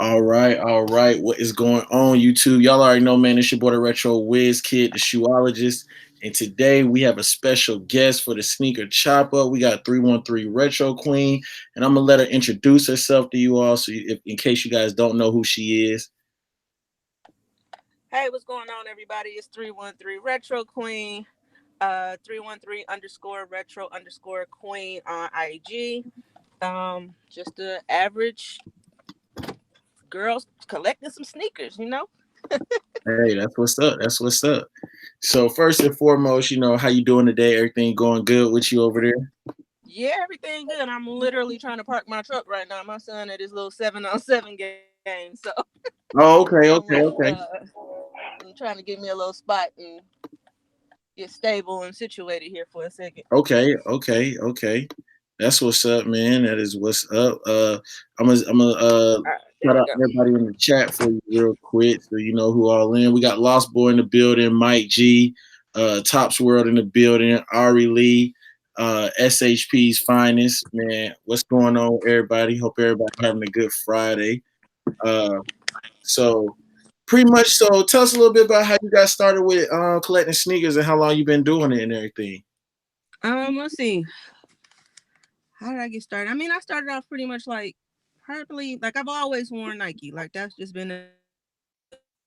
All right, all right. What is going on, YouTube? Y'all already know, man. It's your boy, the Retro Whiz Kid, the shoeologist. And today we have a special guest for the sneaker chop up. We got 313 Retro Queen, and I'm gonna let her introduce herself to you all, so in case you guys don't know who she is. Hey, what's going on, everybody? It's 313 Retro Queen, 313 underscore retro underscore queen on IG. Just the average girls collecting some sneakers. Hey, that's what's up. That's what's up. So first and foremost, how you doing today? Everything going good with you over there? Yeah, everything good. I'm literally trying to park my truck right now. My son at his little 7-on-7 game, so Oh, I'm okay, like, okay, okay. I'm trying to get me a little spot and get stable and situated here for a second. Okay, okay, okay. That's what's up, man. That is what's up. I'm gonna All right, there shout we out go. everybody in the chat for you real quick, so you know who all in. We got Lost Boy in the building, Mike G, Tops World in the building, Ari Lee, SHP's finest, man. What's going on, everybody? Hope everybody having a good Friday. Uh, so pretty much, so tell us a little bit about how you got started with collecting sneakers and how long you been doing it and everything. Let's see. How did I get started? I mean, I started off pretty much like probably like I've always worn Nike. Like that's just been a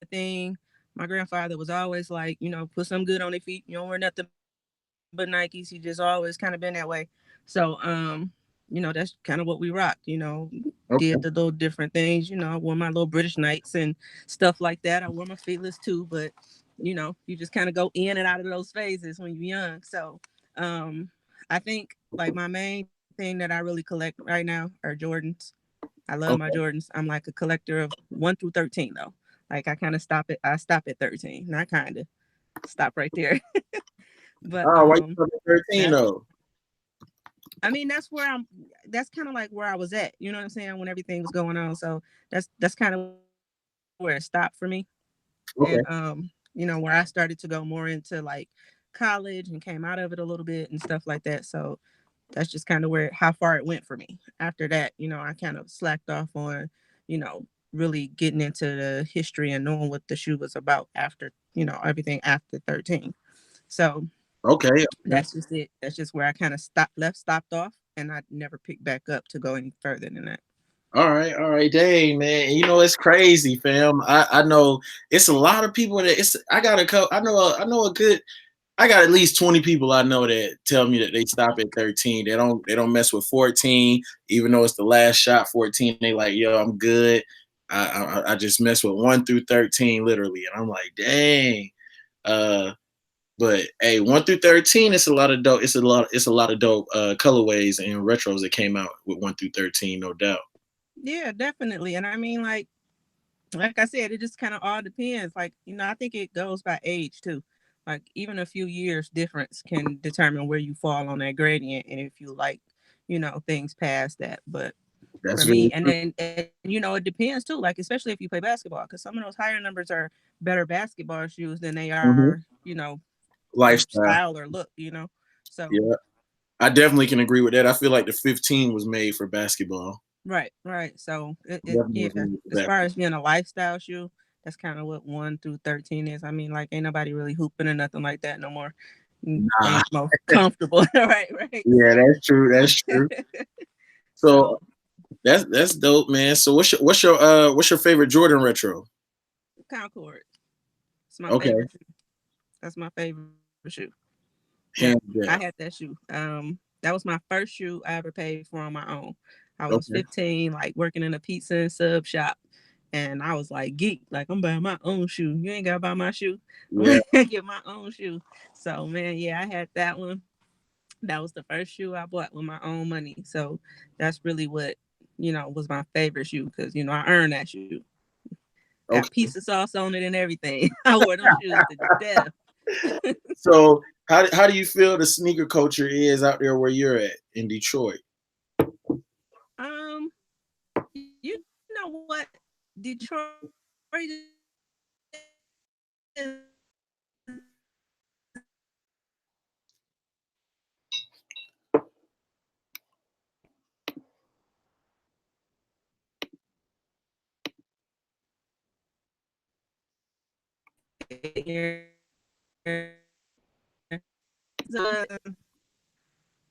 thing. My grandfather was always like, put some good on their feet. You don't wear nothing but Nikes. He just always kind of been that way. So, that's kind of what we rocked. Did the little Okay. different things. I wore my little British Knights and stuff like that. I wore my Feetless too, but you just kind of go in and out of those phases when you're young. So, I think like my main thing that I really collect right now are Jordans. I love my Okay. Jordans. I'm like a collector of 1 through 13 though. Like I kind of stop it. I stop at 13. Not kind of stop right there. But Oh, why you started at 13 that's though? I mean that's where I'm. That's kind of like where I was at. You know what I'm saying when everything was going on. So that's kind of where it stopped for me. And Okay. where I started to go more into like college and came out of it a little bit and stuff like that. So that's just kind of where how far it went for me. After that, I kind of slacked off on, really getting into the history and knowing what the shoe was about after, everything after 13. So Okay. Okay. that's just it. That's just where I kind of stopped off and I never picked back up to go any further than that. All right. All right. Dang, man. You know it's crazy, fam. I know it's a lot of people that it's. I got a couple. I know a good. I got at least 20 people I know that tell me that they stop at 13. They don't mess with 14, even though it's the last shot. 14. They like, yo, I'm good. I just mess with 1 through 13 literally, and I'm like, dang. Uh, But hey, 1 through 13, it's a lot of dope. It's a lot of dope colorways and retros that came out with 1 through 13, no doubt. Yeah, definitely. And I mean, like I said, it just kind of all depends. Like, I think it goes by age too. Like, even a few years difference can determine where you fall on that gradient and if you like, things past that. But That's for very me, and true. then, it depends too. Like, especially if you play basketball, because some of those higher numbers are better basketball shoes than they are, Hmm. Lifestyle. style or look. So, Yeah, I definitely can agree with that. I feel like the 15 was made for basketball. right, right. So, Definitely was yeah, made for as far basketball. as being a lifestyle shoe, that's kind of what 1 through 13 is. I mean, like, ain't nobody really hooping or nothing like that no more. Nah, Ain't the most comfortable, right, right. yeah, So, that's true. That's true. So so that's dope, man. So what's your favorite Jordan retro? Concord, it's my Okay, favorite shoe. That's my favorite shoe. Yeah, I hands had that down. shoe. That was my first shoe I ever paid for on my own. I was Okay, 15, like working in a pizza and sub shop. And I was like geek, like I'm buying my own shoe. You ain't gotta buy my shoe. I'm yeah. gonna get my own shoe. So man, yeah, I had that one. That was the first shoe I bought with my own money. So that's really what, was my favorite shoe because I earned that shoe. Got Okay. pizza sauce on it and everything. I wore them shoes to death. So how do you feel the sneaker culture is out there where you're at in Detroit? You know what? Detroit here. It's a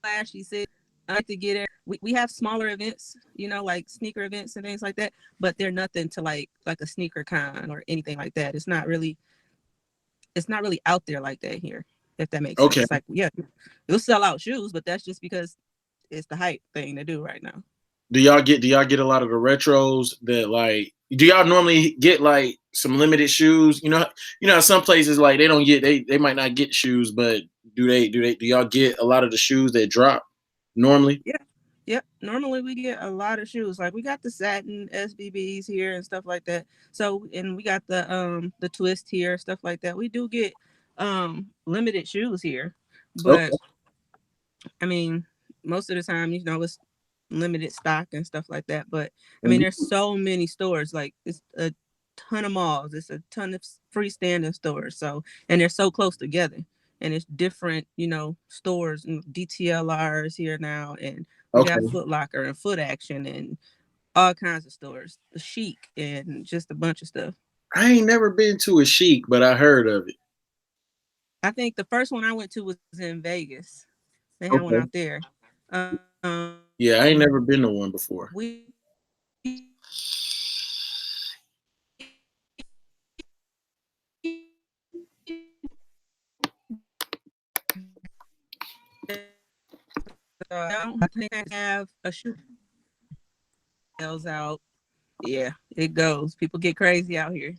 flashy city. I like to get there. We have smaller events, like sneaker events and things like that, but they're nothing to like a sneaker con or anything like that. It's not really out there like that here, if that makes Okay. sense. Like, yeah, it'll sell out shoes, but that's just because it's the hype thing to do right now. Do y'all get a lot of the retros that like do y'all normally get like some limited shoes? Some places like they don't get they might not get shoes, but do y'all get a lot of the shoes that drop normally? Yeah. Yep. Normally we get a lot of shoes. Like we got the satin SBBs here and stuff like that. So and we got the twist here, stuff like that. We do get limited shoes here. But Okay. I mean, most of the time, it's limited stock and stuff like that. But I mean, And there's so many stores. Like it's a ton of malls. It's a ton of freestanding stores. So and they're so close together. And it's different, stores and DTLRs here now. And we got okay. Foot Locker and Foot Action and all kinds of stores. The Chic and just a bunch of stuff. I ain't never been to a chic, but I heard of it. I think the first one I went to was in Vegas. They had one out Okay. there. Yeah, I ain't never been to one before. We I think I have a shoe sales out. Yeah, it goes. People get crazy out here.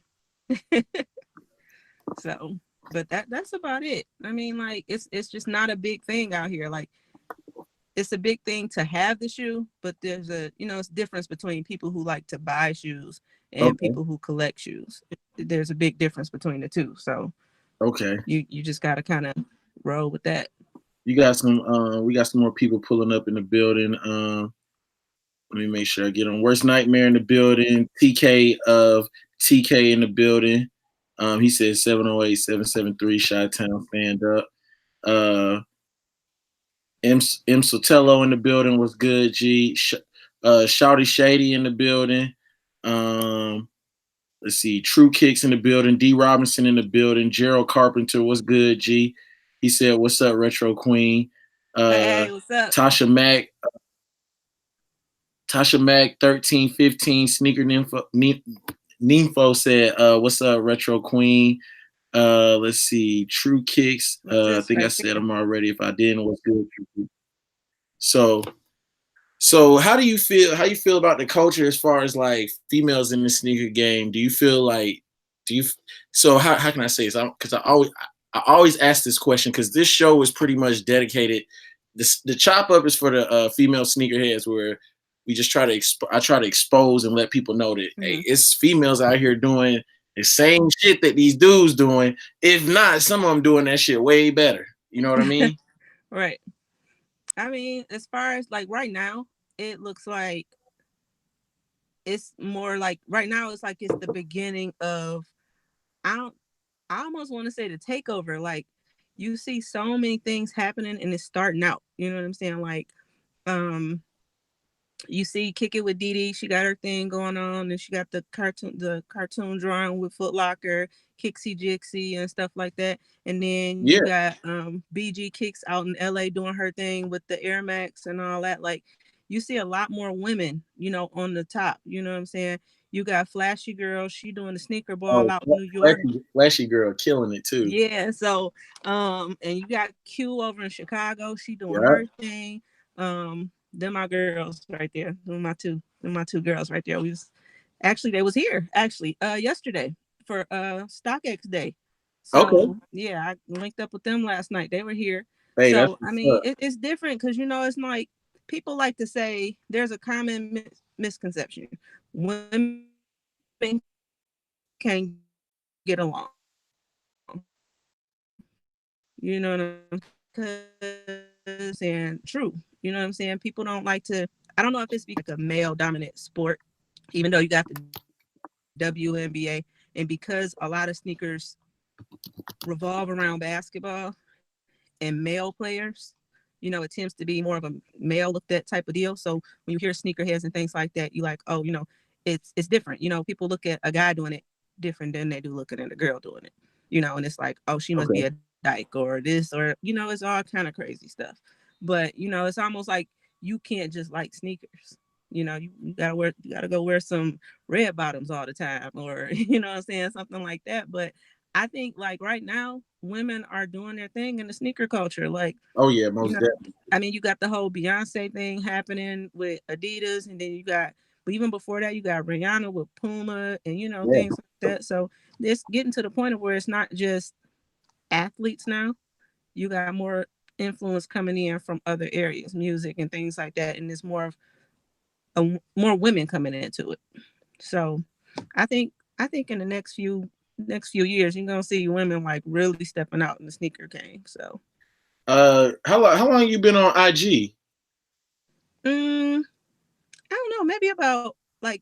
So, but that's about it. I mean, like it's just not a big thing out here. Like it's a big thing to have the shoe, but there's it's difference between people who like to buy shoes and Okay. people who collect shoes. There's a big difference between the two. So Okay. you just got to kind of roll with that. You got some we got some more people pulling up in the building. Let me make sure I get on. Worst nightmare in the building. TK of TK in the building. He said 708-773 Chi-Town stand up. Uh M Sotelo in the building was good. Shouty Shady in the building. Um let's see, True Kicks in the building, D Robinson in the building, Gerald Carpenter was good, G. He said, "What's up, Retro Queen?" Uh Hey, what's up? Tasha Mack Tasha Mack 1315 Sneaker Nympho said, "What's up, Retro Queen?" Let's see, True Kicks. What's I this think I right said there? them already. If I didn't, what's good? So, so how do you feel? How you feel about the culture as far as like females in the sneaker game? Do you feel like do you? So how can I say this? Because I always ask this question because this show is pretty much dedicated. The chop up is for the female sneakerheads where we just try to I try to expose and let people know that hey, Mm-hmm. it's females out here doing the same shit that these dudes doing. If not, some of them doing that shit way better. You know what I mean? Right. I mean, as far as like right now, it looks like it's more like right now it's like it's the beginning of I don't I almost want to say the takeover. Like you see so many things happening and it's starting out. You know what I'm saying? Like um you see Kick It with Dee Dee, she got her thing going on, and she got the cartoon drawing with Foot Locker, Kixie Jixie and stuff like that. And then you Yeah. got BG Kicks out in LA doing her thing with the Air Max and all that. Like you see a lot more women, on the top. You know what I'm saying? You got Flashy Girl, she doing the sneaker ball Oh, out in New York. flashy girl killing it too. Yeah, so and you got Q over in Chicago, she doing Yeah. her thing. Them my girls right there. Them my two girls right there. Actually they was here actually yesterday for StockX Day. Okay. So yeah, I linked up with them last night. They were here. Hey, that's So I what's mean up. it's different because it's like people like to say there's a common misconception. Women can't get along. You know what I'm because and true. You know what I'm saying? People don't like to I don't know if it's because like a male dominant sport, even though you got the WNBA, and because a lot of sneakers revolve around basketball and male players, it tends to be more of a male looked at type of deal. So when you hear sneakerheads and things like that, you like, oh, it's different. People look at a guy doing it different than they do looking at a girl doing it. and it's like, oh, she must be Okay. a dyke or this, or it's all kind of crazy stuff. But it's almost like you can't just like sneakers. You gotta go wear some red bottoms all the time, or what I'm saying, something like that. But I think like right now, women are doing their thing in the sneaker culture. Like, Oh yeah, you most know, definitely. I mean, you got the whole Beyonce thing happening with Adidas, and then you got, but even before that, you got Rihanna with Puma, and Yeah. things like that. So it's getting to the point of where it's not just athletes now. You got more influence coming in from other areas, music and things like that, and it's more women coming into it. So I think in the next few years, you're gonna see women like really stepping out in the sneaker game. So How long you been on IG? mm, I don't know, maybe about like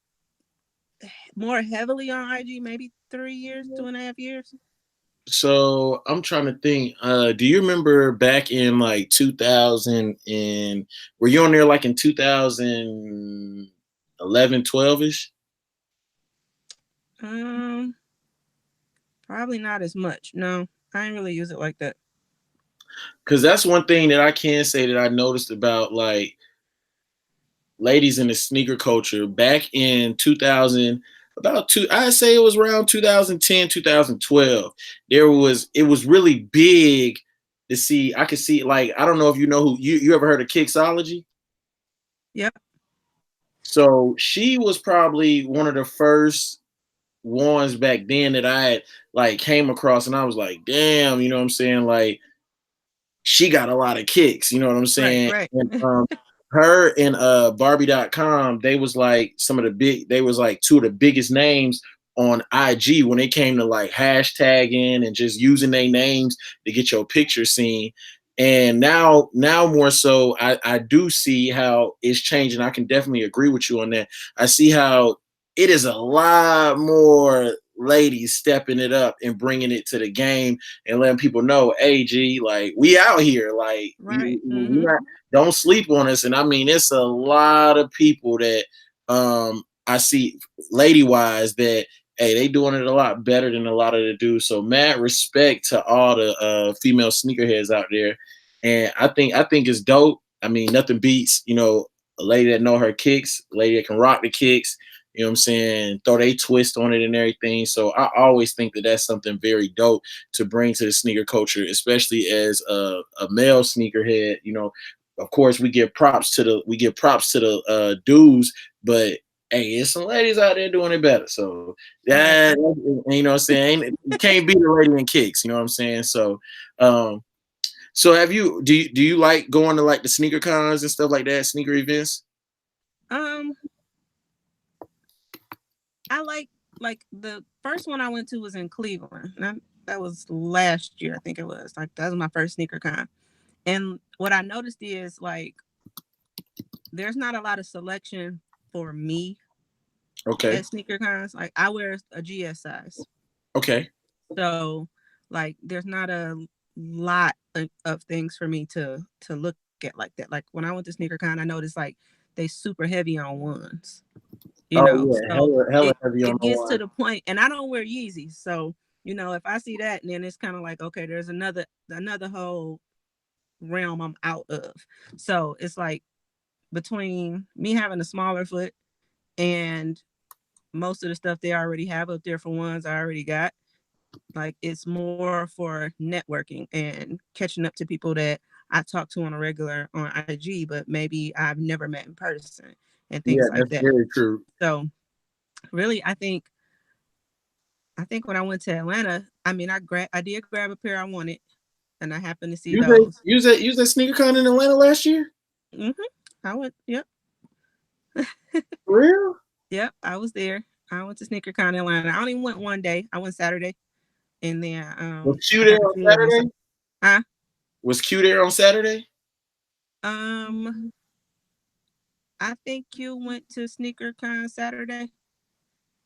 more heavily on IG, maybe 3 years, 2.5 years. So I'm trying to think. Do you remember back in like 2000 and were you on there like in 2011, 12 ish? Um, Probably not as much. No, I didn't really use it like that. Because that's one thing that I can say that I noticed about like ladies in the sneaker culture back in 2000, about two, I'd say it was around 2010, 2012. It was really big to see. I could see, like, I don't know if you know who you ever heard of Kixology. Yep. So she was probably one of the first ones back then that I had like came across, and I was like, damn, you know what I'm saying? Like, she got a lot of kicks, you know what I'm Right. saying? Right. And her and Barbie.com, they was like they was like two of the biggest names on IG when it came to like hashtagging and just using their names to get your picture seen. And now more so, I do see how it's changing. I can definitely agree with you on that. I see how it is a lot more ladies stepping it up and bringing it to the game and letting people know, hey, G, like we out here, like Right. we not, don't sleep on us. And I mean, it's a lot of people that I see, lady wise, that hey, they doing it a lot better than a lot of the dudes. So mad respect to all the female sneakerheads out there, and I think it's dope. I mean, nothing beats a lady that know her kicks, a lady that can rock the kicks. You know what I'm saying? Throw they twist on it and everything. So I always think that that's something very dope to bring to the sneaker culture, especially as a male sneakerhead. Of course, we give props to the dudes, but hey, there's some ladies out there doing it better. So Right. yeah, you know what I'm saying? You can't beat a lady in kicks. You know what I'm saying? Um, so do you like going to like the sneaker cons and stuff like that, sneaker events? Um, I like the first one I went to was in Cleveland. And that was last year, I think it was. Like that was my first sneaker con. And what I noticed is like there's not a lot of selection for me Okay, at sneaker cons. Like I wear a GS size. okay. So like there's not a lot of things for me to look at like that. Like when I went to sneaker con, I noticed like they super heavy on ones. Oh yeah, So hella it heavy on it the gets to one. the point, and I don't wear Yeezys, so if I see that, then it's kind of like, okay, there's another whole realm I'm out of. So it's like between me having a smaller foot and most of the stuff they already have up there for ones I already got, like it's more for networking and catching up to people that I talk to on a regular on IG, but maybe I've never met in person and things Yeah, like that's that. very true. So really, I think when I went to Atlanta, I mean, I did grab a pair I wanted, and I happened to see You that those. use that sneaker con in Atlanta last year? hmm I went. Yep, For real? yep. I was there. I went to SneakerCon in Atlanta. I only went one day. I went Saturday, and then Was Q I there got to on see it on Sunday. Saturday? Huh? Was Q there on Saturday? Um, I think you went to SneakerCon Saturday.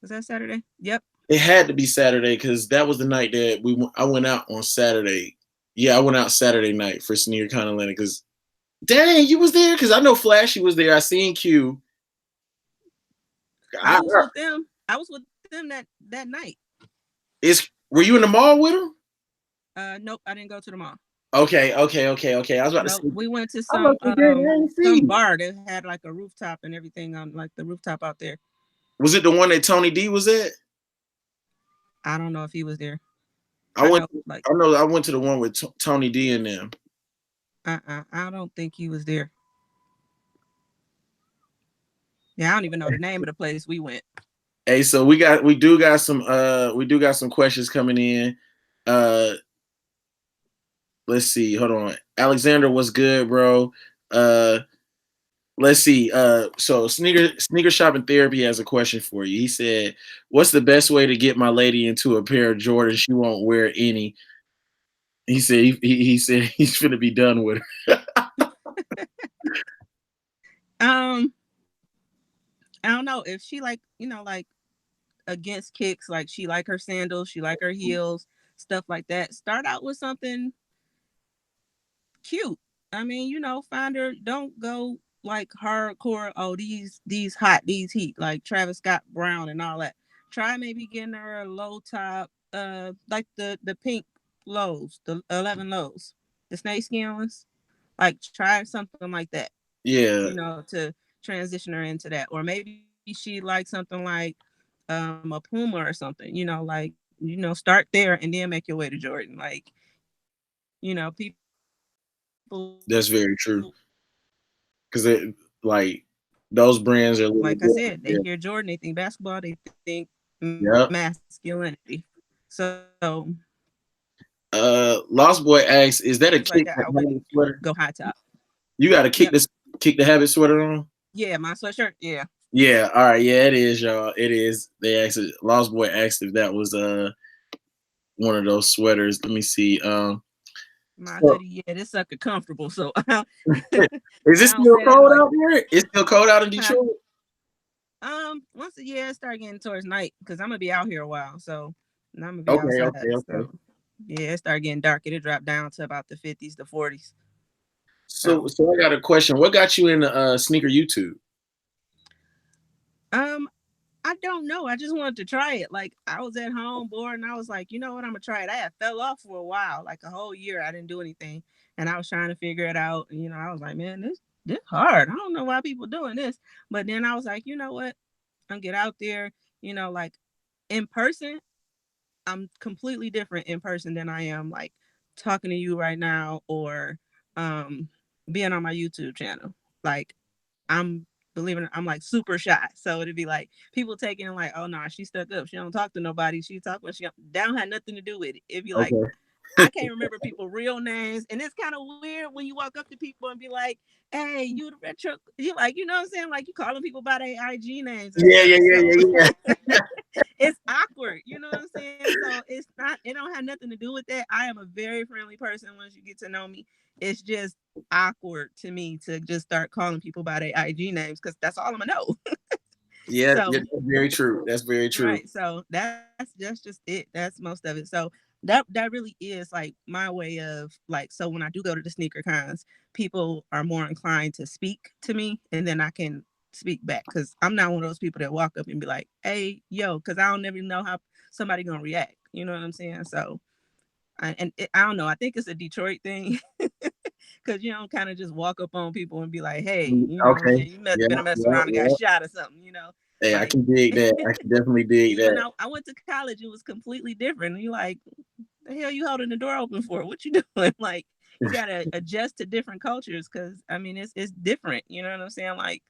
Was that Saturday? Yep. It had to be Saturday because that was the night that I went out on Saturday. Yeah, I went out Saturday night for Sneaker Con Atlanta because dang, you was there because I know Flashy was there. I seen Q. I I, was with them. I was with them that night. were you in the mall with him? Nope, I didn't go to the mall. Okay, okay, okay, okay. I was about to Nope, say. we went to I must have did. I ain't some see. bar that had like a rooftop and everything on like the rooftop out there. Was it the one that Tony D was at? I don't know if he was there. I I went. know like I know. I went to the one with Tony D and them. I don't think he was there. Yeah, I don't even know the name of the place we went. Hey, so we do got some questions coming in. Uh, let's see. Hold on, Alexander, what's good, bro? Uh, let's see. So sneaker shopping therapy has a question for you. He said, "What's the best way to get my lady into a pair of Jordans she won't wear any?" He said he said he's gonna be done with her. Um, I don't know if she like like against kicks, like she like her sandals, she like her heels, stuff like that. Start out with something cute. I mean, find her. Don't go like hardcore. Oh, these hot, these heat, like Travis Scott Brown and all that. Try maybe getting her a low top, like the pink lows, the 11 lows, the snakeskin ones. Like try something like that, Yeah, to transition her into that. Or maybe she likes something like a Puma or something. Like start there and then make your way to Jordan. Like, people that's very true. Because it like those brands are a like I little said, they different. hear Yeah. Jordan, they think basketball, they think Yep. masculinity. So Lost Boy asks, "Is that things a like that, kick I the wouldn't habit sweater? go high top. You got to Yep. kick the habit sweater on." Yeah, my sweatshirt. Yeah. Yeah. All right. Yeah, it is, y'all. It is. They asked. Lost Boy asked if that was one of those sweaters. Let me see. My So, hoodie, yeah, this sucker comfortable. So is it I don't still say that cold like, out there? It's still cold out in huh? Detroit. Once a year start getting towards night, because I'm gonna be out here a while. So and I'm gonna be Okay. outside. Okay. Okay. So yeah, it start getting dark. It'll drop down to about the 50s, the 40s. So So I got a question. What got you into sneaker YouTube? um I don't know. I just wanted to try it. Like I was at home bored and I was like, you know what, I'm gonna try it. I had fell off for a while, like a whole year. I didn't do anything. And I was trying to figure it out. And I was like, man, this hard. I don't know why people doing this. But then I was like, you know what? I'm get out there, like in person, I'm completely different in person than I am like talking to you right now or um being on my YouTube channel. Like I'm believing I'm like super shy. So it'd be like people taking it like, oh no, she stuck up. She don't talk to nobody. She talk when she don't have nothing to do with it. It'd be like Okay. I can't remember people real names. And it's kind of weird when you walk up to people and be like, hey, you the retro, you like, you know what I'm saying? Like you calling people by their IG names and Yeah. stuff. Yeah. Yeah. So Yeah. Yeah. it's awkward, you know what I'm saying? So it don't have nothing to do with that. I am a very friendly person once you get to know me. It's just awkward to me to just start calling people by their IG names because that's all I'm gonna know. Yeah. So Yeah. That's very true. That's very true. right. So that's just it. That's most of it. So that really is like my way of like, so when I do go to the sneaker cons, people are more inclined to speak to me and then I can speak back because I'm not one of those people that walk up and be like, hey, yo, because I don't never know how somebody gonna react. You know what I'm saying? So I don't know. I think it's a Detroit thing because you don't kind of just walk up on people and be like, hey, you know what I'm Okay. saying? You must Yeah. have been a mess Yeah. around and got Yeah. shot or something, Hey, I like can dig that. I can definitely dig even that. though I went to college, it was completely different. And you like, the hell you holding the door open for? What you doing? Like you gotta adjust to different cultures because I mean it's different. You know what I'm saying? Like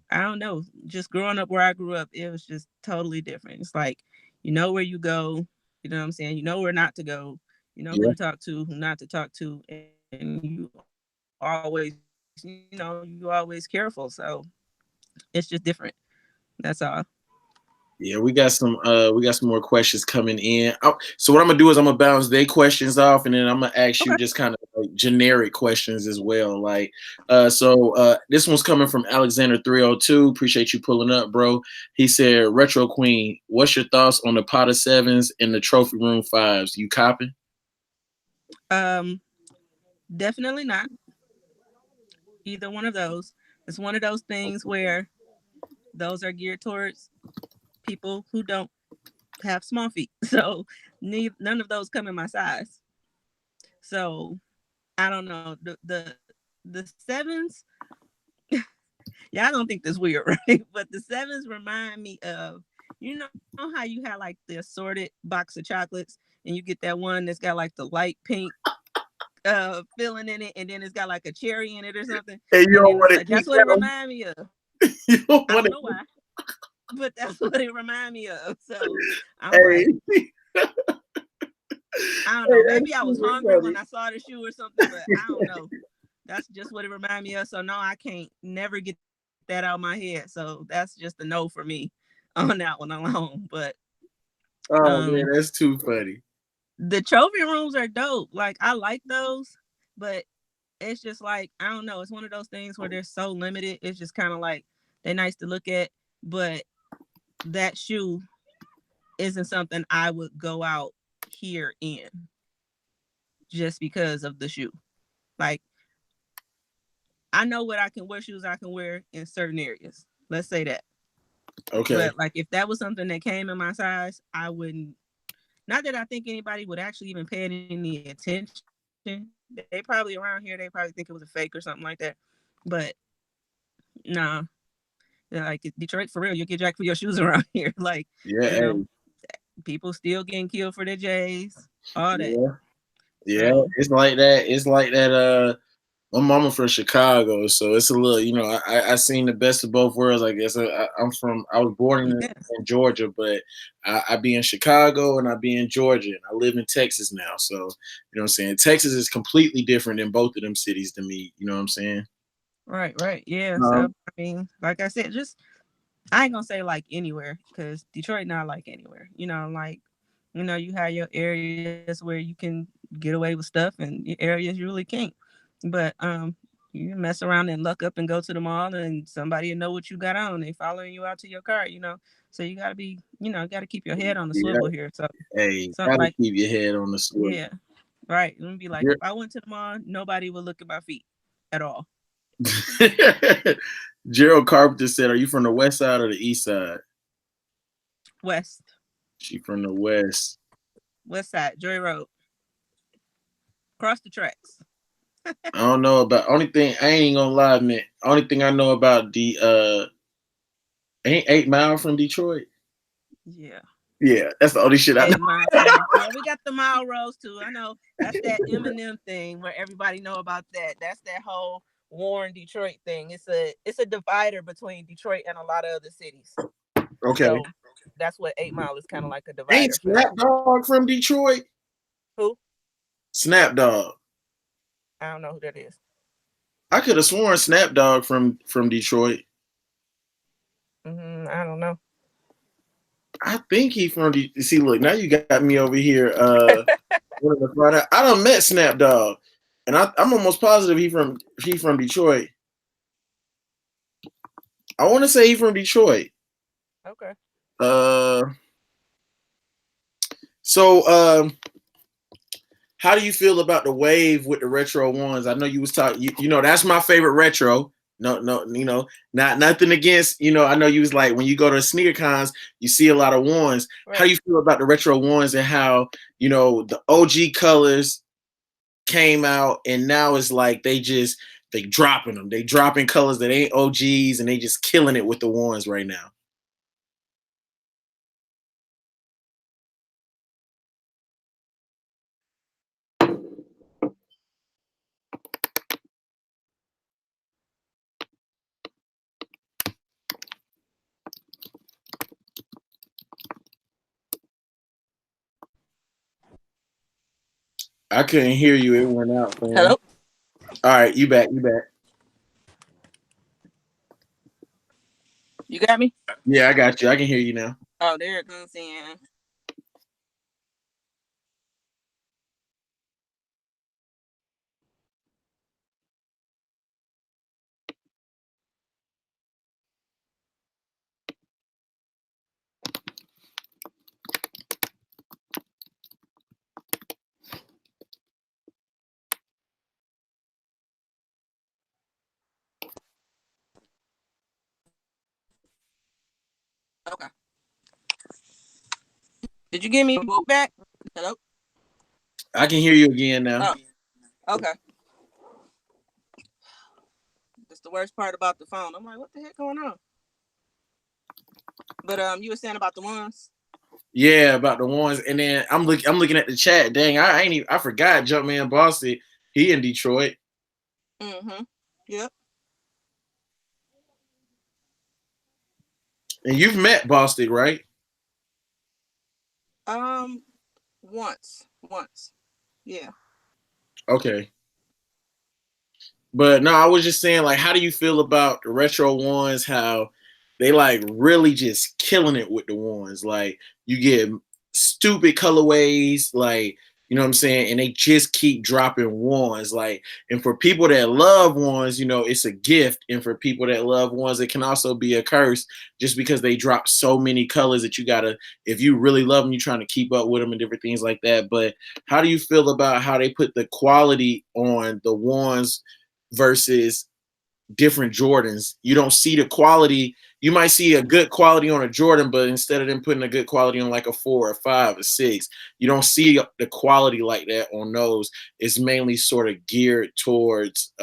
I don't know. Just growing up where I grew up, it was just totally different. It's like you know where you go. You know what I'm saying? You know where not to go. You know who Yeah. to talk to, who not to talk to, and you always, you always careful. So it's just different. That's all. Yeah, we got some more questions coming in. So what I'm gonna do is I'm gonna bounce their questions off, and then I'm gonna ask Okay. you just kind of like generic questions as well. Like, this one's coming from Alexander 302. Appreciate you pulling up, bro. He said, "Retro Queen, what's your thoughts on the Potter Sevens and the Trophy Room Fives? You copy?" Um, definitely not either one of those. It's one of those things where those are geared towards people who don't have small feet. So none of those come in my size. So I don't know. The sevens, yeah, I don't think that's weird, right? But the sevens remind me of, you know how you had like the assorted box of chocolates and you get that one that's got like the light pink filling in it, and then it's got like a cherry in it or something. Hey, you And don't then it's want to like eat that's what it them. reminded me of. You don't I want don't to. know why, but that's what it reminded me of. So I'm like, Hey, hey, I don't know. Maybe that's I was super hungry when funny. I saw the shoe or something, but I don't know. That's just what it reminded me of. So no, I can't never get that out of my head. So that's just a no for me on that one alone. But Oh um man, that's too funny. the trophy rooms are dope. Like I like those, but it's just like I don't know. It's one of those things where they're so limited. It's just kind of like they're nice to look at, but that shoe isn't something I would go out here in just because of the shoe. Like I know what shoes I can wear in certain areas. Let's say that. Okay. But like if that was something that came in my size, I wouldn't. Not that I think anybody would actually even pay any attention. They probably around here. They probably think it was a fake or something like that. But nah, like Detroit for real. You'll get jacked for your shoes around here. Like you Yeah. know, Hey. people still getting killed for their J's, all that. Yeah. Yeah. So It's like that. It's like that. My mama from Chicago, so it's a little. I seen the best of both worlds. I guess I'm from. I was born yeah, in Georgia, but I be in Chicago and I be in Georgia, and I live in Texas now. So what I'm saying. Texas is completely different than both of them cities to me. You know what I'm saying? right, yeah. So Um, I mean, like I said, just I ain't gonna say like anywhere because Detroit not like anywhere. Like you have your areas where you can get away with stuff and your areas you really can't. But you mess around and luck up and go to the mall and somebody will know what you got on. They following you out to your car. So you gotta be, gotta keep your head on the yeah. swivel here. So Hey, something gotta like keep your head on the swivel. yeah, right. Let me be like if I went to the mall, nobody would look at my feet at all. Gerald Carpenter said, "Are you from the west side or the east side?" West, She from the west. West Side, Joy Road, cross the tracks. I don't know about only thing I ain't gonna lie, man. Only thing I know about the ain't 8 Mile from Detroit. Yeah. Yeah, that's the only shit I know. 8 Mile too. Yeah, we got the Mile Rose too. I know that's that Eminem thing where everybody know about that. That's that whole Warren Detroit thing. It's a divider between Detroit and a lot of other cities. Okay. So that's what 8 Mile is kind of like a Ain't divider for. Snapdog from Detroit? Who? Snapdog. I don't know who that is. I could have sworn Snapdog from Detroit. I don't know. I think he from see. Look, now you got me over here. Wanting to find out. I done met Snapdog, and I'm almost positive he from Detroit. I want to say he from Detroit. Okay. Uh, so how do you feel about the wave with the retro ones? I know you was talking. That's my favorite retro. No, no, not nothing against. I know you was like when you go to sneaker cons, you see a lot of ones. How do Right. you feel about the retro ones and how the OG colors came out and now it's like they dropping them. They dropping colors that ain't OGs and they just killing it with the ones right now. I couldn't hear you. It went out, fam. Hello. All right, you back. You back. You got me? Yeah, I got you. I can hear you now. Oh, there it goes in. Okay. Did you give me a book back? Hello. I can hear you again now. Oh. Okay. That's the worst part about the phone. I'm like, what the heck going on? But you were saying about the ones. Yeah, about the ones. And then I'm looking at the chat. Dang, I ain't even, I forgot Jumpman Bossy. He in Detroit. Mm-hmm. Yep. And you've met Bostic, right? Um, once. Yeah. Okay. But no, I was just saying, like, how do you feel about the retro ones? How they like really just killing it with the ones. Like you get stupid colorways, like you know what I'm saying, and they just keep dropping ones. Like, and for people that love ones, you know, it's a gift. And for people that love ones, it can also be a curse, just because they drop so many colors that you gotta, if you really love them, you're trying to keep up with them and different things like that. But how do you feel about how they put the quality on the ones versus different Jordans? You don't see the quality. You might see a good quality on a Jordan, but instead of them putting a good quality on like a 4 or 5 or 6, you don't see the quality like that on those. It's mainly sort of geared towards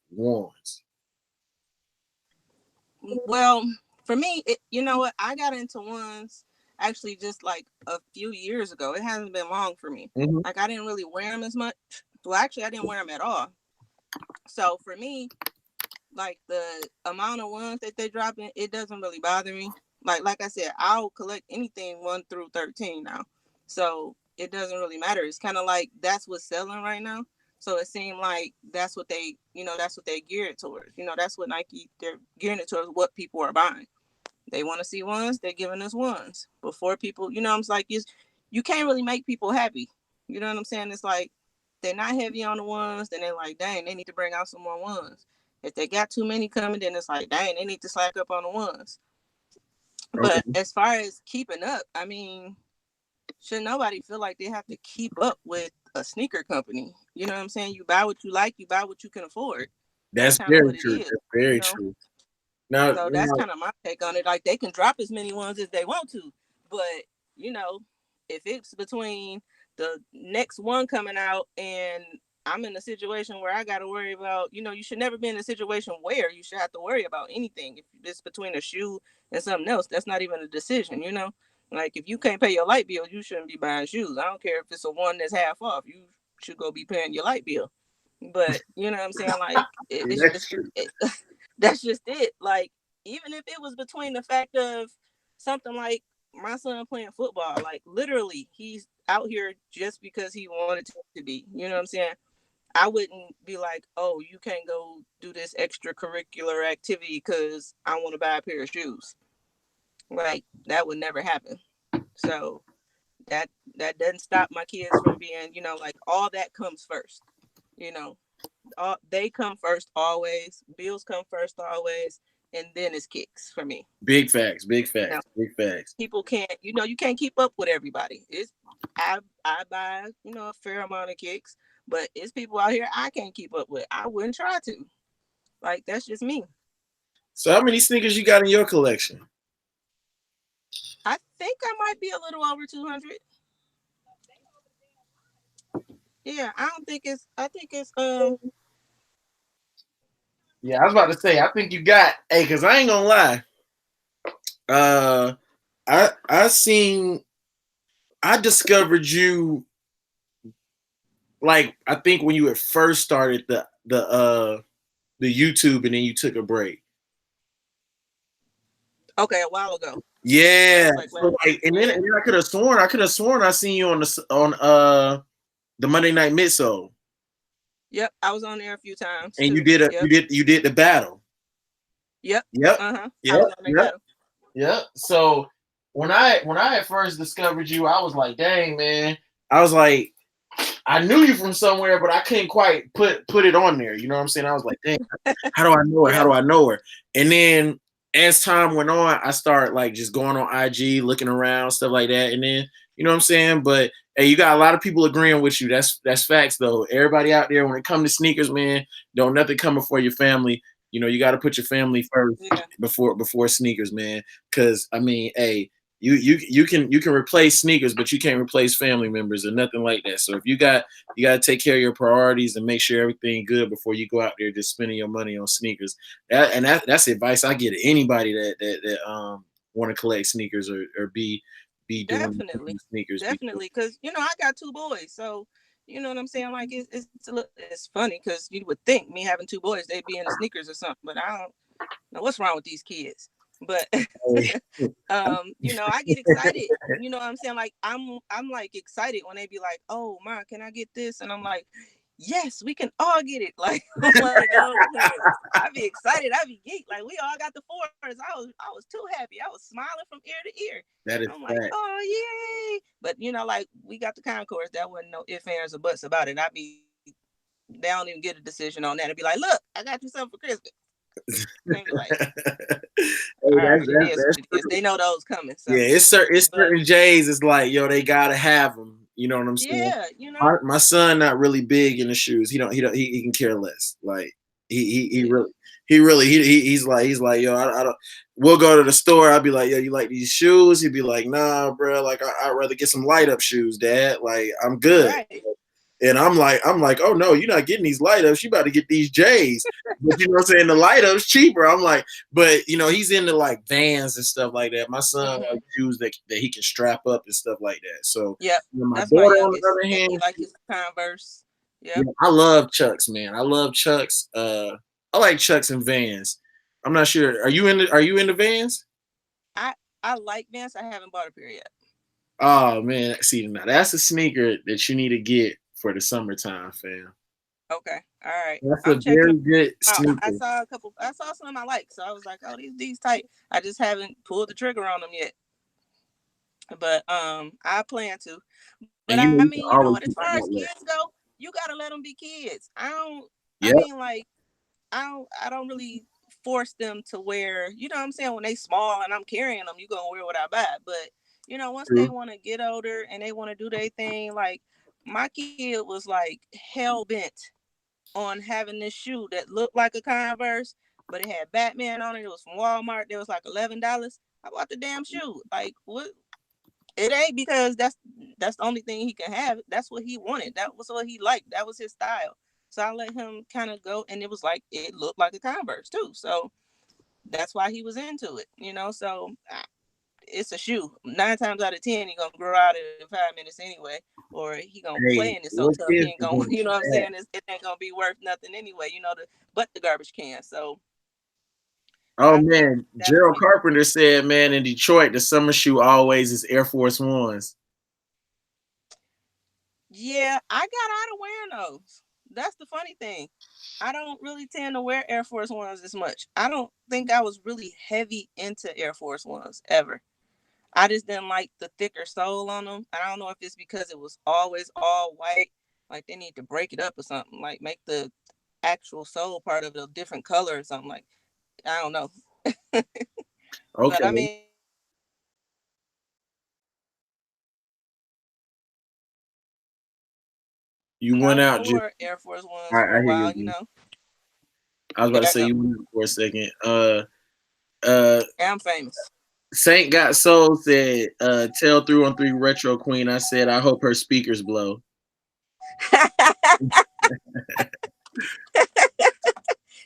ones. Well, for me, you know what? I got into ones actually just like a few years ago. It hasn't been long for me. Mm-hmm. Like I didn't really wear them as much. Well, actually, I didn't wear them at all. So for me, like the amount of ones that they drop in, it doesn't really bother me. Like I said, I'll collect anything 1 through 13 now. So it doesn't really matter. It's kind of like that's what's selling right now. So it seemed like that's what they, that's what they geared towards. That's what Nike, they're gearing it towards what people are buying. They want to see ones, they're giving us ones. Before people, I'm like, you can't really make people happy. You know what I'm saying? It's like they're not heavy on the ones, then they're like, dang, they need to bring out some more ones. If they got too many coming, then it's like, dang, they need to slack up on the ones. But Okay. as far as keeping up, I mean, should nobody feel like they have to keep up with a sneaker company? You know what I'm saying? You buy what you like, you buy what you can afford. That's That's kind of very what it true. is, That's you very know? true. Now, So that's kind of my take on it. Like they can drop as many ones as they want to, but you know, if it's between the next one coming out and I'm in a situation where I got to worry about, you should never be in a situation where you should have to worry about anything. If it's between a shoe and something else, that's not even a decision. Like if you can't pay your light bill, you shouldn't be buying shoes. I don't care if it's a one that's half off. You should go be paying your light bill. But you know what I'm saying? Like it's that's just true. that's just it. Like even if it was between the fact of something like my son playing football, like literally he's out here just because he wanted to be. You know what I'm saying? I wouldn't be like, oh, you can't go do this extracurricular activity because I want to buy a pair of shoes. Like that would never happen. So that that doesn't stop my kids from being, like all that comes first. You know, they come first always. Bills come first always, and then it's kicks for me. Big facts. Big Now facts. Big facts. people can't, you can't keep up with everybody. I buy a fair amount of kicks, but it's people out here I can't keep up with. I wouldn't try to. Like that's just me. So, how many sneakers you got in your collection? I think I might be a little over 200. Yeah, I don't think it's. I think it's. Yeah, I was about to say. I think you got. Hey, cause I ain't gonna lie. Uh, I seen. I discovered you like I think when you had first started the YouTube and then you took a break. Okay, a while ago. That Yeah. was like So last. like, and Yeah. then I could have sworn I seen you on the Monday Night Midso, Yep. I was on there a few times and too. Yep. you did the battle. Yep. Yep. Uh-huh. I Yep. was on their Yep. battle. Yep. So when I had first discovered you, I was like, dang man. I was like, I knew you from somewhere, but I couldn't quite put it on there. You know what I'm saying? I was like, dang, how do I know her? How Yep. do I know her? And then as time went on, I started like just going on IG, looking around, stuff like that. And then, you know what I'm saying? But hey, you got a lot of people agreeing with you. That's facts though. Everybody out there, when it comes to sneakers, man, don't nothing come before your family. You know, you got to put your family first Yeah. before sneakers, man. Because I mean, hey, You can replace sneakers, but you can't replace family members or nothing like that. So if you got to take care of your priorities and make sure everything good before you go out there just spending your money on sneakers. That's advice I get to anybody that want to collect sneakers or be doing Definitely, sneakers because definitely, because I got 2 boys, so you know what I'm saying. Like it's funny because you would think me having 2 boys they'd be into sneakers or something, but I don't know what's wrong with these kids. But I get excited. You know what I'm saying? Like I'm like excited when they be like, "Oh, ma, can I get this?" And I'm like, "Yes, we can all get it." Like I'm like, "Oh man." I be excited. I be geeked. Like we all got the fours. I was too happy. I was smiling from ear to ear. that is I'm like, fact. "Oh yay!" But like we got the concourse. That wasn't no ifs, ands, or buts about it. They don't even get a decision on that. And be like, "Look, I got you something for Christmas." And they be like, Hey, "All right, it is that's what it is." They know those coming. Yeah, So, it's but certain J's. It's like, yo, they gotta have them. You know what I'm saying? yeah, My son not really big in the shoes. He can care less. Like he yeah, really he's like yo, I don't. We'll go to the store. I'll be like, yo, you like these shoes? He'd be like, nah, bro. Like I'd rather get some light up shoes, Dad. Like I'm good. right. And I'm like, oh no, you're not getting these light ups. You about to get these J's. But you know what I'm saying? The light ups cheaper. I'm like, but he's into like Vans and stuff like that. My son Mm-hmm. likes shoes that he can strap up and stuff like that. So Yep, my that's my daughter, on the youngest. other hand, He like his Converse. Yep. I love Chucks, man. I love Chucks. I like Chucks and Vans. I'm not sure. Are you into Vans? I I like Vans. I haven't bought a pair yet. Oh man, see now that's a sneaker that you need to get for the summertime, fam. Okay. All right. That's a I'm checking very them good out. I sneaker. saw a couple. I saw some I like, so I was like, "Oh, these tight." I just haven't pulled the trigger on them yet, but I plan to. But And I mean, you can as always far get as that kids outlet. go, you gotta let them be kids. I don't. I Yep, mean, like I don't really force them to wear, you know what I'm saying, when they small and I'm carrying them, you gonna wear what I buy. But once they true. want to get older and they want to do their thing, like my kid was like hell bent on having this shoe that looked like a Converse, but it had Batman on it. It was from Walmart. It was like $11. I bought the damn shoe. Like what? It ain't because that's the only thing he can have. That's what he wanted. That was what he liked. That was his style. So I let him kind of go, and it was like it looked like a Converse too. So that's why he was into it. So it's a shoe. 9 times out of 10, he gonna grow out in 5 minutes anyway, or he gonna play in Hey, it so what tough he kids ain't is gonna. gonna You know what I'm do that? saying? It ain't gonna be worth nothing anyway. But the garbage can. So Oh I think man, that'll Gerald be. Carpenter said, man, in Detroit, the summer shoe always is Air Force Ones. Yeah, I got out of wearing those. That's the funny thing. I don't really tend to wear Air Force Ones as much. I don't think I was really heavy into Air Force Ones ever. I just didn't like the thicker sole on them. I don't know if it's because it was always all white. Like they need to break it up or something. Like make the actual sole part of it a different color or something. Like I don't know. But I Okay, mean, you I went out. Just wore Air Force Ones for I a hear you. while. Dude. I was about to Yeah, say you went out for a second. Uh, I'm famous. Saint Got Soul said, "Tell through on three retro queen." I said, I hope her speakers blow.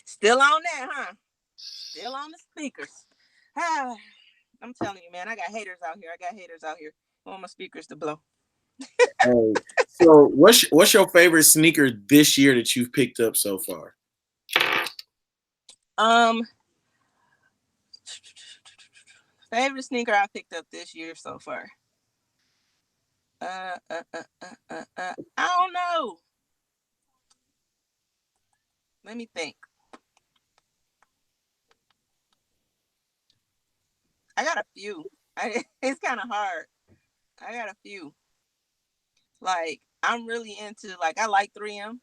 Still on that, huh? Still on the speakers. Ah, I'm telling you, man, I got haters out here. I got haters out here. I want my speakers to blow. Hey, so what's your favorite sneaker this year that you've picked up so far? Um, Favorite sneaker I picked up this year so far. I don't know. Let me think. I got a few. It's kind of hard. I got a few. Like I'm really into like I like 3M,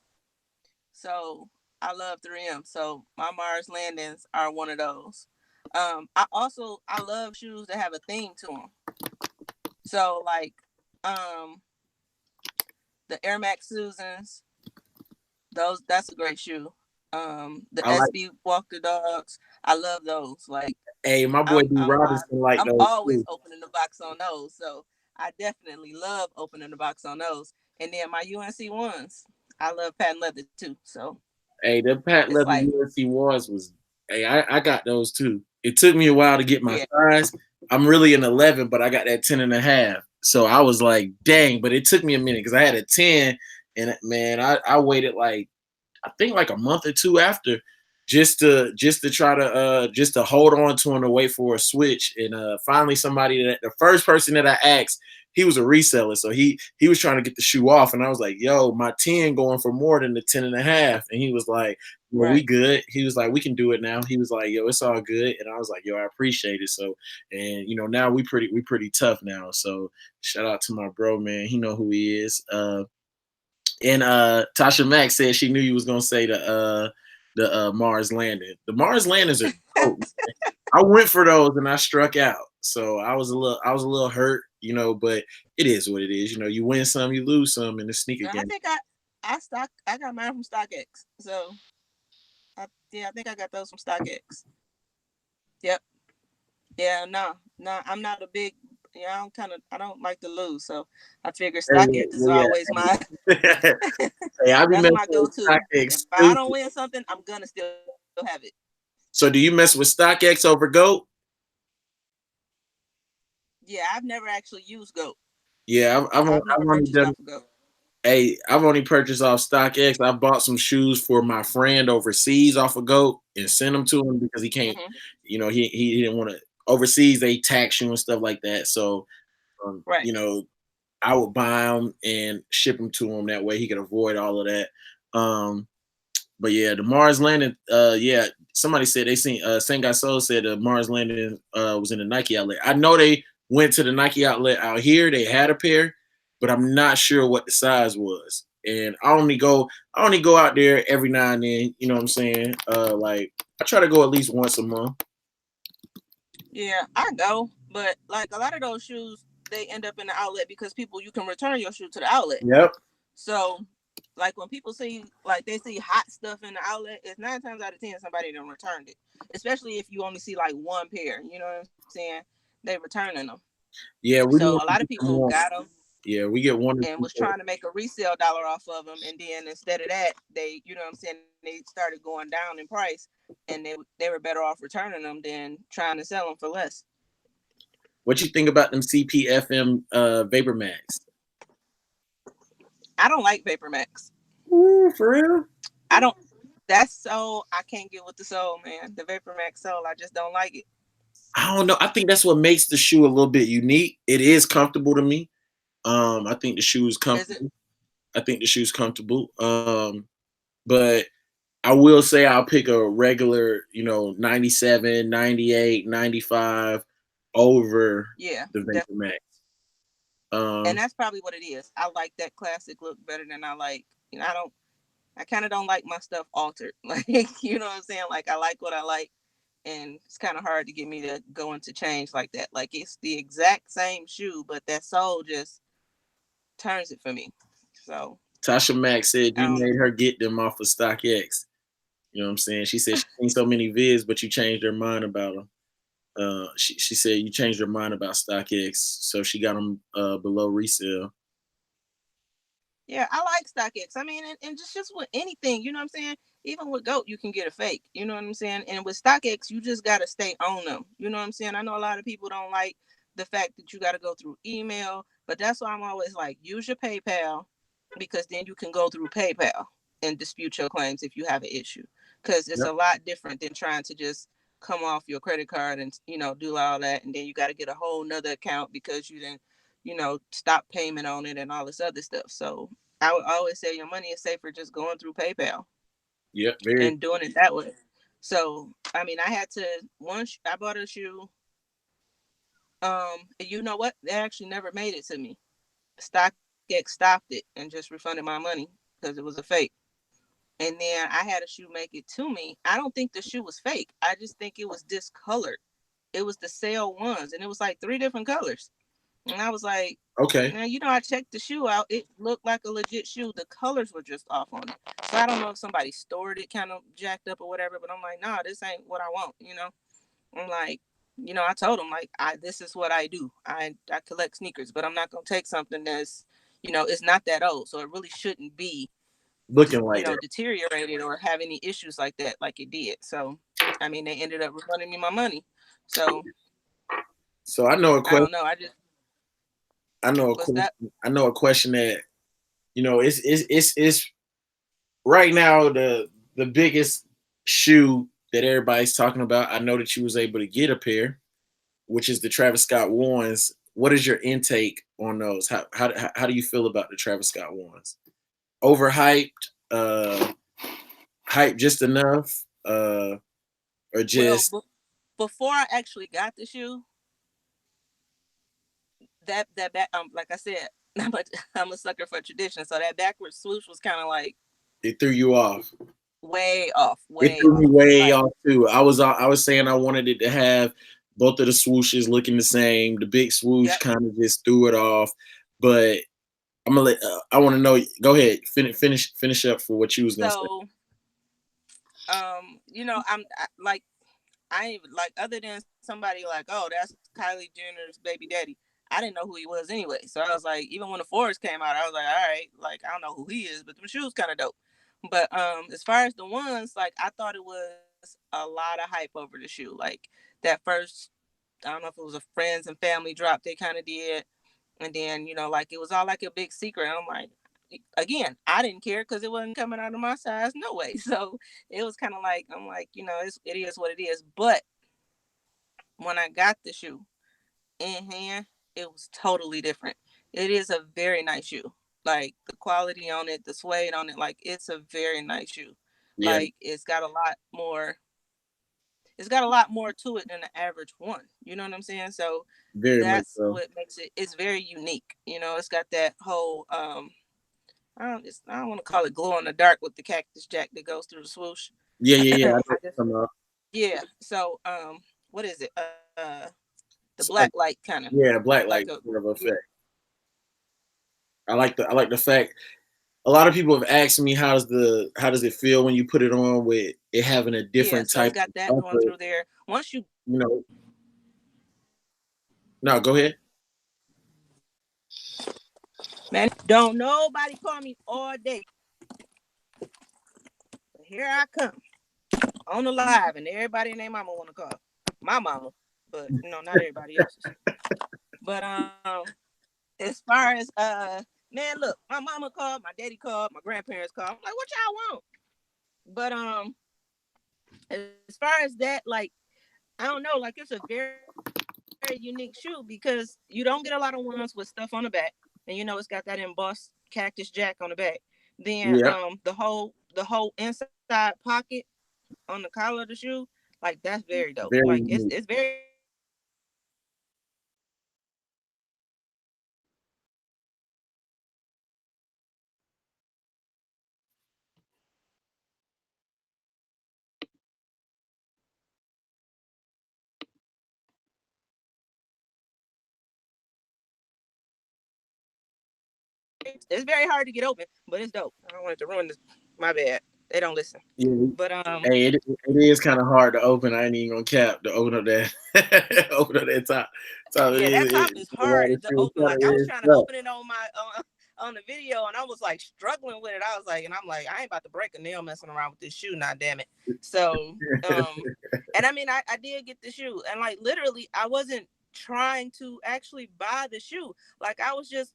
so I love 3M. So my Mars Landings are one of those. I love shoes that have a theme to them. So like um the Air Max Susans, that's a great shoe. The I like SB Walk the Dogs, I love those. Like Hey, my boy D Robinson like I'm those always too. opening the box on those. So I definitely love opening the box on those. And then my UNC ones, I love patent leather too. So Hey, the patent it's leather like, UNC was hey, I got those too. It took me a while to get my yeah, size. I'm really an 11, but I got that 10 and a half. So I was like, dang, but it took me a minute because I had a 10 and man, I waited like I think like a month or two after just to try to just to hold on to him to wait for a switch. And finally somebody that the first person that I asked, he was a reseller. So he was trying to get the shoe off. And I was like, yo, my 10 going for more than the 10 and a half. And he was like, well, we right. good. He was like, we can do it now. He was like, yo, it's all good. And I was like, yo, I appreciate it. So and now we pretty tough now. So shout out to my bro, man. He know who he is. And Tasha Mack said she knew you was gonna say the Mars landing. The Mars landings are dope. I went for those and I struck out. So I was a little hurt, but it is what it is. You win some, you lose some in the sneaker I game. think I got mine from StockX. So I think I got those from StockX. Yep. Yeah, no, I'm not a big. Yeah, I don't like to lose, so I figure Hey, StockX is yeah, always my. yeah. Hey, I be That's messing my with go-to. StockX If I don't stupid. win something, I'm gonna still have it. So do you mess with StockX over Goat? Yeah, I've never actually used Goat. Yeah, I've I've never only purchased done. off of Goat. Hey, I've only purchased off StockX. I bought some shoes for my friend overseas off of Goat and sent them to him because he can't, Hmm. he didn't want to overseas. They tax you and stuff like that. So, um, Right. you know, I would buy them and ship them to him that way he could avoid all of that. Um, but yeah, the Mars landing. Yeah, somebody said they seen. Saint Gasol said the Mars landing was in the Nike outlet. I know they went to the Nike outlet out here. They had a pair, but I'm not sure what the size was. And I only go out there every now and then. You know what I'm saying? Like I try to go at least once a month. Yeah, I go, but like a lot of those shoes, they end up in the outlet because people you can return your shoe to the outlet. Yep. So, like when people see like they see hot stuff in the outlet, it's 9 times out of 10 somebody done returned it. Especially if you only see like one pair. You know what I'm saying? They returning them. Yeah, we So want a to lot of get them people one. got them Yeah, we get one or and two. was trying to make a resale dollar off of them, and then instead of that, they, you know what I'm saying, they started going down in price, and they were better off returning them than trying to sell them for less. What you think about them CPFM Vapor Max? I don't like Vapor Max. Ooh, for real? I don't. That's so I can't get with the soul, man. The Vapor Max soul, I just don't like it. I don't know. I think that's what makes the shoe a little bit unique. It is comfortable to me. I think the shoe is Is it? comfortable. I think the shoe's comfortable. But I will say I'll pick a regular, 97, 98, 95 over Yeah, the Vapor definitely. Max. And Um, that's probably what it is. I like that classic look better than I like. I don't. I kind of don't like my stuff altered. Like, you know what I'm saying? Like, I like what I like, and it's kind of hard to get me to go into change like that. Like, it's the exact same shoe, but that sole just turns it for me. So Tasha Max said I you don't know. made her get them off of StockX. You know what I'm saying? She said she's seen so many vids, but you changed her mind about them. She said you changed her mind about StockX, so she got them below resale. Yeah, I like StockX. I mean, and just with anything, you know what I'm saying? Even with GOAT, you can get a fake. You know what I'm saying? And with StockX, you just gotta stay on them. You know what I'm saying? I know a lot of people don't like the fact that you gotta go through email, but that's why I'm always like, use your PayPal because then you can go through PayPal and dispute your claims if you have an issue. Because it's Yep. a lot different than trying to just come off your credit card and do all that, and then you got to get a whole nother account because you didn't stop payment on it and all this other stuff. So I would always say your money is safer just going through PayPal Yep. Very. and doing it that way. So I mean, I had to once I bought a shoe. You know what? They actually never made it to me. StockX stopped it and just refunded my money because it was a fake. And then I had a shoe make it to me. I don't think the shoe was fake. I just think it was discolored. It was the sale ones, and it was like three different colors. And I was like, Okay. now, I checked the shoe out. It looked like a legit shoe. The colors were just off on it. So I don't know if somebody stored it kind of jacked up or whatever, but I'm like, nah, this ain't what I want. I'm like, I told him like this is what I do. I collect sneakers, but I'm not gonna take something that's it's not that old, so it really shouldn't be looking like that. deteriorated or have any issues like that like it did. So I mean, they ended up refunding me my money. So So I know a I question. don't know. I just I know a what's question. that? I know a question that it's right now the biggest shoe that everybody's talking about. I know that you was able to get a pair, which is the Travis Scott ones. What is your intake on those? How do you feel about the Travis Scott ones? Overhyped, hype just enough, or Well, just before I actually got the shoe, that back like I said, I'm a sucker for tradition. So that backward swoosh was kind of like it threw you off? way off, It way threw me off. way Like off too. I was saying I wanted it to have both of the swooshes looking the same. The big swoosh yep. kind of just threw it off. But I'm gonna let. I want to know. Go ahead. Finish up for what you was gonna say. So like I ain't even like other than somebody like, oh, that's Kylie Jenner's baby daddy. I didn't know who he was anyway. So I was like, even when the Forest came out, I was like, all right, like I don't know who he is, but the shoes kind of dope. But as far as the ones, like I thought it was a lot of hype over the shoe. Like that first, I don't know if it was a friends and family drop they kind of did, and then like it was all like a big secret. And I'm like, again, I didn't care because it wasn't coming out of my size, no way. So it was kind of like I'm like, it is what it is. But when I got the shoe in hand, it was totally different. It is a very nice shoe. Like the quality on it, the suede on it, like it's a very nice shoe. Yeah, Like it's got a lot more to it than the average one. You know what I'm saying? So very much that's so. what makes it's very unique. It's got that whole I don't want to call it glow in the dark with the cactus jack that goes through the swoosh. Yeah. I know I what just you're talking about. Yeah. So what is it? The black So, light kind of yeah, black like light a sort of yeah. effect. I like the fact a lot of people have asked me how does it feel when you put it on with it having a Yeah, different so it's type got that of going upper. through there. Once you You know, no, go ahead. Man, don't nobody call me all day. But here I come on the live, and everybody and their mama want to call my mama, but not everybody else's. But as far as man, look, my mama called, my daddy called, my grandparents called. I'm like, what y'all want? But as far as that, like, I don't know, like it's a very unique shoe because you don't get a lot of ones with stuff on the back, and it's got that embossed cactus jack on the back. Then Yeah, the whole inside pocket on the collar of the shoe, like that's very dope. Like very it's unique. very unique. It's very hard to get open, but it's dope. I don't want it to ruin this. My bad. They don't listen. Yeah. But Hey, it is kind of hard to open. I ain't even gonna cap to open up that open up that top. yeah, that top is A lot hard of to shit open. kind Like of I was is trying to tough. open it on my on the video, and I was like struggling with it. I was like, and I'm like, I ain't about to break a nail messing around with this shoe. Now, damn it. So and I mean, I did get the shoe, and like literally, I wasn't trying to actually buy the shoe. Like I was just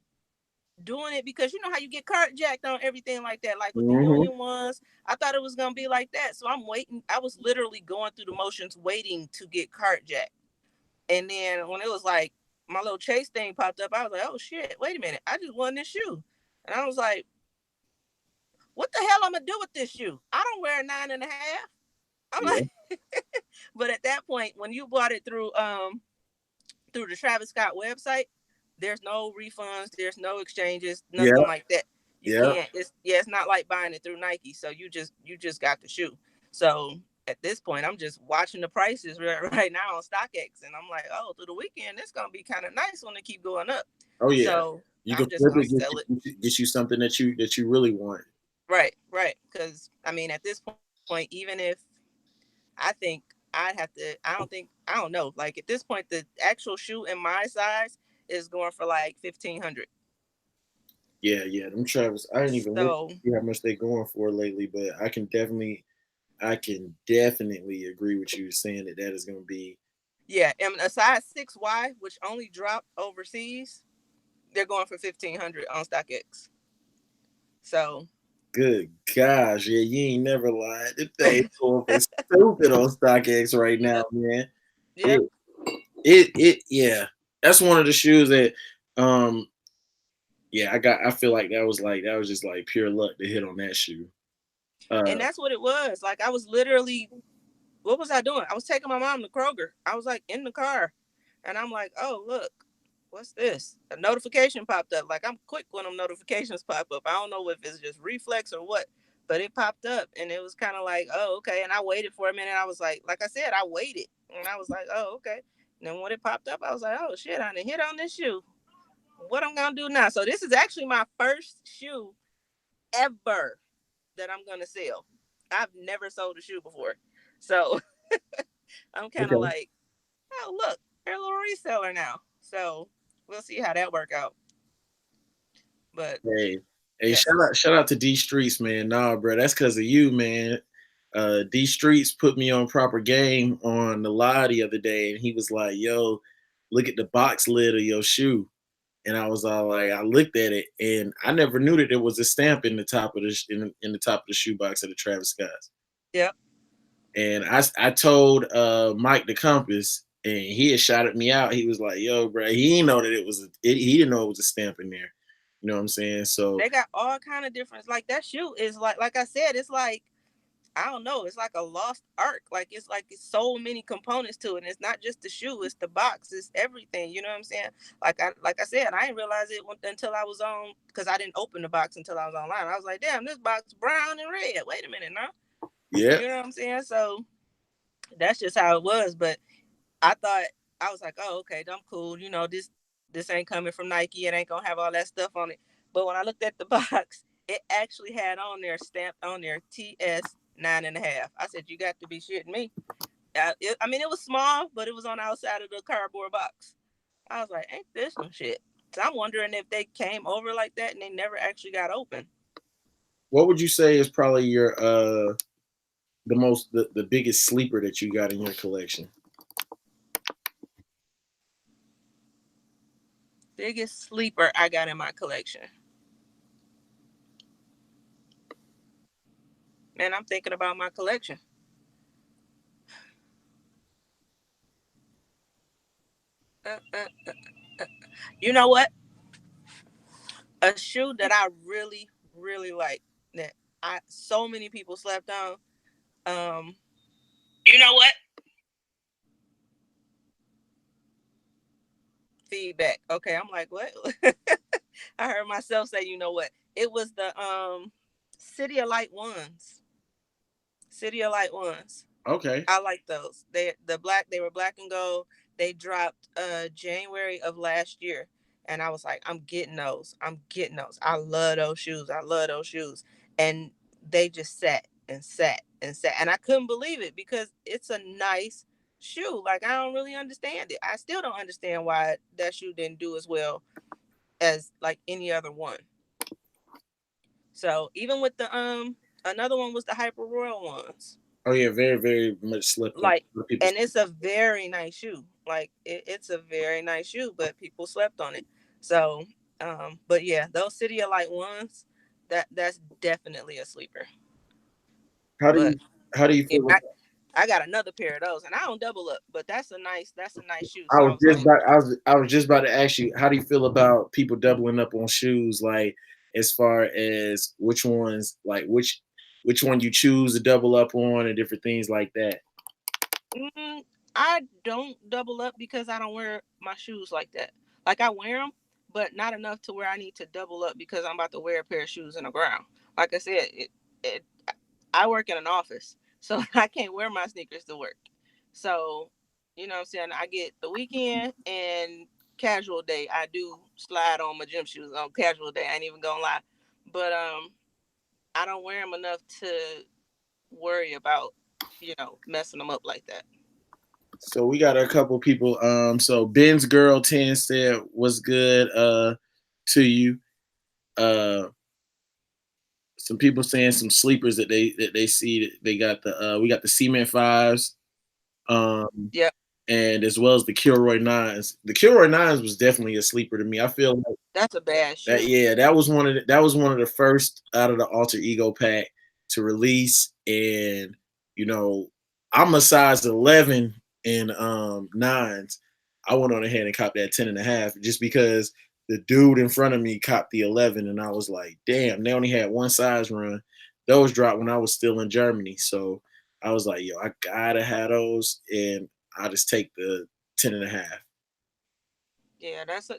doing it because you know how you get cart jacked on everything like that, like with the Hmm. union ones. I thought it was gonna be like that, so I'm waiting. I was literally going through the motions waiting to get cart jacked, and then when it was like my little chase thing popped up, I was like, oh shit, wait a minute, I just won this shoe. And I was like, what the hell I'm gonna do with this shoe? I don't wear a 9.5. I'm Yeah, like, but at that point when you bought it through the Travis Scott website, there's no refunds, there's no exchanges, yeah, nothing like that. You yeah. can't. It's not like buying it through Nike. So you just got the shoe. So at this point, I'm just watching the prices right now on StockX, and I'm like, oh, through the weekend, it's gonna be kind of nice when they keep going up. Oh yeah. So You can I'm just flip gonna it, sell it. get you something that you really want. Right, right. Because I mean, at this point, even if I think I'd have to. I don't know. Like at this point, the actual shoe in my size is going for like 1,500. Yeah, yeah. Them Travis, I didn't even look So to see how much they going for lately, but I can definitely agree with you saying that that is going to be yeah, and a size 6Y, which only dropped overseas, they're going for 1,500 on StockX. So good. Gosh, yeah, you ain't never lied. The thing's going for stupid on StockX right now, yep, man. yep. It, yeah. That's one of the shoes that, um, yeah, I feel like that was just like pure luck to hit on that shoe. And Uh, that's what it was. Like I was literally, what was I doing? I was taking my mom to Kroger. I was like in the car, and I'm like, oh look, what's this? A notification popped up. Like I'm quick when them notifications pop up. I don't know if it's just reflex or what, but it popped up, and it was kind of like, oh okay. And I waited for a minute. I was like I said, I waited, and I was like, oh okay. And then when it popped up, I was like, oh shit, I done hit on this shoe. What I'm gonna do now? So this is actually my first shoe ever that I'm gonna sell. I've never sold a shoe before, so I'm kind of okay. like, oh look, they're a little reseller now. So we'll see how that work out. But Hey, hey, yes, shout out to D Streets, man. Nah, bro, that's because of you, man. D Streets put me on proper game on the lie the other day, and he was like, "Yo, look at the box lid of your shoe." And I was all like, I looked at it, and I never knew that there was a stamp in the top of the in the top of the shoebox of the Travis Scotts. yep. And I told Mike the Compass, and he had shouted me out. He was like, "Yo, bro, he didn't know that he didn't know it was a stamp in there." You know what I'm saying? So They got all kind of difference. Like that shoe is like I said, it's like I don't know, it's like a lost art. Like it's so many components to it. And it's not just the shoe, it's the box, it's everything. You know what I'm saying? Like I said, I didn't realize it until I was on because I didn't open the box until I was online. I was like, damn, this box brown and red. Wait a minute now. yeah, You know what I'm saying? So that's just how it was. But I thought I was like, oh, okay, I'm cool. You know, this ain't coming from Nike. It ain't gonna have all that stuff on it. But when I looked at the box, it actually had on there stamped on there TS 9.5. I said, you got to be shitting me. I mean, it was small, but it was on the outside of the cardboard box. I was like, ain't this some shit? So I'm wondering if they came over like that and they never actually got open. what would you say is probably your the biggest sleeper that you got in your collection? Biggest sleeper I got in my collection. Man, I'm thinking about my collection. Uh, uh, you know what? A shoe that I really, really like that I so many people slept on. Um, you know what? Feedback. Okay, I'm like, what? I heard myself say, you know what? It was the City of Light ones. City of Light ones. Okay, I like those. They were black and gold. They dropped January of last year. And I was like, I'm getting those. I'm getting those. I love those shoes. I love those shoes. And they just sat and sat and sat. And I couldn't believe it because it's a nice shoe. Like I don't really understand it. I still don't understand why that shoe didn't do as well as like any other one. So even with the another one was the Hyper Royal ones. oh yeah, very very much slept on. Like, People, and it's a very nice shoe. Like it's a very nice shoe, but people slept on it. So but yeah, those City of Light ones, that's definitely a sleeper. how do But you how do you yeah, feel about, I got another pair of those, and I don't double up, but that's a nice shoe. I So I was was just like, about I was just about to ask you, how do you feel about people doubling up on shoes, like as far as which ones, like which one you choose to double up on and different things like that. Mm, I don't double up because I don't wear my shoes like that. Like I wear them, but not enough to where I need to double up because I'm about to wear a pair of shoes in the ground. Like I said, it I work in an office, so I can't wear my sneakers to work. So, you know what I'm saying? I get the weekend and casual day. I do slide on my gym shoes on casual day. I ain't even gonna lie. But I don't wear them enough to worry about, messing them up like that. So we got a couple people. So Ben's girl 10 said was good to you. Uh some people saying some sleepers that they see that they got the we got the Cement Fives, um Yeah, and as well as the Kilroy Nines. The Kilroy Nines was definitely a sleeper to me. I feel like that's a bad that, shoe. yeah, that was one of the first out of the Alter Ego pack to release, and you know, I'm a size 11 in nines. I went on ahead and copped that 10.5 just because the dude in front of me copped the 11, and I was like, damn, they only had one size run. Those dropped when I was still in Germany, so I was like, yo, I gotta have those, and I just take the 10.5. Yeah, that's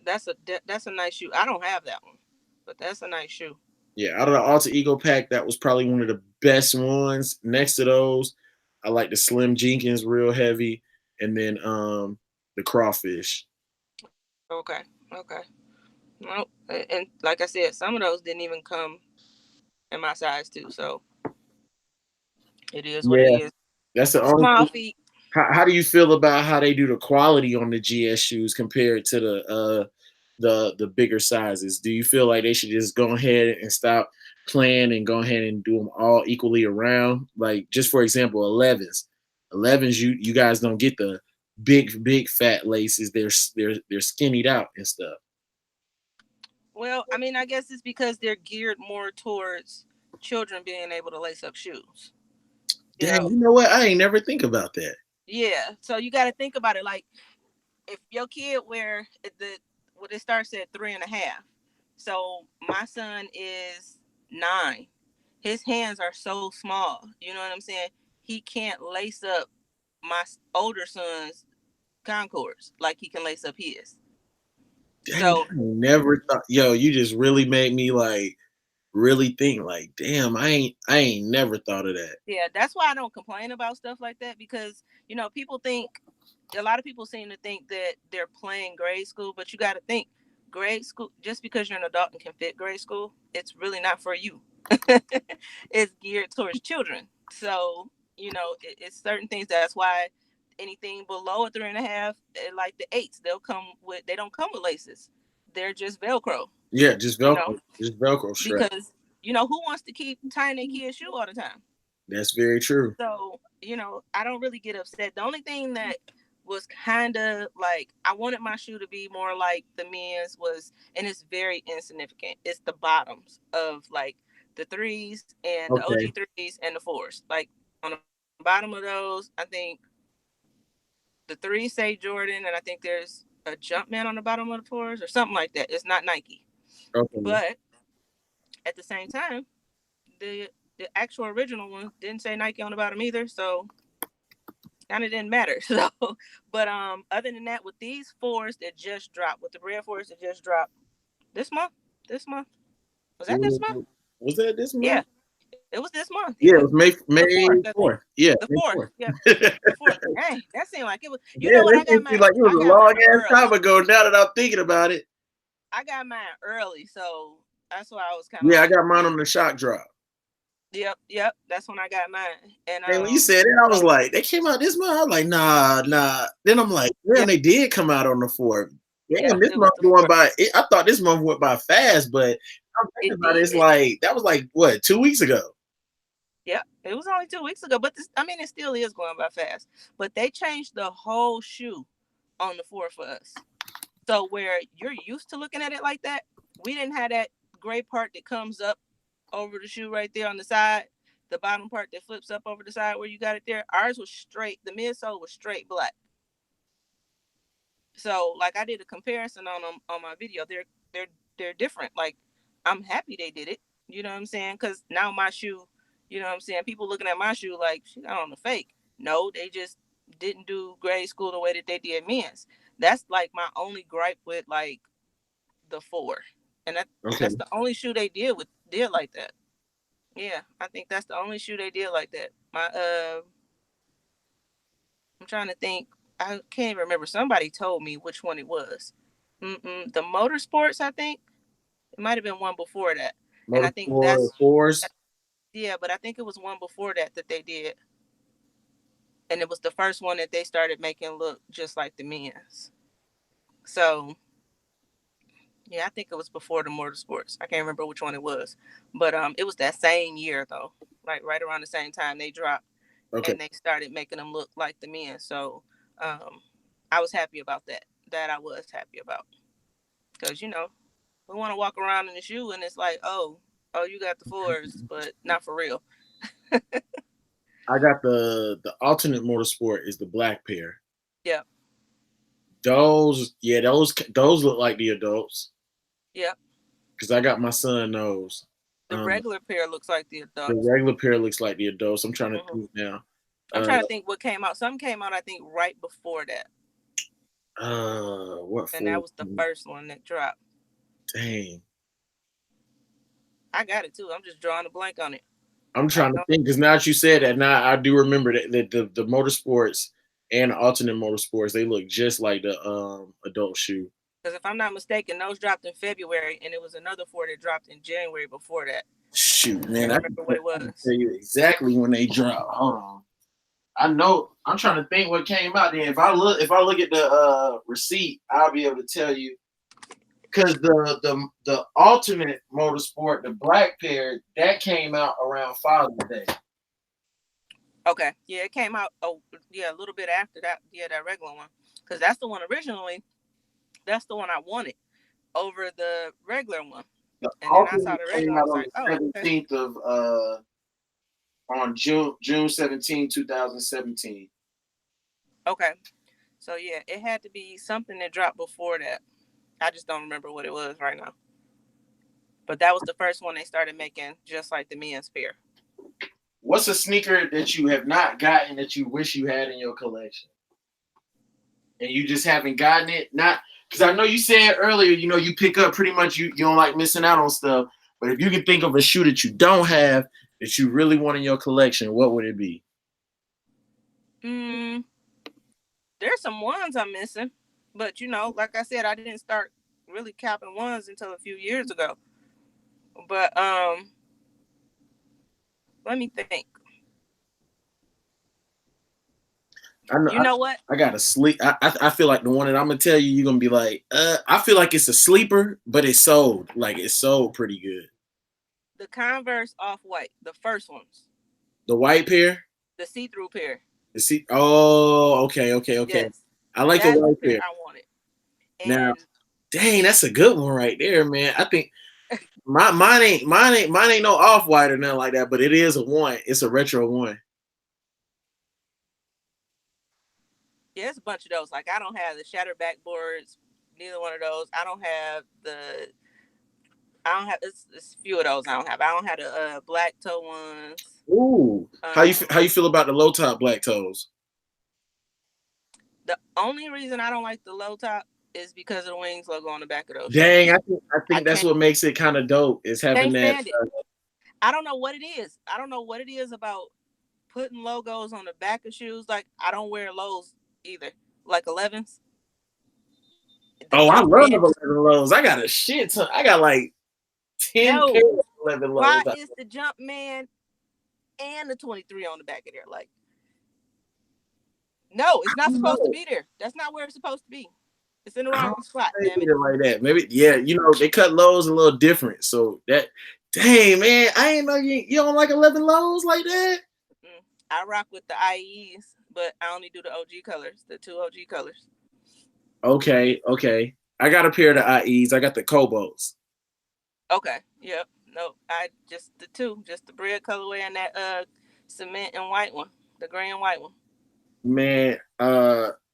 a nice shoe. I don't have that one, but that's a nice shoe. Yeah, out of the Alter Ego pack, that was probably one of the best ones. Next to those, I like the Slim Jenkins real heavy, and then the crawfish. Okay, okay. No, and like I said, some of those didn't even come in my size too. So it is what it Yeah, is. that's the only Small thing. feet. How do you feel about how they do the quality on the GS shoes compared to the bigger sizes? Do you feel like they should just go ahead and stop playing and go ahead and do them all equally around? Like just for example, 11s, you guys don't get the big fat laces. They're skinnied out and stuff. Well, I mean, I guess it's because they're geared more towards children being able to lace up shoes. You Dang, know, you know what? I ain't never think about that. yeah. So you got to think about it. Like if your kid wear the what it starts at 3.5. So my son is 9. His hands are so small. You know what I'm saying? He can't lace up my older son's Concords like he can lace up his. Dang, So I never thought. Yo, you just really made me like really think. Like, damn, I ain't never thought of that. yeah, that's why I don't complain about stuff like that because people think a lot of people seem to think that they're playing grade school, but you got to think grade school just because you're an adult and can fit grade school, it's really not for you. It's geared towards children. So it's certain things. That's why anything below a 3.5, like the eights, they don't come with laces. They're just Velcro. Yeah, just You know, Velcro strap. because who wants to keep tying their kid's shoe all the time? That's very true. So, I don't really get upset. The only thing that was kind of like I wanted my shoe to be more like the men's was, and it's very insignificant. It's the bottoms of like the threes and the OG Okay, threes and the fours. Like on the bottom of those, I think the threes say Jordan, and I think there's a Jumpman on the bottom of the fours or something like that. It's not Nike, okay. but at the same time, the actual original one didn't say Nike on the bottom either. So kind of didn't matter. So, but other than that, with these fours that just dropped, with the red fours that just dropped this month was that this month? Was that this Yeah, month? it was this month. Yeah, Yeah, it was May the fourth, I May think. 4th. Yeah, The May fourth. 4th. Yeah, Yeah, the fourth. Dang, that seemed like it was. You know what? that seems like it was I a got long mine ass early. time ago. Now that I'm thinking about it, I got mine early, so that's why I was kind of yeah, I like, got mine on the shock drop. yep. That's when I got mine, and And when you said it, I was so like, they came out this month. I was like, nah. Then I'm like, damn, yeah, they did come out on the 4th. yeah, Damn, this it was month the going fourth. by. I thought this month went by fast, but I'm thinking It about it. It's did. like that was like what 2 weeks ago. Yeah, it was only 2 weeks ago, but I mean, it still is going by fast. But they changed the whole shoe on the four for us. So where you're used to looking at it like that, we didn't have that gray part that comes up over the shoe right there on the side, the bottom part that flips up over the side where you got it there. Ours was straight. The midsole was straight black. So like I did a comparison on them on my video. They're they're different. Like I'm happy they did it. You know what I'm saying? Because now my shoe, you know what I'm saying? People looking at my shoe like she got on the fake. No, they just didn't do grade school the way that they did men's. That's like my only gripe with like the four, and Okay, that's the only shoe they did like that. Yeah, I think that's the only shoe they did like that. I'm trying to think. I can't even remember. Somebody told me which one it was. The motorsports, I think it might have been one before that, and I think Motorsport fours. yeah, but I think it was one before that they did. and it was the first one that they started making look just like the men's. So yeah, I think it was before the motorsports. I can't remember which one it was, but it was that same year though, like right around the same time they dropped, Okay. and they started making them look like the men. So um, I was happy about that. That I was happy about, because we want to walk around in the shoe and it's like, oh, you got the fours, but not for real. I got the alternate motorsport is the black pair. Yeah, Those, yeah, those look like the adults yeah. because I got my son those. The regular pair looks like the The adults. regular pair looks like the adults. I'm trying to Hmm. think now. I'm Uh, trying to think what came out. Some came out, I think, right before that, what and that for? was the first one that dropped. Dang, I got it too. I'm just drawing a blank on it. I'm I trying to don't, think because now that you said that, now I do remember that the motorsports and the alternate motorsports they look just like the adult shoe. because if I'm not mistaken, those dropped in February, and it was another four that dropped in January before that. Shoot, I man, can't remember what it I can was. tell you exactly when they drop. Hold on. I know. I'm trying to think what came out. Then if I look at the receipt, I'll be able to tell you. Because the alternate motorsport, the black pair, that came out around Father's Day. Okay, yeah, it came out. Oh, yeah, a little bit after that. Yeah, that regular one, because that's the one originally. That's the one I wanted over the regular one. The And then I saw alternate the regular came one. I out was on like, the oh, okay. 17th of on June 17, 2017. Okay. So yeah, it had to be something that dropped before that. I just don't remember what it was right now. But that was the first one they started making, just like the men's pair. What's a sneaker that you have not gotten that you wish you had in your collection? And you just haven't gotten it? Not because I know you said earlier, you pick up pretty much you don't like missing out on stuff. But if you can think of a shoe that you don't have that you really want in your collection, what would it be? Mm, there's some ones I'm missing, but like I said, I didn't start really copping ones until a few years ago. But let me think. I know You know what? I gotta sleep. I feel like the one that I'm gonna tell you, you're gonna be like, I feel like it's a sleeper, but it's sold pretty good. The Converse Off White, the first ones, The white pair, the see-through pair. oh, okay. Yes, I like the that's the white pair pair. I wanted. Now, And dang, that's a good one right there, man. I think mine ain't no off white or nothing like that, but it is a one. It's a retro one. yeah, it's a bunch of those. Like I don't have the shattered backboards, neither one of those. I don't have it's a few of those I don't have. I don't have the black toe ones. Ooh, how you feel about the low top black toes? The only reason I don't like the low top is because of the wings logo on the back of those Dang, shoes. I I think that's can't what makes it kind of dope is having can't that. stand it. I don't know what it is. I don't know what it is about putting logos on the back of shoes. Like I don't wear lows either. Like 11s, the Oh, I jump love man. 11 lows. I got a shit ton. I got like 10 pairs No, of 11 lows. why is the jump man and the 23 on the back of there? Like, no, it's I not don't supposed to know. be there. That's not where it's supposed to be. It's in the I wrong don't spot. say Damn it. it like that. Maybe, yeah, they cut lows a little different. So that, dang, man, I ain't know you don't like 11 lows like that. I rock with the IEs, but I only do the OG colors, the two OG colors. Okay. I got a pair of the IEs. I got the Cobalts. Okay. Yep. No, I just the two, just the bread colorway and that cement and white one, the gray and white one. Man, the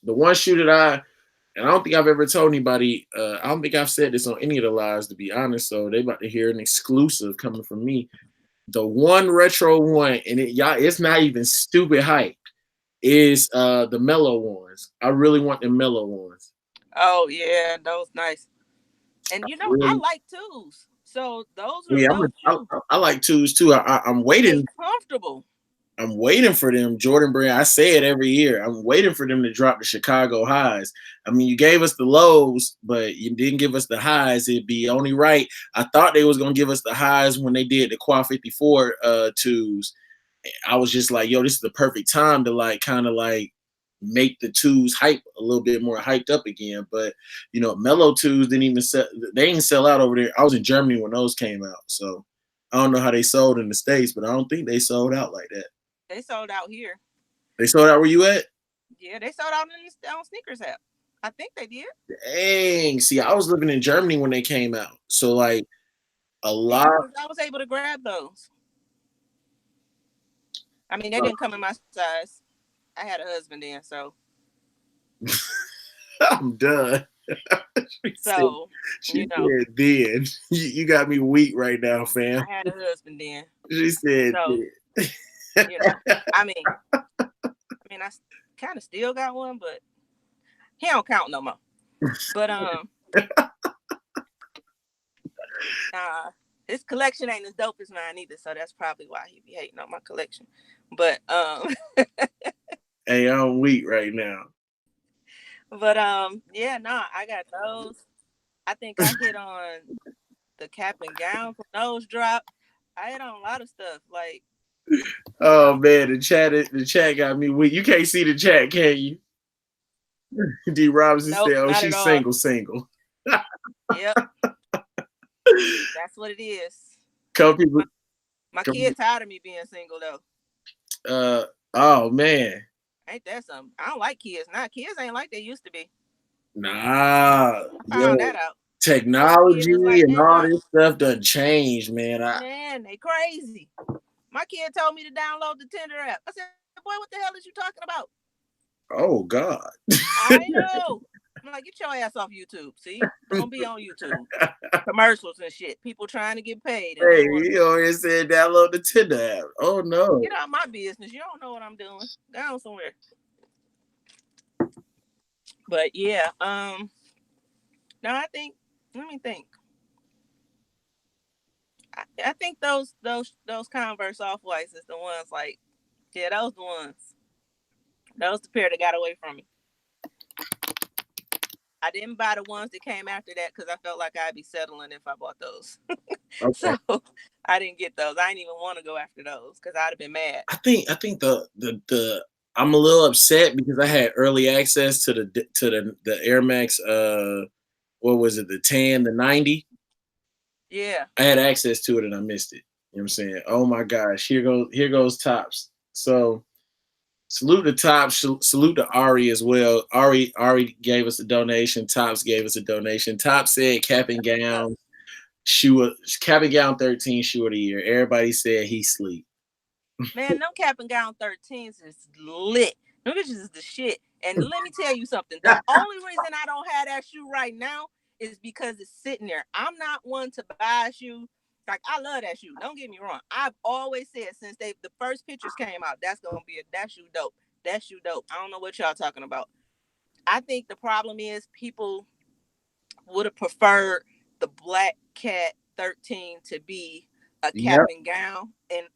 one shoe that and I don't think I've ever told anybody. I don't think I've said this on any of the lives, to be honest. So they about to hear an exclusive coming from me. The one retro one, and it's not even stupid hype. Is the mellow ones? I really want the mellow ones. Oh yeah, those nice. And I Really, like twos, so those are yeah. dope too. I like twos too. I'm They waiting. comfortable. I'm waiting for them, Jordan Brand. I say it every year. I'm waiting for them to drop the Chicago highs. I mean, you gave us the lows, but you didn't give us the highs. It'd be only right. I thought they was gonna give us the highs when they did the Quad 54 twos, I was just like, yo, this is the perfect time to like kind of like make the twos hype a little bit more hyped up again. But you know, mellow twos didn't even sell. They didn't sell out over there. I was in Germany when those came out, so I don't know how they sold in the States, but I don't think they sold out like that. They sold out here. They sold out where you at? Yeah, they sold out on sneakers app. I think they did. Dang. See, I was living in Germany when they came out, so like a Yeah, lot. I was able to grab those. I mean, they didn't come in my size. I had a husband then, so. I'm done. So, she said, then you got me weak right now, fam. I had a husband then. She said, so, you know, I mean, I kind of still got one, but he don't count no more. But his collection ain't as dope as mine either, so that's probably why he be hating on my collection. But hey, I'm weak right now. But yeah, I got those. I think I hit on the cap and gown from Nose Drop. I hit on a lot of stuff. Like, oh man, the chat got me weak. You can't see the chat, can you? D Robinson nope, said, "Oh, not she's at all. single." Yep, that's what it is. Couple people. My kid tired of me being single though. Oh man. Ain't that something? I don't like kids. Kids ain't like they used to be. Nah. I found that out. Technology like and all this stuff done changed, man. Man, they crazy. My kid told me to download the Tinder app. I said, boy, what the hell is you talking about? Oh, God. I know. I'm like, get your ass off YouTube. See? Don't be on YouTube. Commercials and shit. People trying to get paid. Hey, you already said download the Tinder app. Oh, no. Get out of my business. You don't know what I'm doing. Down somewhere. But yeah, no, I think, let me think. I think those Converse Off-Whites is the ones like, yeah, those the ones. Those the pair that got away from me. I didn't buy the ones that came after that because I felt like I'd be settling if I bought those. Okay. So I didn't get those. I didn't even want to go after those because I'd have been mad. I think the I'm a little upset because I had early access to the Air Max. What was it? The 10, the 90. Yeah. I had access to it and I missed it. You know what I'm saying? Oh my gosh, here goes Tops. So salute to Tops, salute to Ari as well. Ari gave us a donation. Tops gave us a donation. Tops said cap and gown, cap and gown 13 shoe of the year. Everybody said he sleep. Man, no cap and gown 13s is lit. Them bitches is the shit. And let me tell you something. The only reason I don't have that shoe right now is because it's sitting there. I'm not one to buy a shoe. Like, I love that shoe. Don't get me wrong. I've always said since the first pictures came out, that's gonna be that shoe dope. That shoe dope. I don't know what y'all talking about. I think the problem is people would have preferred the Black Cat 13 to be a cap and gown, and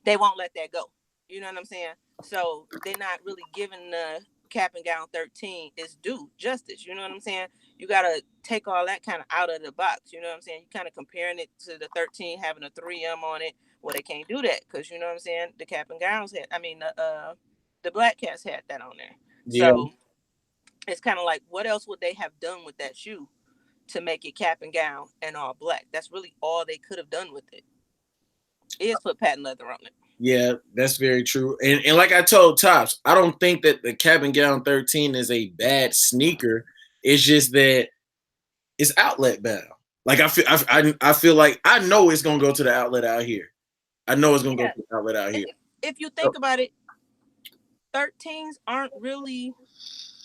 they won't let that go. You know what I'm saying? So they're not really giving the cap and gown 13 its due justice. You know what I'm saying? You gotta take all that kind of out of the box. You know what I'm saying? You kind of comparing it to the 13 having a 3M on it. Well, they can't do that because you know what I'm saying. The cap and gowns had. I mean, the Black Cats had that on there. Yeah. So it's kind of like, what else would they have done with that shoe to make it cap and gown and all black? That's really all they could have done with it. Is put patent leather on it. Yeah, that's very true. And like I told Tops, I don't think that the cap and gown 13 is a bad sneaker. It's just that it's outlet bound. Like I feel like I know it's gonna go to the outlet out here. I know it's gonna go to the outlet out here. If you think about it, 13s aren't really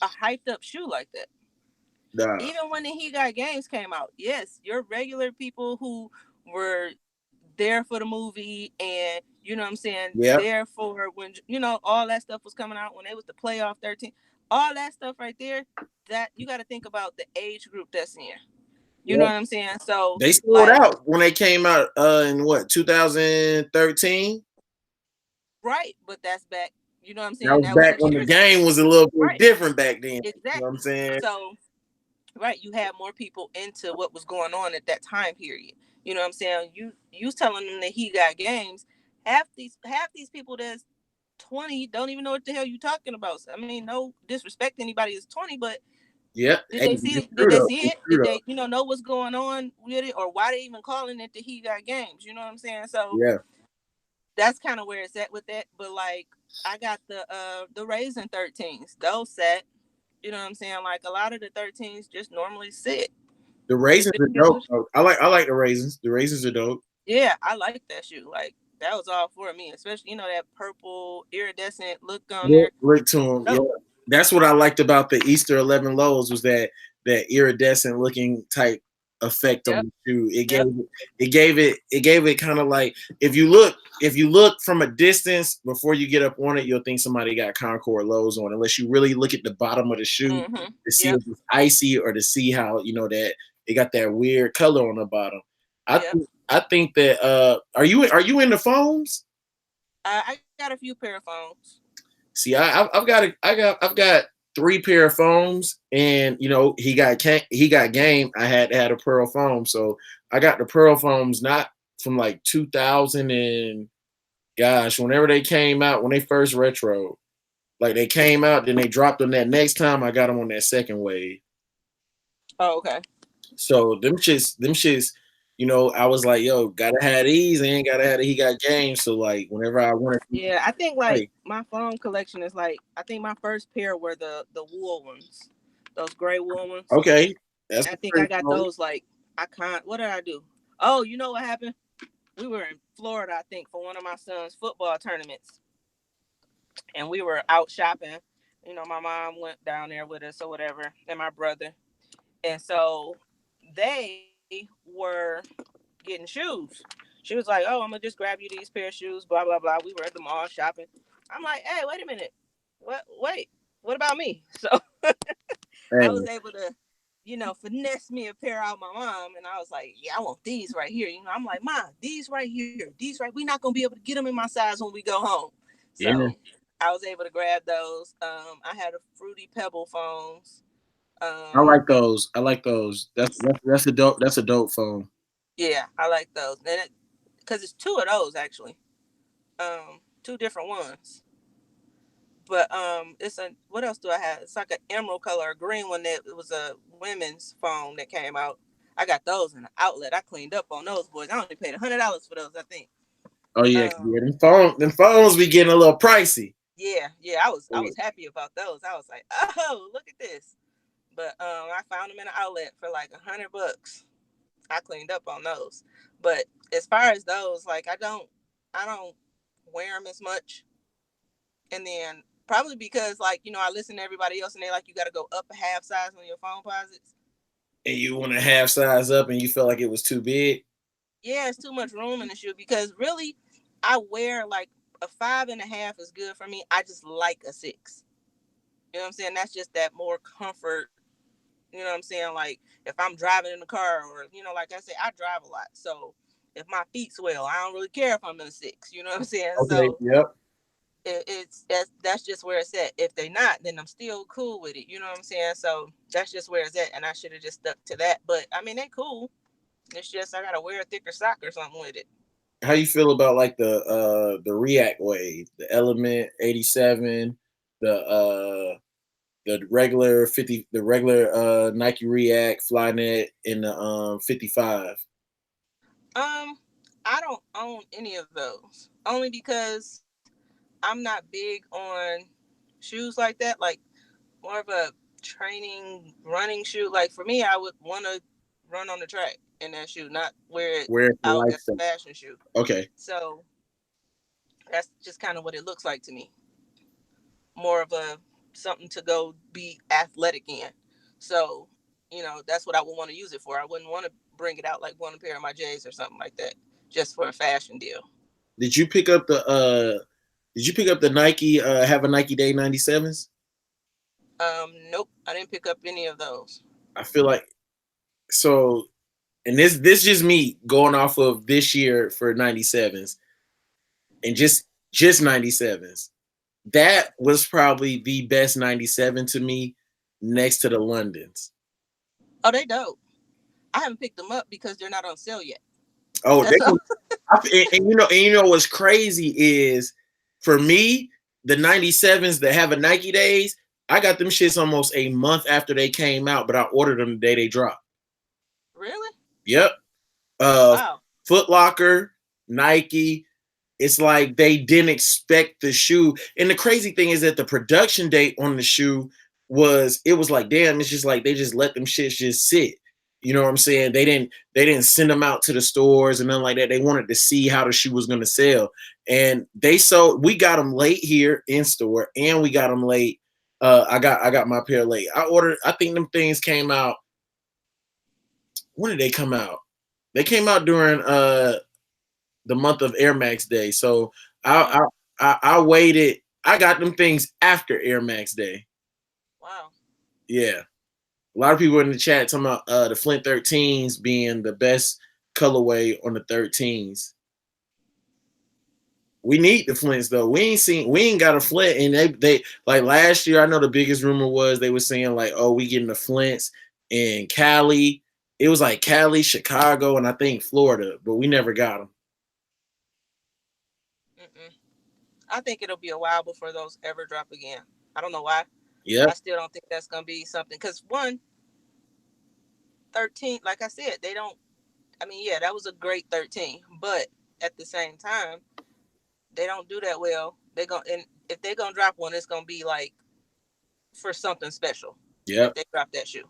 a hyped up shoe like that. Nah. Even when the He Got Games came out, yes, your regular people who were there for the movie and you know what I'm saying, there for when all that stuff was coming out when it was the playoff 13, all that stuff right there, that you got to think about the age group that's in. You know what I'm saying? So they sold out when they came out in what 2013, right? But that's back. You know what I'm saying? That was back when the game was a little bit different back then. Exactly. You know what I'm saying? So, right, you had more people into what was going on at that time period. You know what I'm saying? You telling them that He Got Games half these people that's 20 don't even know what the hell you talking about. I mean, no disrespect to anybody that's 20, but Yep. did Hey, they it's see? Did true they though. see It's it? true Did though. they, know what's going on with it, or why they even calling it the He Got Games? You know what I'm saying? So Yeah. that's kind of where it's at with that. But like, I got the Raisin 13s. Those set. You know what I'm saying? Like a lot of the 13s just normally sit. The Just raisins sit are together. dope. I like the raisins. The raisins are dope. Yeah, I like that shoe. Like that was all for me, especially that purple iridescent look on there. Look to them. Yeah, Dope. that's what I liked about the Easter 11 lows was that iridescent looking type effect on Yep. the shoe. Yep. It gave it kind of like if you look from a distance before you get up on it, you'll think somebody got Concord lows on, unless you really look at the bottom of the shoe Mhm. to see Yep. if it's icy or to see how that it got that weird color on the bottom. I Yep. think I think that are you in the foams? I got a few pair of phones. See, I've got 3 pair of foams, and he got game. I had a pearl foam, so I got the pearl foams not from like 2000 and gosh, whenever they came out, when they first retro, like they came out, then they dropped them that next time. I got them on that second wave. Oh, okay. So them shits, I was like, yo, gotta have these, and gotta have he got game. So like, whenever I wanted to Yeah, I think like play, my phone collection is like I think my first pair were the wool ones, those gray wool ones. okay, that's I think I pretty got cool. those like I can't. What did I do? Oh, you know what happened? We were in Florida, I think, for one of my son's football tournaments, and we were out shopping. My mom went down there with us or whatever, and my brother, and so they were getting shoes. She was like, "Oh, I'm gonna just grab you these pair of shoes." Blah blah blah. We were at the mall shopping. I'm like, "Hey, wait a minute. What? Wait. What about me?" So I was Hey, able to, finesse me a pair out my mom, and I was like, "Yeah, I want these right here." I'm like, "Mom, these right here, these right. We're not gonna be able to get them in my size when we go home." yeah. So I was able to grab those. I had a Fruity Pebble phones. I Um, like those. I like those. That's a dope. That's a dope phone. yeah, I like those. And because it's two of those actually. Two different ones. But it's a what else do I have? It's like an emerald color, a green one that it was a women's phone that came out. I got those in the outlet. I cleaned up on those boys. I only paid $100 for those, I think. Oh yeah, Um, yeah. Them phones be getting a little pricey. yeah, I was Yeah. happy about those. I was like, oh, look at this. But I found them in the outlet for like $100. I cleaned up on those. But as far as those, like I don't wear them as much. And then probably because like I listen to everybody else and they like you got to go up a half size on your phone posits. And you want to half size up, and you felt like it was too big. Yeah, it's too much room in the shoe because really, I wear like a 5.5 is good for me. I just like a 6. You know what I'm saying? That's just that more comfort. You know what I'm saying? Like if I'm driving in the car or like I said, I drive a lot, so if my feet swell, I don't really care if I'm in a 6. You know what I'm saying? Okay. So Yep. it's that's just where it's at. If they not, then I'm still cool with it. You know what I'm saying? So that's just where it's at, and I should have just stuck to that. But I mean, they cool. It's just I gotta wear a thicker sock or something with it. How you feel about like the React wave, the Element 87, the regular Nike React Flynet, and the 55. Um, I don't own any of those only because I'm not big on shoes like that. Like more of a training running shoe. Like for me, I would want to run on the track in that shoe, not wear it Where for out as a lifestyle? fashion shoe. Okay. So that's just kind of what it looks like to me. More of a something to go be athletic in. So, that's what I would want to use it for. I wouldn't want to bring it out like one pair of my J's or something like that, just for a fashion deal. Did you pick up the Nike Have a Nike Day 97s? Nope, I didn't pick up any of those. I feel like so, and this just me going off of this year for 97s, and just 97s. That was probably the best 97 to me, next to the Londons. Oh, they dope. I haven't picked them up because they're not on sale yet. Oh, That's all. And you know what's crazy is for me, the 97s that have a Nike days, I got them shits almost a month after they came out, but I ordered them the day they dropped. Really? Yep. Uh Wow. Foot Locker, Nike. It's like they didn't expect the shoe. And the crazy thing is that the production date on the shoe was like, damn, it's just like they just let them shits just sit. You know what I'm saying? They didn't send them out to the stores and nothing like that. They wanted to see how the shoe was gonna sell. And we got them late here in store and we got them late. I got my pair late. I think them things came out. When did they come out? They came out during the month of Air Max Day. So Mm, I I waited. I got them things after Air Max Day. wow. Yeah, a lot of people in the chat talking about the Flint 13s being the best colorway on the 13s. We need the Flints though. We ain't got a Flint, and they like last year. I know the biggest rumor was they were saying like, oh, we getting the Flints in Cali. It was like Cali, Chicago, and I think Florida, but we never got them. Mm-mm. I think it'll be a while before those ever drop again. I don't know why. I Yep, still don't think that's gonna be something because one 13, like I said, they don't. I mean, yeah, that was a great 13, but at the same time, they don't do that well. They going and if they're gonna drop one, it's gonna be like for something special. If yep. they drop that shoe,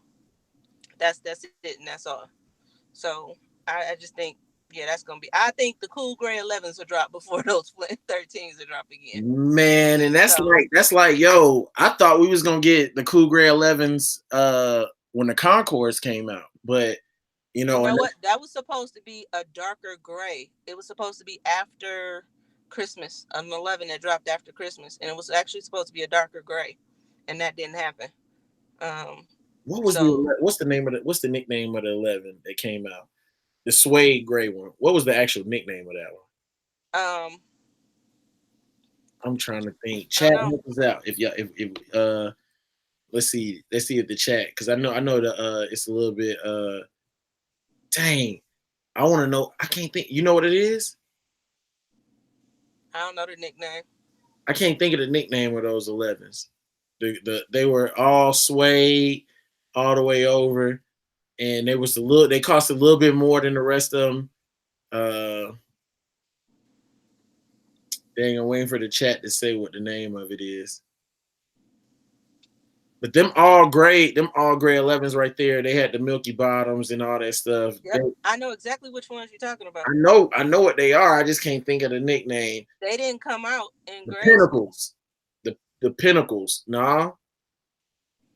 that's it, and that's all. So I just think, yeah, that's gonna be. I think the cool gray 11s will drop before those Flint 13s will drop again. Man, and So that's like, yo, I thought we was gonna get the Cool Gray 11s when the Concourse came out, but you you know, know and what? That was supposed to be a darker gray. It was supposed to be after Christmas, an 11 that dropped after Christmas, and it was actually supposed to be a darker gray, and that didn't happen. Um, so what's the name of what's the nickname of the 11 that came out? The suede gray one. What was the actual nickname of that one? um, I'm trying to think. I don't Chat, know. help us out. If y'all, if let's see if the chat because I know the it's a little bit dang. I want to know. I can't think. You know what it is? I don't know the nickname. I can't think of the nickname of those 11s. They were all suede all the way over, and they was a little. They cost a little bit more than the rest of them. Uh, dang, I'm waiting for the chat to say what the name of it is. But them all gray 11s right there. They had the milky bottoms and all that stuff. Yep, I know exactly which ones you're talking about. I know what they are. I just can't think of the nickname. They didn't come out in The grade school. Pinnacles, the Pinnacles. Nah,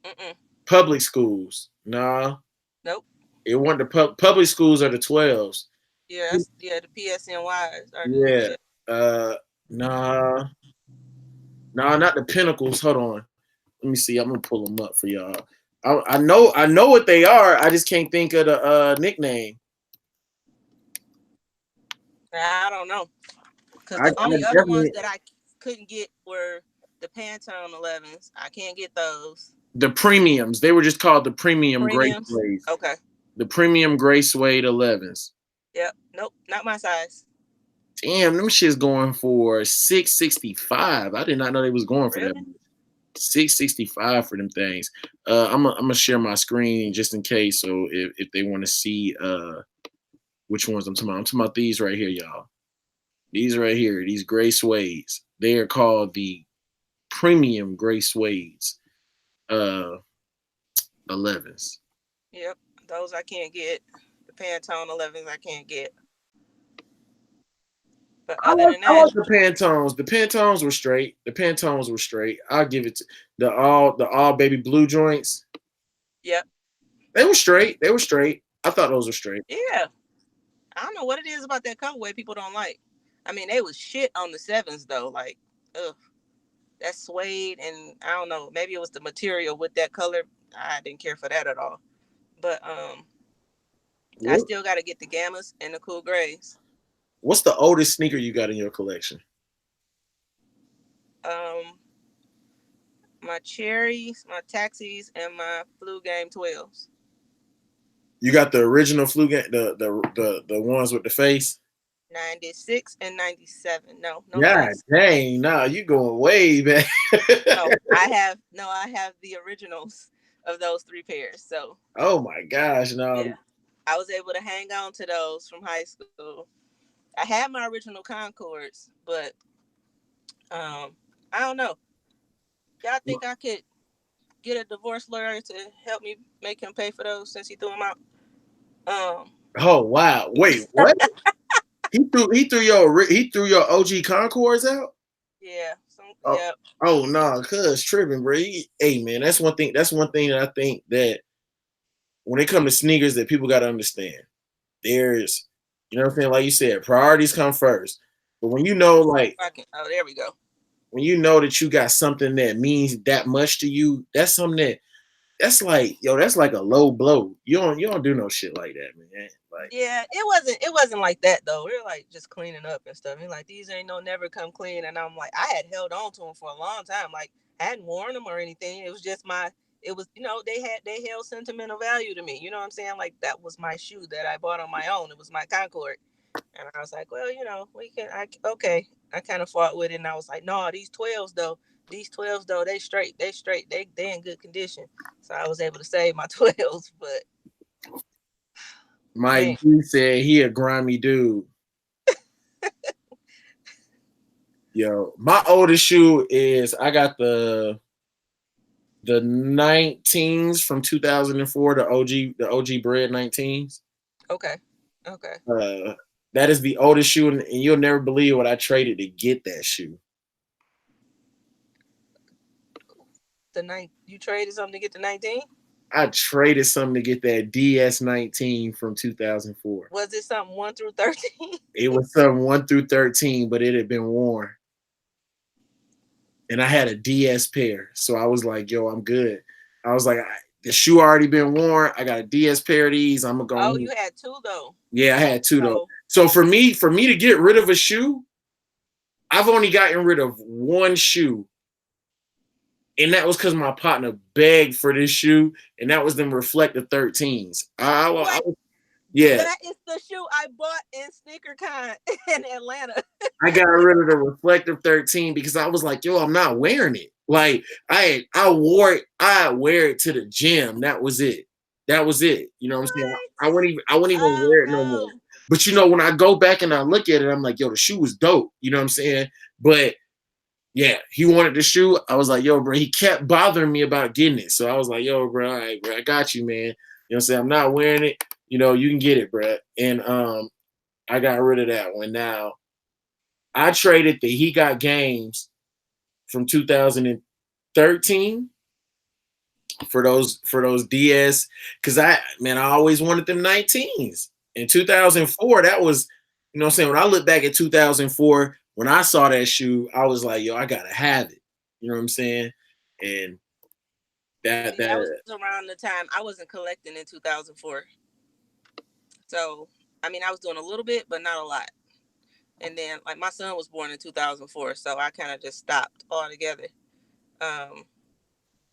Mm-mm. public schools. Nah, Nope. it wasn't the public schools are the 12s. Yeah, that's, yeah, the PSNYs are the, Yeah. yeah. Uh, nah, nah, not the Pinnacles. Hold on. Let me see. I'm gonna pull them up for y'all. I know what they are. I just can't think of the nickname. I don't know because I the only other ones definitely that I couldn't get were the Pantone 11s. I can't get those. the premiums. They were just called the premium gray Premiums. suede. Okay. The premium gray suede 11s. Yep. Nope. Not my size. Damn, them shits going for 665. I did not know they was going for that. Really? 665 for them things. I'm gonna share my screen just in case. So if they want to see which ones I'm talking about these right here, y'all. These right here, these gray suedes. They are called the premium gray suedes. Uh 11s. Yep. Those I can't get. The Pantone 11s I can't get. But other than I that, like the Pantones. The Pantones were straight. The Pantones were straight. I'll give it to the all baby blue joints. yep. They were straight. They were straight. I thought those were straight. Yeah. I don't know what it is about that colorway people don't like. I mean, they was shit on the sevens though. Like, ugh, that suede, and I don't know. Maybe it was the material with that color. I didn't care for that at all. But I What, still got to get the gammas and the cool grays. what's the oldest sneaker you got in your collection? Um, my cherries, my taxis, and my flu game 12s. You got the original flu game, the ones with the face. 96 and 97. No, no God 96. dang, nah, you going way back. No, I have the originals of those three pairs. So Oh my gosh, no. yeah, I was able to hang on to those from high school. I had my original Concords, but um, I don't know. Y'all think I could get a divorce lawyer to help me make him pay for those since he threw them out? Um, Oh wow. Wait, what? He threw your OG Concords out? yeah, Oh, yeah, oh no, cuz tripping, bro. Hey man, that's one thing that I think that when it comes to sneakers that people gotta understand. There's you know what I'm saying? Like you said, priorities come first. But when you know like I can. Oh, there we go. when you know that you got something that means that much to you, that's something that's like, yo, that's like a low blow. You don't do no shit like that, man. Like Yeah, it wasn't like that though. We were like just cleaning up and stuff. And like these ain't no never come clean. And I'm like, I had held on to them for a long time. Like I hadn't worn them or anything. It was just my. It was they held sentimental value to me. You know what I'm saying? Like that was my shoe that I bought on my own. It was my Concord. And I was like, well, we can. Okay. I kind of fought with it, and I was like, no, these 12s though, they straight, they in good condition. So I was able to save my 12s, but Mike man, G said he a grimy dude. Yo, my oldest shoe is I got the 19s from 2004, the OG bread 19s. okay, okay. Uh, that is the oldest shoe, and you'll never believe what I traded to get that shoe. You traded something to get the 19? I traded something to get that DS19 from 2004. Was it something 1 through 13? It was some 1 through 13, but it had been worn. And I had a DS pair. So I was like, yo, I'm good. I was like, the shoe already been worn. I got a DS pair of these. I'm gonna Oh, go. you had two though. Yeah, I had two though. So So for me to get rid of a shoe, I've only gotten rid of one shoe, and that was because my partner begged for this shoe, and that was them reflective 13s. what? Yeah, That is the shoe I bought in SneakerCon in Atlanta. I got rid of the reflective 13 because I was like, yo, I'm not wearing it. Like I wore it, I wear it to the gym. That was it. That was it. You know what I'm saying? What? I wouldn't even Oh wear it no more. no. But when I go back and I look at it, I'm like, yo, the shoe was dope. You know what I'm saying? But yeah, he wanted the shoe. I was like, yo, bro, he kept bothering me about getting it. So I was like, yo, bro, all right, bro, I got you, man. You know what I'm saying? I'm not wearing it. You can get it, bro. And I got rid of that one. Now I traded the He Got Games from 2013 for those DS because I always wanted them 19s. In 2004, that was, you know what I'm saying? When I look back at 2004, when I saw that shoe, I was like, yo, I gotta have it. You know what I'm saying? And that See, that was that around the time I wasn't collecting in 2004. So, I mean, I was doing a little bit, but not a lot. And then, like, my son was born in 2004, so I kind of just stopped altogether. Um,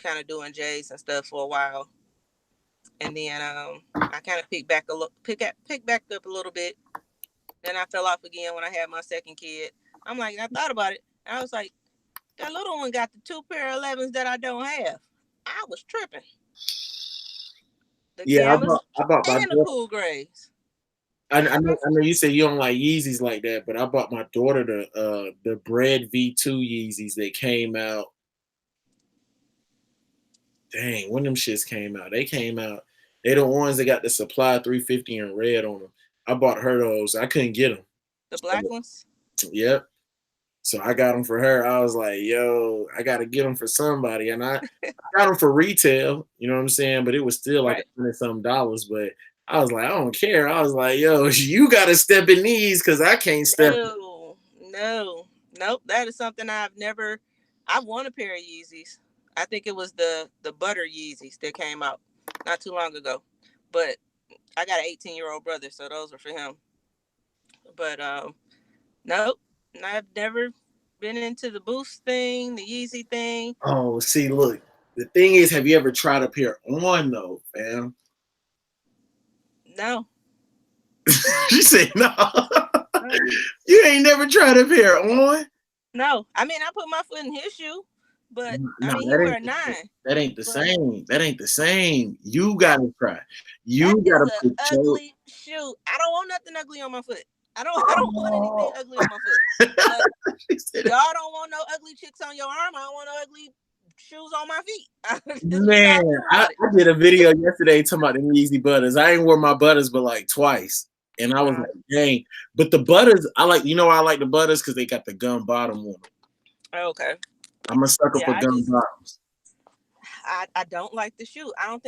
Kind of doing J's and stuff for a while, and then I kind of picked back up a little bit. Then I fell off again when I had my second kid. I'm like, I thought about it. I was like, that little one got the two pair of 11s that I don't have. I was tripping. The yeah, canvas I bought my and the daughter. cool grays. I know you said you don't like Yeezys like that, but I bought my daughter the Bread V2 Yeezys that came out. Dang, when them shits came out, they came out. They the ones that got the supply 350 in red on them. I bought her those. I couldn't get them. The black ones. Yep. So I got them for her. I was like, yo, I got to get them for somebody. And I got them for retail, you know what I'm saying? But it was still like Right. $100-some. But I was like, I don't care. I was like, yo, you got to step in these because I can't step. No, no, nope. That is something I've never. I want a pair of Yeezys. I think it was the butter Yeezys that came out not too long ago. But I got an 18-year-old brother, so those were for him. But nope, I've never been into the Boost thing, the Yeezy thing. Oh, see, look. The thing is, have you ever tried a pair on though, fam? No, She said no. You ain't never tried a pair on? No, I mean I put my foot in his shoe, but I No, mean he wear a 9. that ain't the But same. That ain't the same. You that gotta try. that You is gotta a put your ugly shoe. I don't want nothing ugly on my foot. I don't want anything ugly on my foot. But She said, y'all don't want no ugly chicks on your arm. I don't want no ugly shoes on my feet. That's what man, y'all feel I, about it. I did a video yesterday talking about the Yeezy butters. I ain't wore my butters but like twice. And I was Nah. like, dang. But the butters, I like, I like the butters because they got the gum bottom on them. Okay. I'm a sucker Yeah, for gum bottoms. I don't like the shoe. I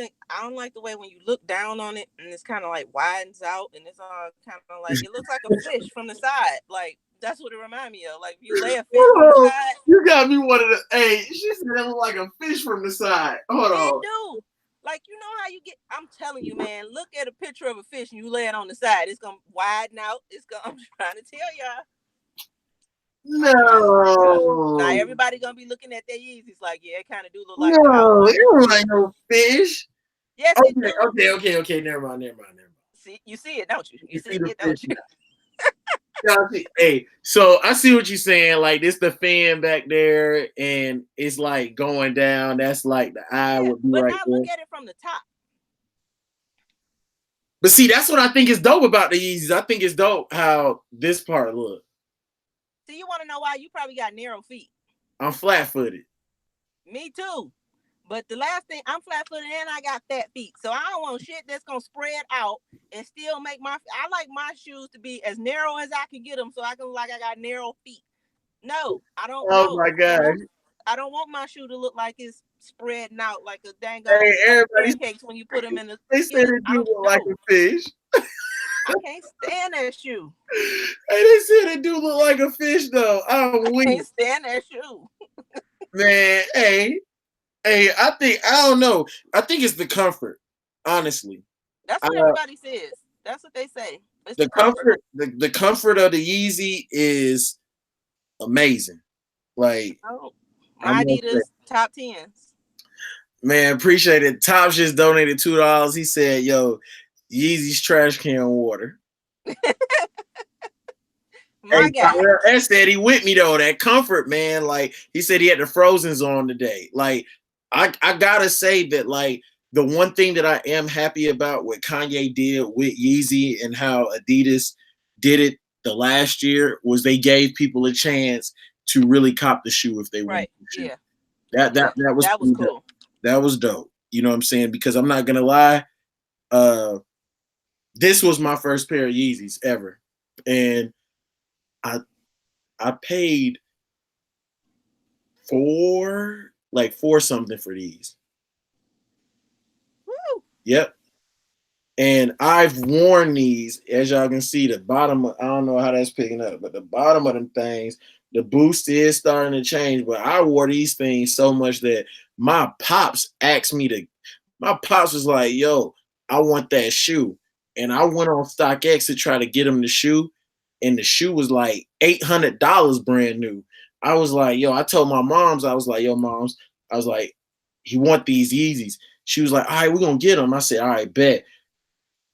don't like the way when you look down on it and it's kind of like widens out and it's all kind of like it looks like a fish from the side. Like that's what it reminds me of. Like if you lay a fish on the Oh, side, you got me one of the. Hey, she said that look like a fish from the side. Hold it on. do. Like you know how you get. I'm telling you, man. Look at a picture of a fish and you lay it on the side. It's gonna widen out. It's gonna. I'm trying to tell y'all. I'm trying to tell y'all. Now No. everybody gonna be looking at their Yeezys like, yeah, it kind of do look like how No, one it looks don't here. like no fish. Yes, it Okay, do. okay. Never mind. See, you see it, don't you? You You see see the it, don't fish you? now. Hey, so I see what you're saying. Like this, the fan back there, and it's like going down. That's like the eye Yeah, would be but right now there. look at it from the top. But see, that's what I think is dope about the Yeezys. I think it's dope how this part look. See, you want to know why? You probably got narrow feet. I'm flat footed. Me too. But the last thing, I'm flat footed and I got fat feet. So I don't want shit that's going to spread out and still make I like my shoes to be as narrow as I can get them so I can look like I got narrow feet. No, I don't Oh know. my god! I don't want my shoe to look like it's spreading out like a dang Hey, on like everybody, pancakes when you put them in the they skillet. said it I do don't look like know. a fish. I can't stand that shoe. Hey, they said it do look like a fish though. I'm I weak, can't stand that shoe. man. Hey, I don't know. I think it's the comfort, honestly. That's Uh, what everybody says. That's what they say. It's the the comfort. the comfort of the Yeezy is amazing. Like Oh, I'm my gonna say, Adidas top tens. man, appreciate it. Tops just donated $2. He said, "Yo, Yeezy's trash can water." Hey, My guy. Tyrell S said he with me though. That comfort, man. Like he said, he had the Frozens on today. Like I gotta say that, like the one thing that I am happy about what Kanye did with Yeezy and how Adidas did it the last year was they gave people a chance to really cop the shoe if they wanted Right. the shoe. Yeah. That was That was pretty dope. cool. That was dope. You know what I'm saying? Because I'm not gonna lie, uh, this was my first pair of Yeezys ever, and I I paid four something for these. Woo. Yep. And I've worn these, as y'all can see, the bottom. I don't know how that's picking up, but the bottom of them things, the boost is starting to change. But I wore these things so much that my pops asked me to. My pops was like, "Yo, I want that shoe," and I went on StockX to try to get him the shoe, and the shoe was like $800 brand new. I was like, "Yo," I told my moms, I was like, "Yo, moms," I was like, "He want these Yeezys." She was like, "All right, we're gonna get them." I said, "All right, bet."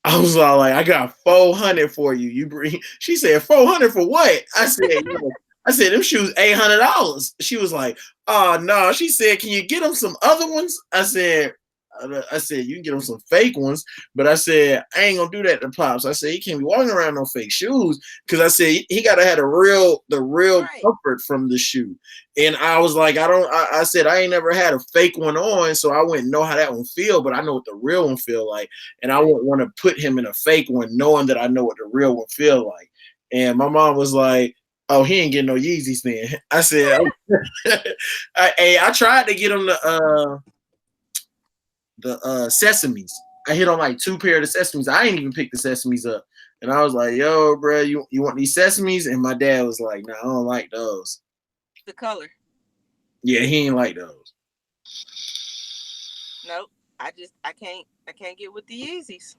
I was all like, I got 400 for you. You bring. She said 400 for what? I said, yeah. I said them shoes $800. She was like, oh no. She said, can you get them some other ones? I said you can get them some fake ones, but I said I ain't gonna do that to Pops. I said he can't be walking around no fake shoes because I said he gotta have the real Right. comfort from the shoe. And I was like, I said I ain't never had a fake one on, so I wouldn't know how that one feel, but I know what the real one feel like. And I wouldn't want to put him in a fake one, knowing that I know what the real one feel like. And my mom was like, "Oh, he ain't getting no Yeezys then." I said, I tried to get him the Sesames. I hit on like 2 pair of the Sesames. I ain't even picked the Sesames up. And I was like, "Yo, bro, you want these Sesames?" And my dad was like, "No, I don't like those." The color. Yeah, he ain't like those. Nope. I can't get with the Yeezys.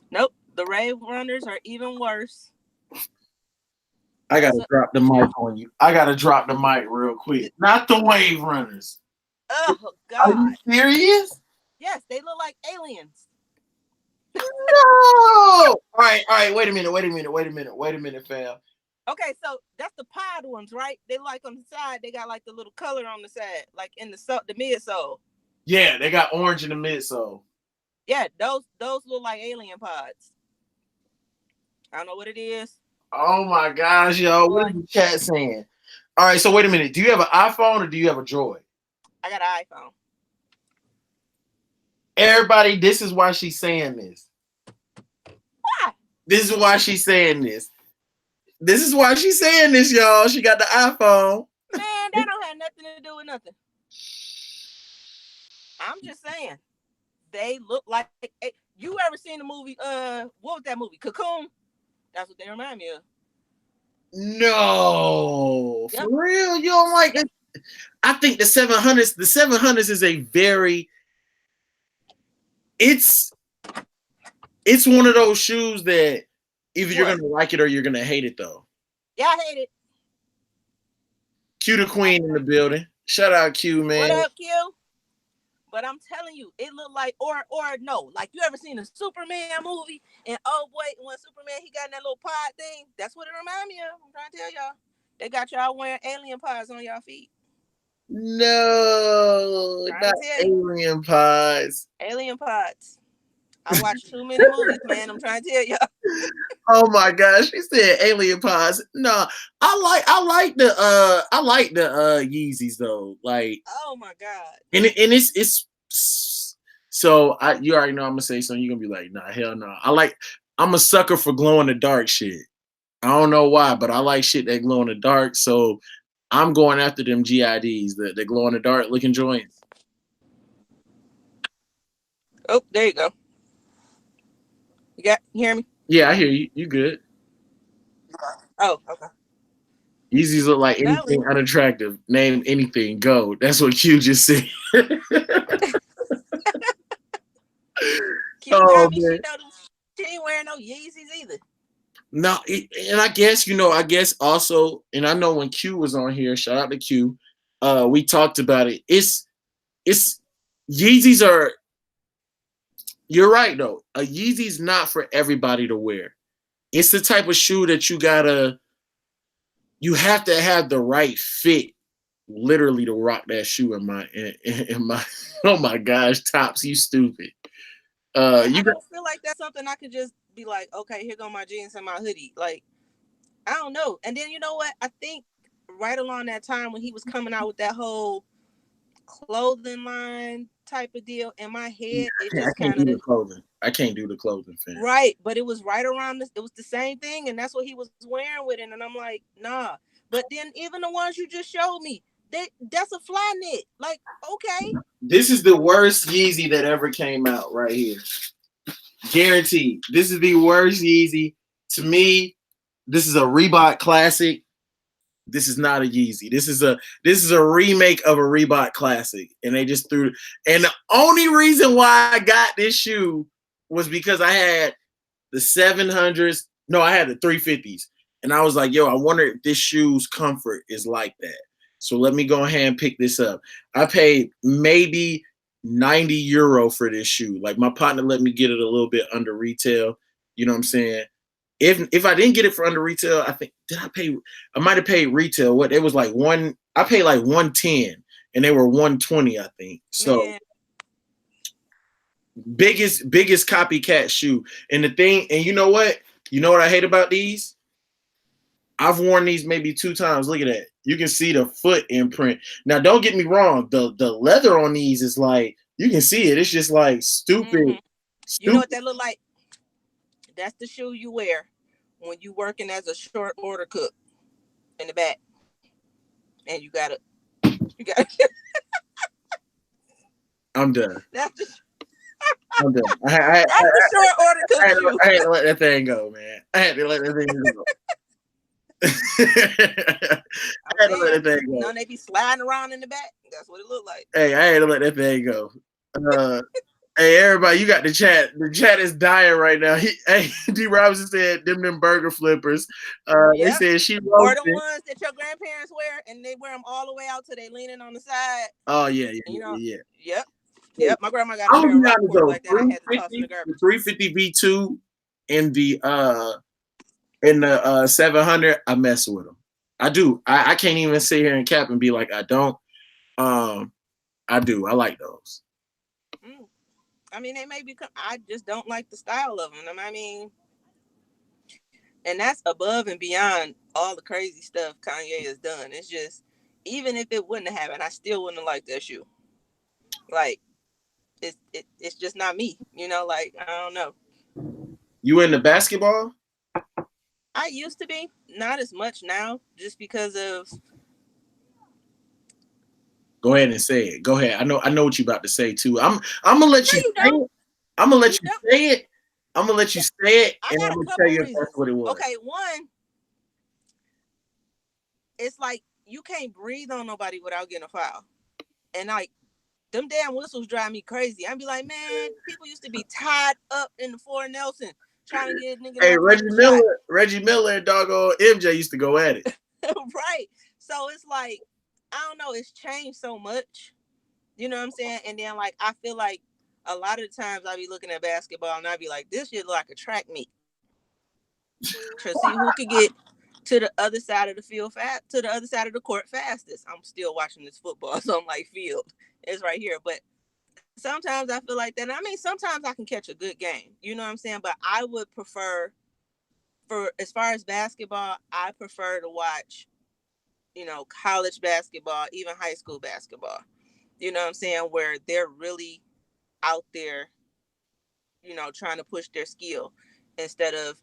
Nope. The Rave Runners are even worse. I That's gotta a drop the shoe. mic on you. I gotta drop the mic real quick. Not the Wave Runners. Oh Are you God. serious? Yes, they look like aliens. No. All right. Wait a minute, fam. Okay, so that's the pod ones, right? They like on the side, they got like the little color on the side, like in the midsole. Yeah, they got orange in the midsole. Yeah, those look like alien pods. I don't know what it is. Oh my gosh, yo. What is the chat saying? All right, so wait a minute. Do you have an iPhone or do you have a Droid? I got an iPhone. Everybody, this is why she's saying this. Why? This is why she's saying this. This is why she's saying this, y'all. She got the iPhone. Man, that don't have nothing to do with nothing. I'm just saying. They look like you ever seen the movie what was that movie? Cocoon? That's what they remind me of. No. Yep. For real? You don't like it? I think the 700s is a very it's one of those shoes that either you're gonna like it or you're gonna hate it though. Yeah, I hate it. Q the Queen in the building. Shout out Q, man. What up, Q? But I'm telling you, it looked like or no, like you ever seen a Superman movie and oh boy, when Superman he got in that little pod thing, that's what it reminds me of. I'm trying to tell y'all. They got y'all wearing alien pods on y'all feet. No, not alien pods. Alien pods. I watched too many movies, man. I'm trying to tell y'all. Oh my gosh, she said alien pods. No, I like the Yeezys though. Like, oh my god. And it's so you already know I'm gonna say something. You're gonna be like, nah, hell no. I'm a sucker for glow in the dark shit. I don't know why, but I like shit that glow in the dark. So I'm going after them GIDs, the glow in the dark looking joints. Oh, there you go. You hear me? Yeah, I hear you. You good? Oh, okay. Yeezys look like anything unattractive. Name anything. Go. That's what Q just said. Q got me. She ain't wearing no Yeezys either. No, and I guess also, and I know when Q was on here, shout out to Q, we talked about it. It's Yeezys are. You're right though. A Yeezy's not for everybody to wear. It's the type of shoe that you have to have the right fit, literally, to rock that shoe. In my oh my gosh, Tops, you stupid. I don't feel like that's something I could just be like, okay, here go my jeans and my hoodie. Like, I don't know. And then you know what? I think right along that time when he was coming out with that whole clothing line type of deal, in my head, it just kind of clothing. I can't do the clothing thing. Right, but it was right around this. It was the same thing, and that's what he was wearing with it. And I'm like, nah. But then even the ones you just showed me, that's a fly knit. Like, okay. This is the worst Yeezy that ever came out right here. Guaranteed. This is the worst Yeezy. To me, this is a Reebok classic. This is not a Yeezy. This is a remake of a Reebok classic. And they just threw it. And the only reason why I got this shoe was because I had the 700s. No, I had the 350s. And I was like, yo, I wonder if this shoe's comfort is like that. So let me go ahead and pick this up. I paid maybe €90 for this shoe. Like, my partner let me get it a little bit under retail. You know what I'm saying? If I didn't get it for under retail, I think I might have paid retail. What it was like I paid like 110 and they were 120, I think. So man. biggest copycat shoe. And the thing, and you know what I hate about these? I've worn these maybe 2 times. Look at that. You can see the foot imprint. Now, don't get me wrong. The leather on these is like, you can see it. It's just like stupid. Mm-hmm. You know what that look like? That's the shoe you wear when you working as a short order cook in the back. And you gotta I'm done. I'm done. That's the short order cook shoe. I had to let that thing go, man. I had to let that thing go. I had to let that thing go. No, they be sliding around in the back. That's what it looked like. Hey, I had to let that thing go. Hey, everybody, you got the chat. The chat is dying right now. D. Robinson said, them burger flippers. They said she roasted. Or the ones that your grandparents wear, and they wear them all the way out till they leaning on the side. Oh, yeah. Yep. Yep, my grandma got a I'm pair gonna of be rock honest quarters though. like that. I had to toss in the The garbage. 350 V2 and the 700, I mess with them. I do. I can't even sit here and cap and be like I don't. Um, I do. I like those. Mm. I mean, they may be. I just don't like the style of them. I mean, and that's above and beyond all the crazy stuff Kanye has done. It's just, even if it wouldn't have happened, I still wouldn't have liked that shoe. Like, it's just not me. Like, I don't know. You into basketball? I used to be, not as much now, just because of. Go ahead and say it. Go ahead. I know what you about to say too. I'm gonna let No, you you say don't. it. I'm gonna let You you don't. say it. I'm gonna let you say it, I and I'm got a gonna tell couple you if that's reasons. what it was. Okay, one, it's like you can't breathe on nobody without getting a foul. And like, them damn whistles drive me crazy. I'd be like, man, people used to be tied up in the Fort Nelson trying to get a nigga Hey, not to make the shot. Reggie Miller, and doggone MJ used to go at it. Right. So it's like, I don't know, it's changed so much. You know what I'm saying? And then like, I feel like a lot of the times I be looking at basketball and I be like, this shit like a track meet to see who could get to the other side of the field to the other side of the court fastest. I'm still watching this football, so I'm like, field, it's right here. But sometimes I feel like that. I mean, sometimes I can catch a good game. You know what I'm saying? But I would prefer, for as far as basketball, I prefer to watch, college basketball, even high school basketball. You know what I'm saying? Where they're really out there, trying to push their skill instead of,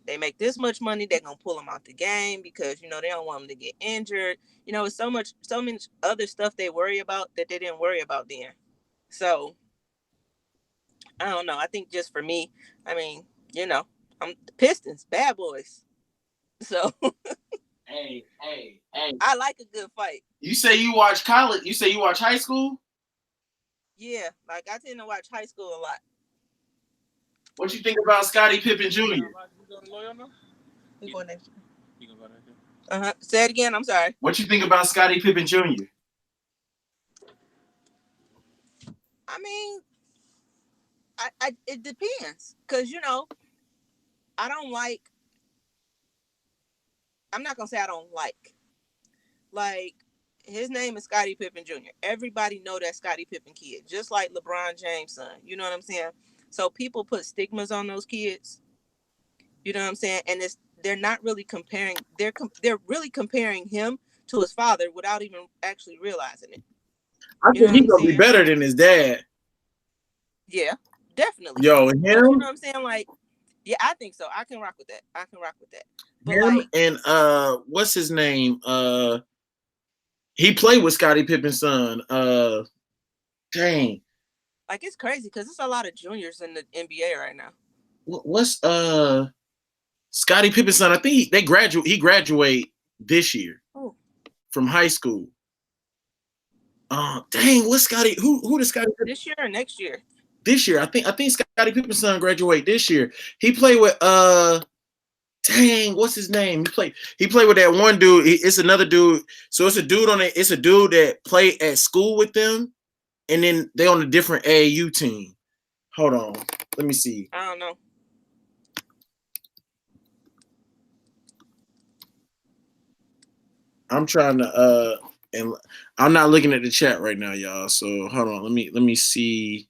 they make this much money, they're gonna pull them out the game because they don't want them to get injured. It's so much other stuff they worry about that they didn't worry about then. So I don't know. I think just for me, I mean, I'm the Pistons, bad boys. So Hey. I like a good fight. You say you watch college. You say you watch high school. Yeah, like I tend to watch high school a lot. What you think about Scottie Pippen Jr.? We going next year. Say it again. I'm sorry. What you think about Scottie Pippen Jr.? I mean, it depends, cause I don't like. I'm not gonna say I don't like his name is Scottie Pippen Jr. Everybody know that Scottie Pippen kid, just like LeBron James' son. You know what I'm saying? So people put stigmas on those kids. You know what I'm saying? And they're not really comparing. They're really comparing him to his father without even actually realizing it. I You know think what he's I'm gonna be saying? better than his dad. Yeah, definitely. Yo, But you know what I'm saying? Like, yeah, I think so. I can rock with that. But him, like, and what's his name? He played with Scottie Pippen's son. Dang, like it's crazy because there's a lot of juniors in the NBA right now. what's Scottie Pippen's son? I think he graduate this year Oh, from high school. Dang, what's Scottie? Who does Scottie Pippen this year or next year? this year? I think Scottie Pippen's son graduate this year. He played with dang, what's his name? He played with that one dude. It's another dude. So it's a dude on it. It's a dude that played at school with them, and then they on a different AAU team. Hold on, let me see. I don't know. I'm trying to and I'm not looking at the chat right now, y'all. So hold on, let me see.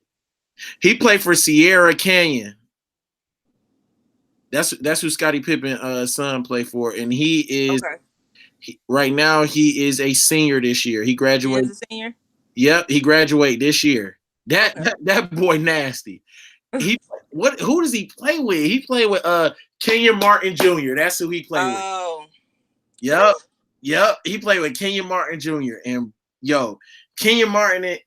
He played for Sierra Canyon. That's who Scottie Pippen son played for, and Okay, right now he is a senior this year. He he is graduated. a senior. Yep, he graduated this year. That Okay. that, that boy nasty. He what? Who does he play with? He played with Kenyon Martin Jr. That's who he played with. Oh, Yep, yep. He played with Kenyon Martin Jr. And yo, Kenyon Martin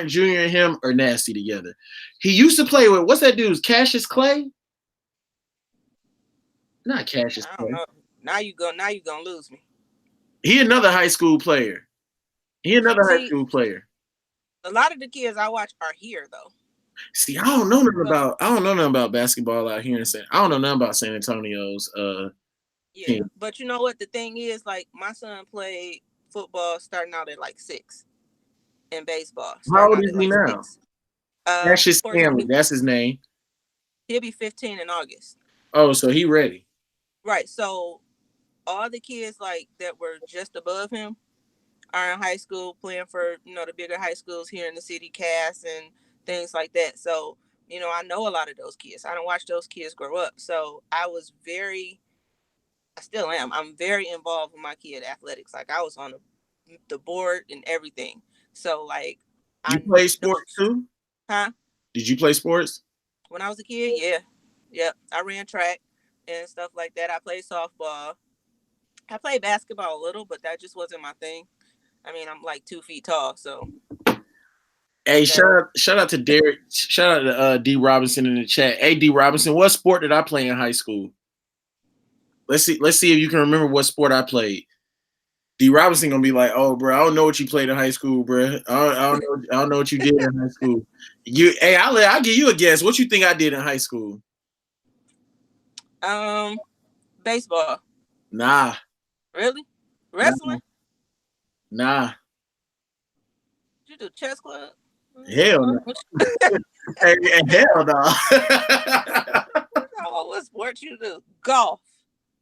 Jr. and him are nasty together. He used to play with what's that dude's Cassius Clay? Not Cassius I don't Clay. know. Now you go. Now you gonna lose me. He another high school player. He another high See, school player. a lot of the kids I watch are here though. See, I So don't know nothing about basketball out here in San. I don't know nothing about San Antonio's yeah, team. but you know what the thing is? Like my son played football starting out at like 6. in baseball, How starting old out is at he like now? 6. That's his 14. family. That's his name. He'll be 15 in August. Oh, so he ready. Right. So all the kids like that were just above him are in high school playing for, the bigger high schools here in the city, Cass and things like that. So, I know a lot of those kids. I don't watch those kids grow up. So I still am. I'm very involved with my kid athletics. Like I was on the board and everything. So like You I play know, sports too? huh? Did you play sports? When I was a kid, yeah. Yep. I ran track and stuff like that. I played softball. I played basketball a little, but that just wasn't my thing. I mean, I'm like 2 feet tall, so Hey, that shout out to Derek. Shout out to D Robinson in the chat. Hey, D Robinson, what sport did I play in high school? Let's see if you can remember what sport I played. D Robinson gonna be like, "Oh, bro, I don't know what you played in high school, bro. I don't know what you did in high school. Hey, I'll give you a guess. What you think I did in high school? um baseball. Nah, Really? nah, Wrestling? nah. Did you do chess club? Hell no. Hey, hell no. What sport you do? Golf.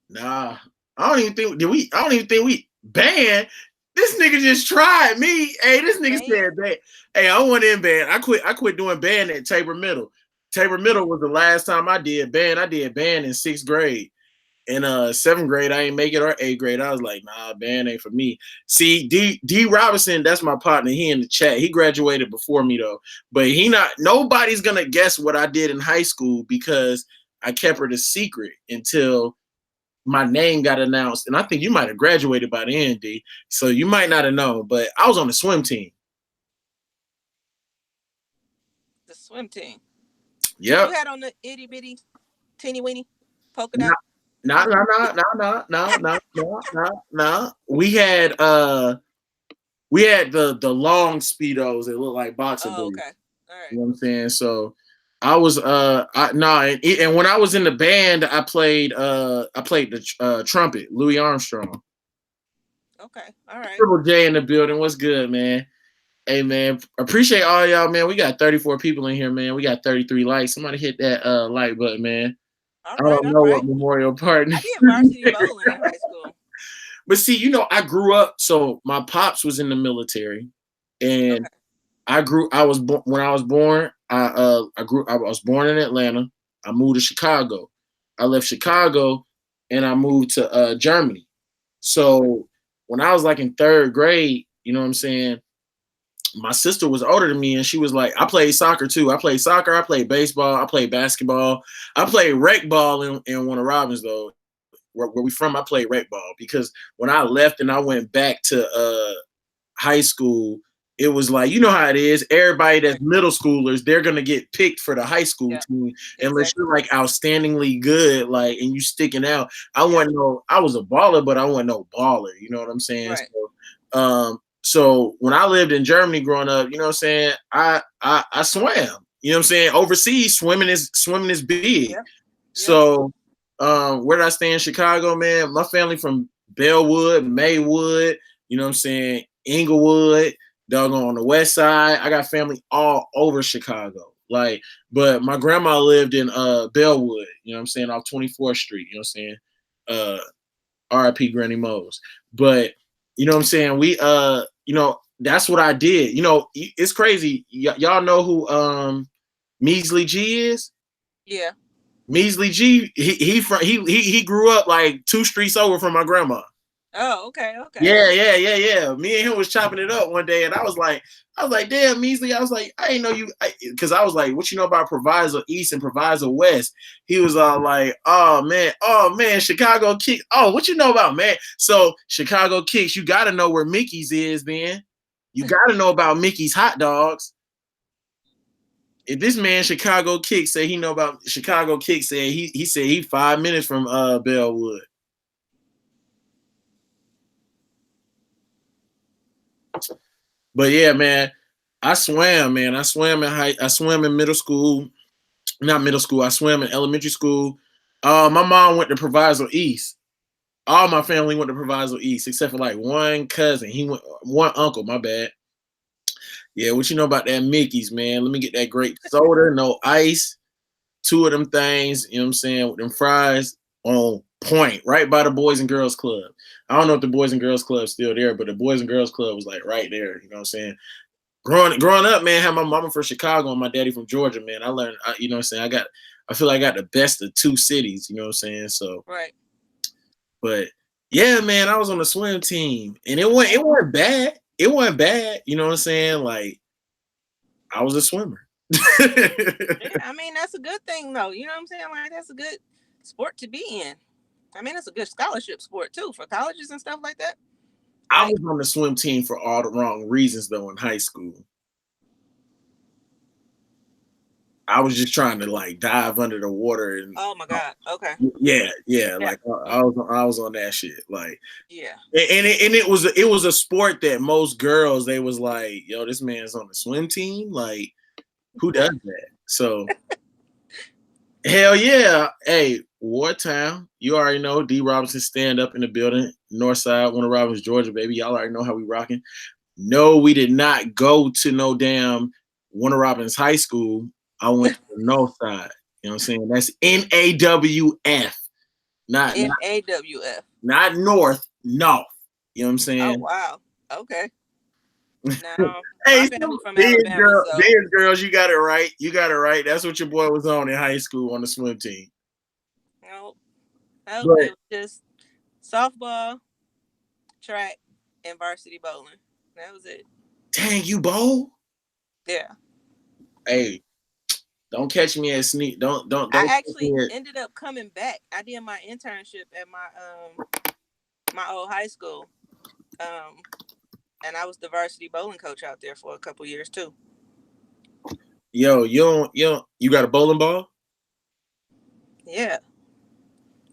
Nah, I don't even think did we. I don't even think we banned. This nigga just tried me. Hey, this nigga Man. said that. Hey, I went in band. I quit doing band at Tabor Middle. Tabor Middle was the last time I did band. I did band in 6th grade. In 7th grade, I ain't make it, or 8th grade. I was like, nah, band ain't for me. See, D Robinson, that's my partner. He in the chat. He graduated before me though. But nobody's gonna guess what I did in high school because I kept it a secret until my name got announced. And I think you might have graduated by the end, D. So you might not have known, but I was on the swim team. The swim team. You Yep. had on the itty bitty teeny weeny polka No, dot no, thing? no, no, no, no, no, no, no, no, no. We had the long speedos that look like boxer Oh, briefs. okay. All You right. know what I'm saying? So I was and when I was in the band, I played the trumpet, Louis Armstrong. Okay. All right. Triple J in the building. What's good, man? Hey man, appreciate all y'all, man. We got 34 people in here, man. We got 33 likes. Somebody hit that like button, man. All I right. don't All know what right. memorial partner. I did varsity bowling in high school. But see, I grew up. So my pops was in the military, and Okay. when I was born. I was born in Atlanta. I moved to Chicago. I left Chicago, and I moved to Germany. So when I was like in 3rd grade, you know what I'm saying, my sister was older than me, and she was like, I played soccer too. I played soccer, I played baseball, I played basketball, I played rec ball in Warner Robins though. Where we from, I played rec ball because when I left and I went back to high school, it was like, you know how it is. Everybody that's Right. middle schoolers, they're gonna get picked for the high school Yeah. team unless Exactly. you're like outstandingly good, like, and you sticking out. Yeah. I was a baller, but I wasn't no baller. You know what I'm saying? Right. So when I lived in Germany growing up, you know what I'm saying, I swam. You know what I'm saying? Overseas, swimming is big. Yep. Yep. So where did I stay in Chicago, man? My family from Bellwood, Maywood, you know what I'm saying, Inglewood, doggone on the west side. I got family all over Chicago. Like, but my grandma lived in Bellwood, you know what I'm saying, off 24th Street, you know what I'm saying? RIP Granny Mose. But you know what I'm saying? That's what I did. It's crazy. Y'all know who Measley G is? Yeah. Measley G, he grew up like 2 streets over from my grandma. Oh, okay. Okay. Yeah, yeah, yeah, yeah. Me and him was chopping it up one day, and I was like, damn, Measley. I was like, I ain't know you, because I was like, what you know about Proviso East and Proviso West? He was all like, oh man, Chicago Kicks. Oh, what you know about, man? So Chicago Kicks, you got to know where Mickey's is, man. You got to know about Mickey's hot dogs. If this man Chicago Kicks say he know about Chicago Kicks, said he said he 5 minutes from Bellwood. But yeah, man, I swam, man. I swam in middle school, not middle school. I swam in elementary school. My mom went to Proviso East. All my family went to Proviso East, except for like one cousin. He went, one uncle. My bad. Yeah, what you know about that Mickey's, man? Let me get that grape soda, no ice, two of them things, you know what I'm saying, with them fries on point, right by the Boys and Girls Club. I don't know if the Boys and Girls Club is still there, but the Boys and Girls Club was like right there, you know what I'm saying? Growing up, man, had my mama from Chicago and my daddy from Georgia, man. I learned, you know what I'm saying, I feel like I got the best of two cities, you know what I'm saying? So, Right. but yeah, man, I was on the swim team and it wasn't bad. It wasn't bad, you know what I'm saying? Like I was a swimmer. Yeah, I mean that's a good thing though. You know what I'm saying? Like that's a good sport to be in. I mean it's a good scholarship sport too for colleges and stuff like that. I Like, was on the swim team for all the wrong reasons though in high school. I was just trying to like dive under the water and oh my God. Okay. yeah, Yeah. like I was on that shit. Like Yeah. and it was a sport that most girls they was like, yo, this man's on the swim team. Like, who does that? So hell yeah. Hey, Wartown. You already know D Robinson stand up in the building. North side, Warner Robins, Georgia, baby. Y'all already know how we rocking. No, we did not go to no damn Warner Robins High School. I went to the North Side. You know what I'm saying? That's NAWF, not not NAWF. not North, North. You know what I'm Oh saying? wow. Okay. Now Hey, my some family from Alabama, so Bears girls, you got it right. You got it right. That's what your boy was on in high school on the swim team. nope. Nope. But It was just softball, track, and varsity bowling. That was it. dang, you bowl? Yeah. Hey, don't catch me at sneak. Don't I catch actually me at. ended up coming back. I did my internship at my old high school. Um and I was the varsity bowling coach out there for a couple years too. Yo, you got a bowling ball? Yeah.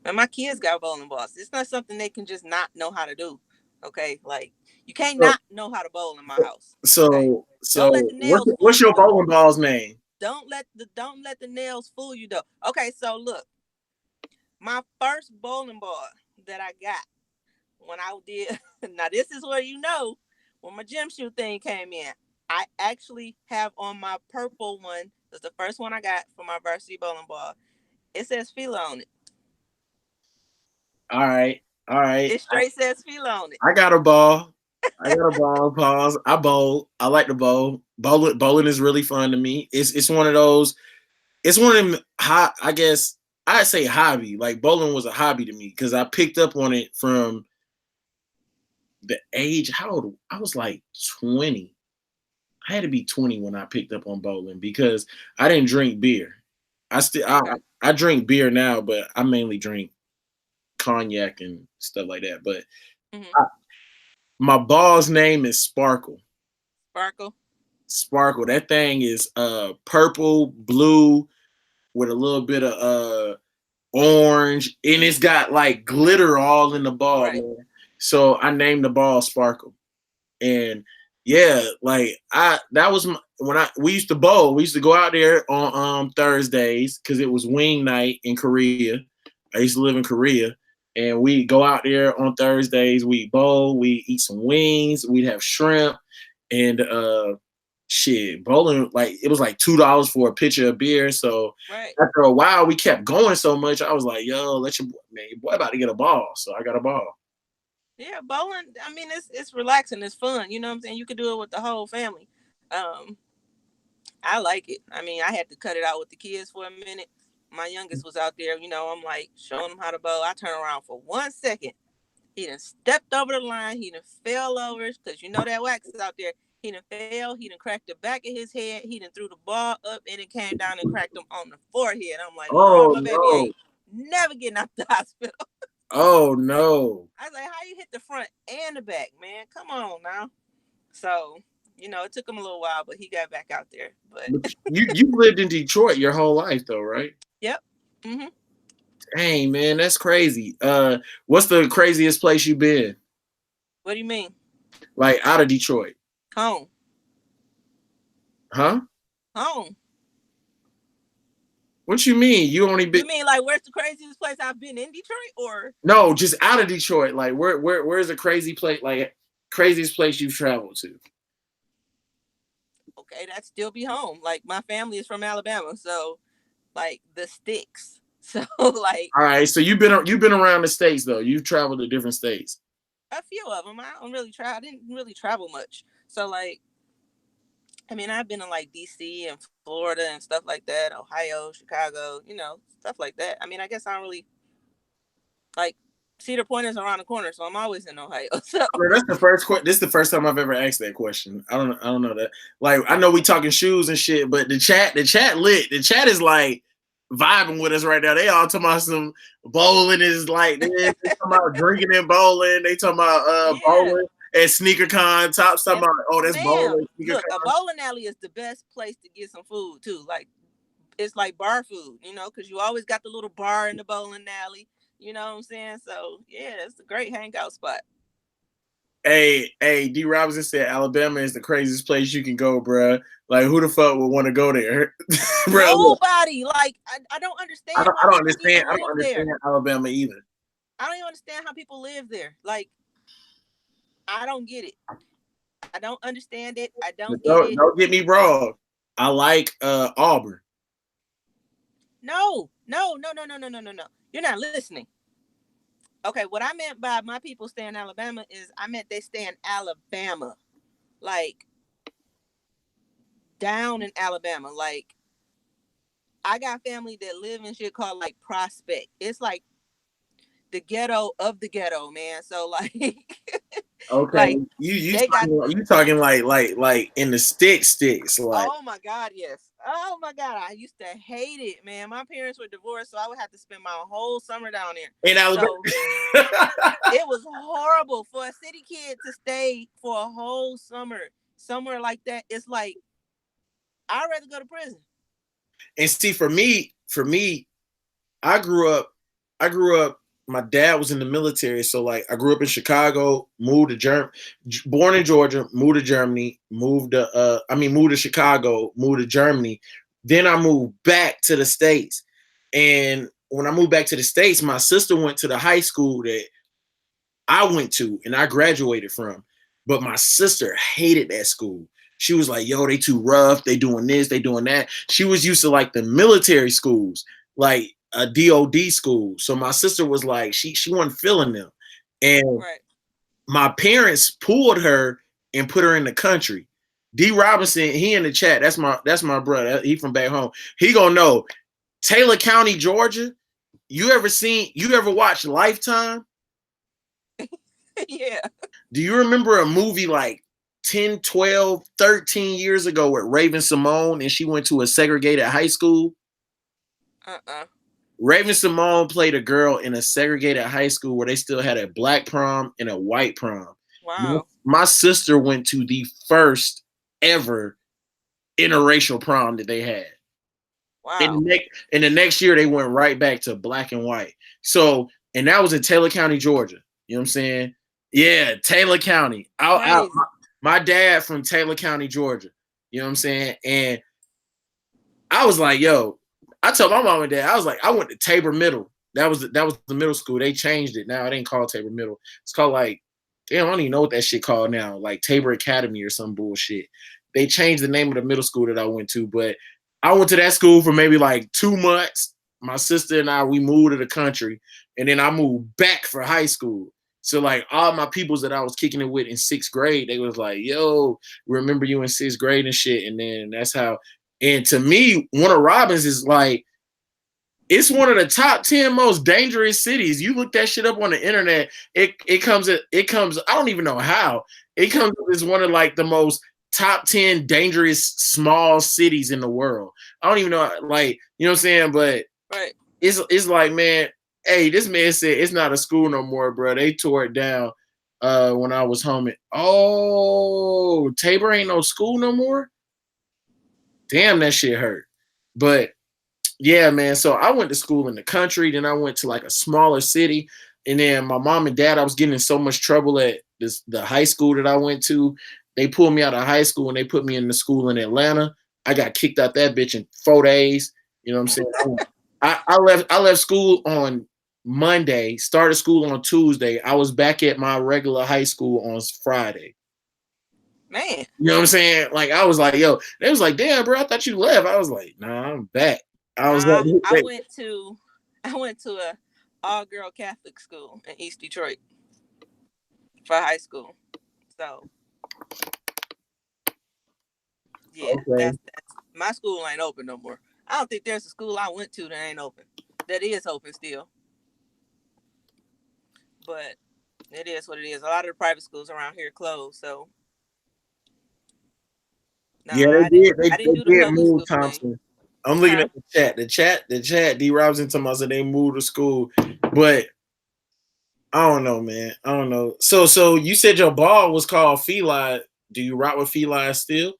And my kids got bowling balls. It's not something they can just not know how to do. Okay? Like you can't So not know how to bowl in my house. Okay? so Don't let so the what's nails fool what's you your though. bowling ball's name? Don't let the nails fool you though. Okay, so look, my first bowling ball that I got when I did now this is where you know when my gym shoe thing came in. I actually have on my purple one. That's the first one I got for my varsity bowling ball. It says Fila on it. All right, all right. It straight says Fila on it. I got a ball. I got a ball. Pause. I bowl. I like to bowl. Bowling is really fun to me. It's one of those. It's one of them. I guess I'd say hobby. Like bowling was a hobby to me because I picked up on it from the age. How old? I was like 20. I had to be 20 when I picked up on bowling because I didn't drink beer. I still Okay. I drink beer now, but I mainly drink cognac and stuff like that. But Mm-hmm. I, my ball's name is Sparkle. Sparkle. Sparkle. That thing is purple, blue with a little bit of orange, and it's got like glitter all in the ball, Right. man. So I named the ball Sparkle. And yeah, like I that was when I we used to bowl. We used to go out there on Thursdays because it was wing night in Korea. I used to live in Korea, and we go out there on Thursdays. We bowl. We eat some wings. We'd have shrimp and shit bowling. Like it was like $2 for a pitcher of beer. So Right. after a while, we kept going so much. I was like, yo, let your boy, man, your boy about to get a ball. So I got a ball. Yeah, bowling. I mean, it's relaxing. It's fun. You know what I'm saying? You could do it with the whole family. Um, I like it. I mean, I had to cut it out with the kids for a minute. My youngest was out there. You know, I'm like showing him how to bowl. I turn around for 1 second. He done stepped over the line. He done fell over because you know that wax is out there. He done fell. He done cracked the back of his head. He done threw the ball up and it came down and cracked him on the forehead. I'm like, Lord, Oh my baby no. ain't never getting out the hospital. Oh no. I was like, how you hit the front and the back, man? Come on now. So, you know, it took him a little while, but he got back out there. But But you lived in Detroit your whole life though, right? yep. Hmm. Dang, man, that's crazy. What's the craziest place you've been? What do you mean? Like out of Detroit? Home. Huh? Home. What you mean? You only been You mean like where's the craziest place I've been in Detroit or no, just out of Detroit. Like where's a crazy place like craziest place you've traveled to? okay, that still be home. Like my family is from Alabama, so like the sticks. So like All right, so you've been around the states though. You've traveled to different states. a few of them. I didn't really travel much. So like, I mean, I've been in like DC and Florida and stuff like that, Ohio, Chicago, stuff like that. I mean, I guess I don't really like Cedar Point is around the corner, so I'm always in Ohio. So I mean, that's the first This is the first time I've ever asked that question. I don't know that. Like, I know we talking shoes and shit, but the chat lit. The chat is like vibing with us right now. They all talking about some bowling is like this. They talking about drinking and bowling. They talking about yeah, bowling at sneaker con. Tops talking and about that's ma'am, bowling sneaker look, a con. bowling alley is the best place to get some food too. Like it's like bar food, because you always got the little bar in the bowling alley. You know what I'm saying? So yeah, it's a great hangout spot. Hey, D. Robinson said Alabama is the craziest place you can go, bro. Like, who the fuck would want to go there, bro? Look, Nobody. Like I don't I understand don't, why I don't people understand. even I don't live understand there. Alabama either. I don't even understand how people live there. Like I don't get it. I don't understand it. I But don't get don't, it. don't get me wrong. I like Auburn. No, no, no, no, no, no, no, no, no. You're not listening. Okay, what I meant by my people stay in Alabama is I meant they stay in Alabama. Like down in Alabama. Like I got family that live in shit called like Prospect. It's like the ghetto of the ghetto, man. So like Okay, like you they got talking like in the sticks like oh my God, yes. Oh my God. I used to hate it, man. My parents were divorced, so I would have to spend my whole summer down there. in Alabama. So it was horrible for a city kid to stay for a whole summer somewhere like that. It's like I'd rather go to prison. And see, for me, I grew up. I grew up. My dad was in the military, so like I grew up in Chicago, moved to Germany, born in Georgia, moved to Germany, moved to Chicago, moved to Germany. Then I moved back to the States, and when I moved back to the States, my sister went to the high school that I went to and I graduated from. But my sister hated that school. She was like, yo, they too rough. They doing this, they doing that. She was used to like the military schools, like a DOD school. So my sister was like, she wasn't feeling them. And Right. my parents pulled her and put her in the country. D. Robinson, he in the chat. That's my brother. He from back home. He gonna know. Taylor County, Georgia. You ever watch Lifetime? Yeah. Do you remember a movie like 10, 12, 13 years ago with Raven Simone and she went to a segregated high school? Uh-uh. Raven Simone played a girl in a segregated high school where they still had a black prom and a white prom. Wow. My sister went to the first ever interracial prom that they had. Wow. In the next year, they went right back to black and white. So, and that was in Taylor County, Georgia. You know what I'm saying? Yeah, Taylor County. Crazy. My dad from Taylor County, Georgia. You know what I'm saying? And I was like, yo, I told my mom and dad, I was like, I went to Tabor Middle. That was the middle school. They changed it now. It ain't called Tabor Middle. It's called like, damn, I don't even know what that shit called now. Like Tabor Academy or some bullshit. They changed the name of the middle school that I went to, but I went to that school for maybe like 2 months. My sister and we moved to the country, and then I moved back for high school. So like all my peoples that I was kicking it with in sixth grade, they was like, "Yo, remember you in sixth grade and shit." And then that's how. And to me, Warner Robins is like, it's one of the top 10 most dangerous cities. You look that shit up on the internet, it comes. I don't even know how it comes as one of like the most top 10 dangerous small cities in the world. I don't even know, like, you know what I'm saying, but Right. it's like, man, hey, this man said it's not a school no more, bro. They tore it down when I was home. Oh, Tabor ain't no school no more. Damn, that shit hurt. But yeah, man. So I went to school in the country, then I went to like a smaller city, and then my mom and dad, I was getting in so much trouble at the high school that I went to. They pulled me out of high school and they put me in the school in Atlanta. I got kicked out that bitch in 4 days. You know what I'm saying? I left school on Monday, started school on Tuesday. I was back at my regular high school on Friday. Man. You know what I'm saying? Like I was like, yo, they was like, damn, bro, I thought you left. I was like, nah, I'm back. I was Nah, I like, went to I went to a all girl Catholic school in East Detroit for high school. So yeah, okay. that's my school ain't open no more. I don't think there's a school I went to that ain't open. That is open still, but it is what it is. A lot of the private schools around here closed. So no, Yeah, they did. They, I they didn't do the did public move school thing. Thompson. I'm looking Huh? at the chat. The chat. D Robinson talking about said they moved to school, but I don't know, man. I don't know. So you said your ball was called Feline. Do you rock with Feline still?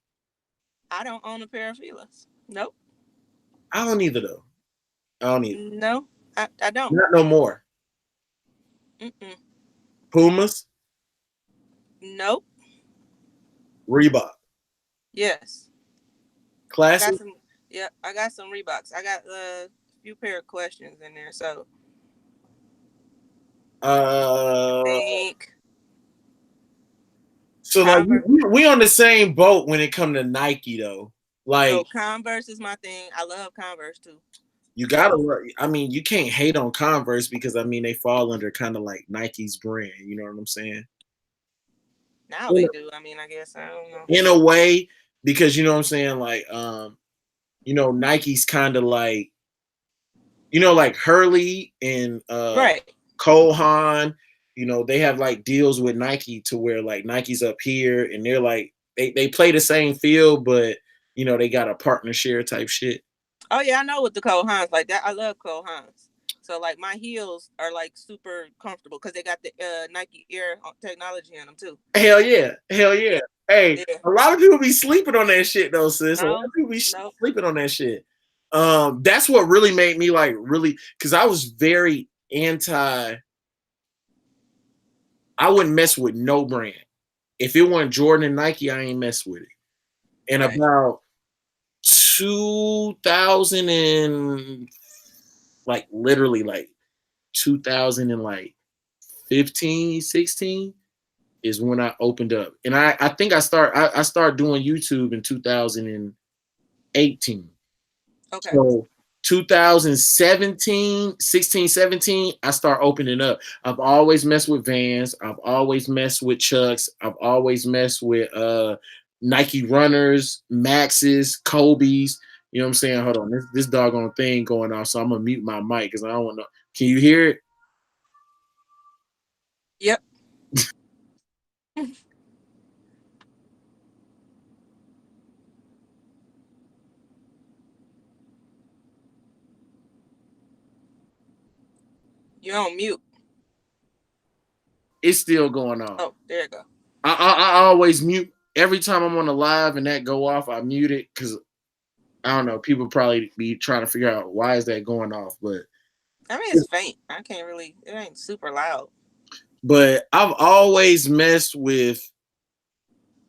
I don't own a pair of Fila's. Nope. I don't either though. I don't either. No, I don't. Not no more. Mm-mm. Pumas, Nope. Reebok, Yes. I got Classic. some. Yeah, I got some Reeboks. I got a few pair of questions in there. So Uh, think so like Converse. we on the same boat when it come to Nike though. Oh, Like Converse is my thing. I love Converse too. you gotta, So I mean, you can't hate on Converse because I mean they fall under kind of like Nike's brand. You know what I'm saying? now In they a, do. I mean, I guess I don't know. in a way, because you know what I'm saying. Like, Nike's kind of like like Hurley and Right. Cole Haan. They have like deals with Nike to where like Nike's up here and they're like they play the same field, but they got a partner share type shit. Oh yeah, I know with the Cole Hans like that. I love Cole Hans. So like my heels are like super comfortable because they got the Nike Air technology in them too. Hell yeah, hell yeah. Hey, Yeah. a lot of people be sleeping on that shit though, sis. A lot No. of people be No. sleeping on that shit. That's what really made me like really because I was very anti. I wouldn't mess with no brand. If it wasn't Jordan and Nike, I ain't mess with it. And Right. about 2000 and like literally like 2000 and like 15, 16 is when I opened up. And I think I started doing YouTube in 2018. Okay. So 2017, 16, 17, I start opening up. I've always messed with Vans. I've always messed with Chucks. I've always messed with Nike runners, Maxes, Kobe's. You know what I'm saying? Hold on. This doggone thing going on. So I'm gonna mute my mic because I don't want to. Can you hear it? Yep. You're on mute. It's still going on. Oh, there you go. I always mute every time I'm on a live and that go off. I mute it because I don't know. People probably be trying to figure out why is that going off, I mean, it's faint. I can't really. It ain't super loud. I've always messed with.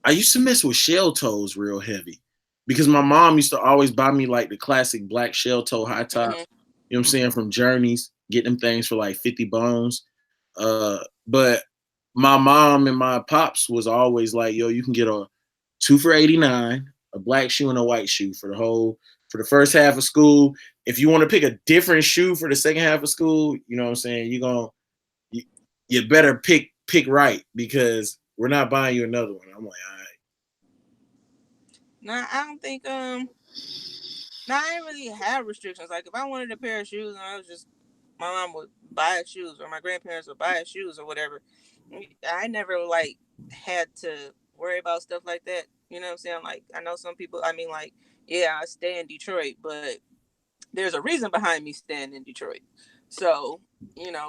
I used to mess with shell toes real heavy because my mom used to always buy me like the classic black shell toe high tops. Hmm. You know what I'm saying, from Journeys, get them things for like 50 bones. But my mom and my pops was always like, yo, you can get a two for 89, a black shoe and a white shoe for the first half of school. If you want to pick a different shoe for the second half of school, you know what I'm saying, you, you better pick right because we're not buying you another one. I'm like, all right. Nah, I don't think. Nah, I didn't really have restrictions. Like if I wanted a pair of shoes, and I was just my mom would buy us shoes, or my grandparents would buy us shoes, or whatever. I never like had to worry about stuff like that. You know what I'm saying? Like I know some people. I mean, like yeah, I stay in Detroit, but there's a reason behind me staying in Detroit. So,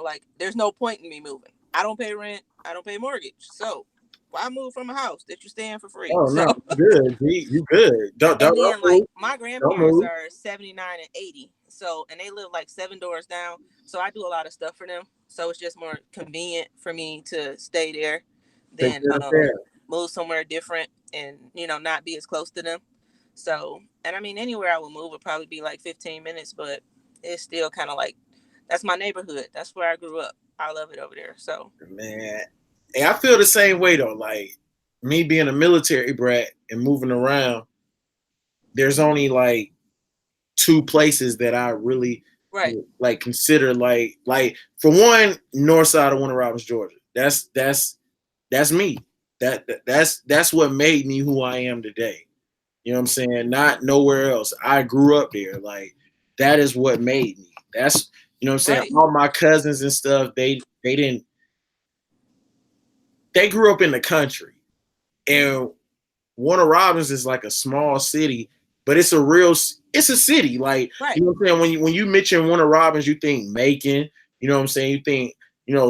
like there's no point in me moving. I don't pay rent, I don't pay mortgage. So why move from a house that you stay in for free? Oh So no, you good. G, you good. Don't and don't then like move. my Don't grandparents move. are 79 and 80. So and they live like 7 doors down. So I do a lot of stuff for them. So it's just more convenient for me to stay there Take than care of that. move somewhere different and not be as close to them. So and I mean anywhere I would move would probably be like 15 minutes, but it's still kind of like that's my neighborhood. That's where I grew up. I love it over there. So Man. Hey, I feel the same way though. Like me being a military brat and moving around, there's only like two places that I really Right. like consider like for one, north side of Warner Robins, Georgia. That's me. That's what made me who I am today. You know what I'm saying? Not nowhere else. I grew up there. Like that is what made me. That's you know what I'm saying. Right. All my cousins and stuff, they didn't they grew up in the country. And Warner Robins is like a small city, but it's a city. Like Right. you know what I'm saying. When you mention Warner Robins, you think Macon. You know what I'm saying. You think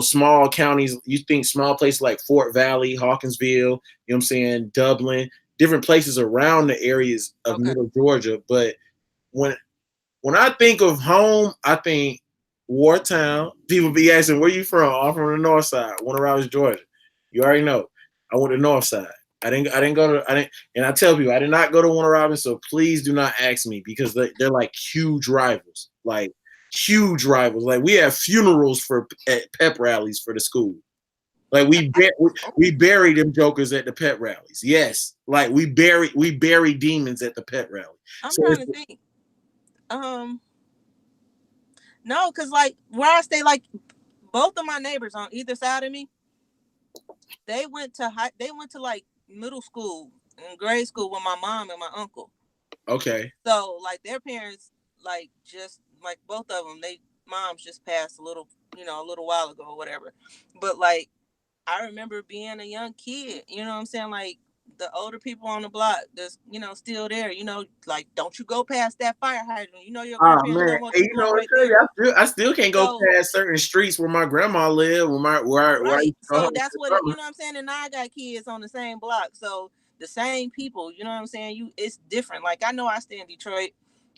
small counties. You think small places like Fort Valley, Hawkinsville. You know what I'm saying, Dublin, different places around the areas of Okay. Middle Georgia. But when when I think of home, I think Wartown. People be asking, "Where you from?" I'm from the North Side, Warner Robins, Georgia. You already know. I went to North Side. I didn't go to. I didn't. And I tell people, I did not go to Warner Robins. So please do not ask me because they're like huge rivals. Like huge rivals. Like we have funerals for at pep rallies for the school. Like we Oh, bury them jokers at the pet rallies. Yes, like we bury demons at the pet rally. I'm So trying it's, to think. Um, no, cause like where I stay, like both of my neighbors on either side of me, they went to like middle school and grade school with my mom and my uncle. okay. So like their parents, like just like both of them, they moms just passed a little, a little while ago or whatever. But like I remember being a young kid, you know what I'm saying? Like the older people on the block that's, still there, like don't you go past that fire hydrant. You know your Oh grandparents man, don't want hey, you you know going what? right there. I still can't go So past certain streets where my grandma lived, where I right. used to go So home that's to what summer. you know what I'm saying? And now I got kids on the same block. So the same people, you know what I'm saying? It's different. Like I know I stay in Detroit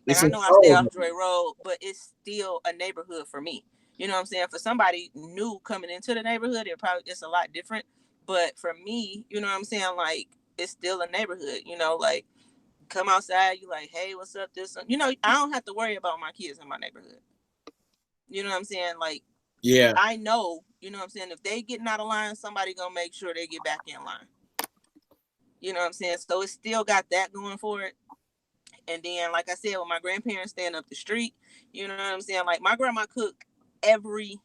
and It's I in know I stay Soldier. off Dre Road, but it's still a neighborhood for me. You know what I'm saying? For somebody new coming into the neighborhood, it's a lot different. But for me, you know what I'm saying? Like it's still a neighborhood, like come outside, you like, hey, what's up? I don't have to worry about my kids in my neighborhood. You know what I'm saying? Like Yeah, I know, you know what I'm saying, if they getting out of line, somebody gonna make sure they get back in line. You know what I'm saying? So it's still got that going for it. And then, like I said, with my grandparents staying up the street, you know what I'm saying? Like my grandma cooked every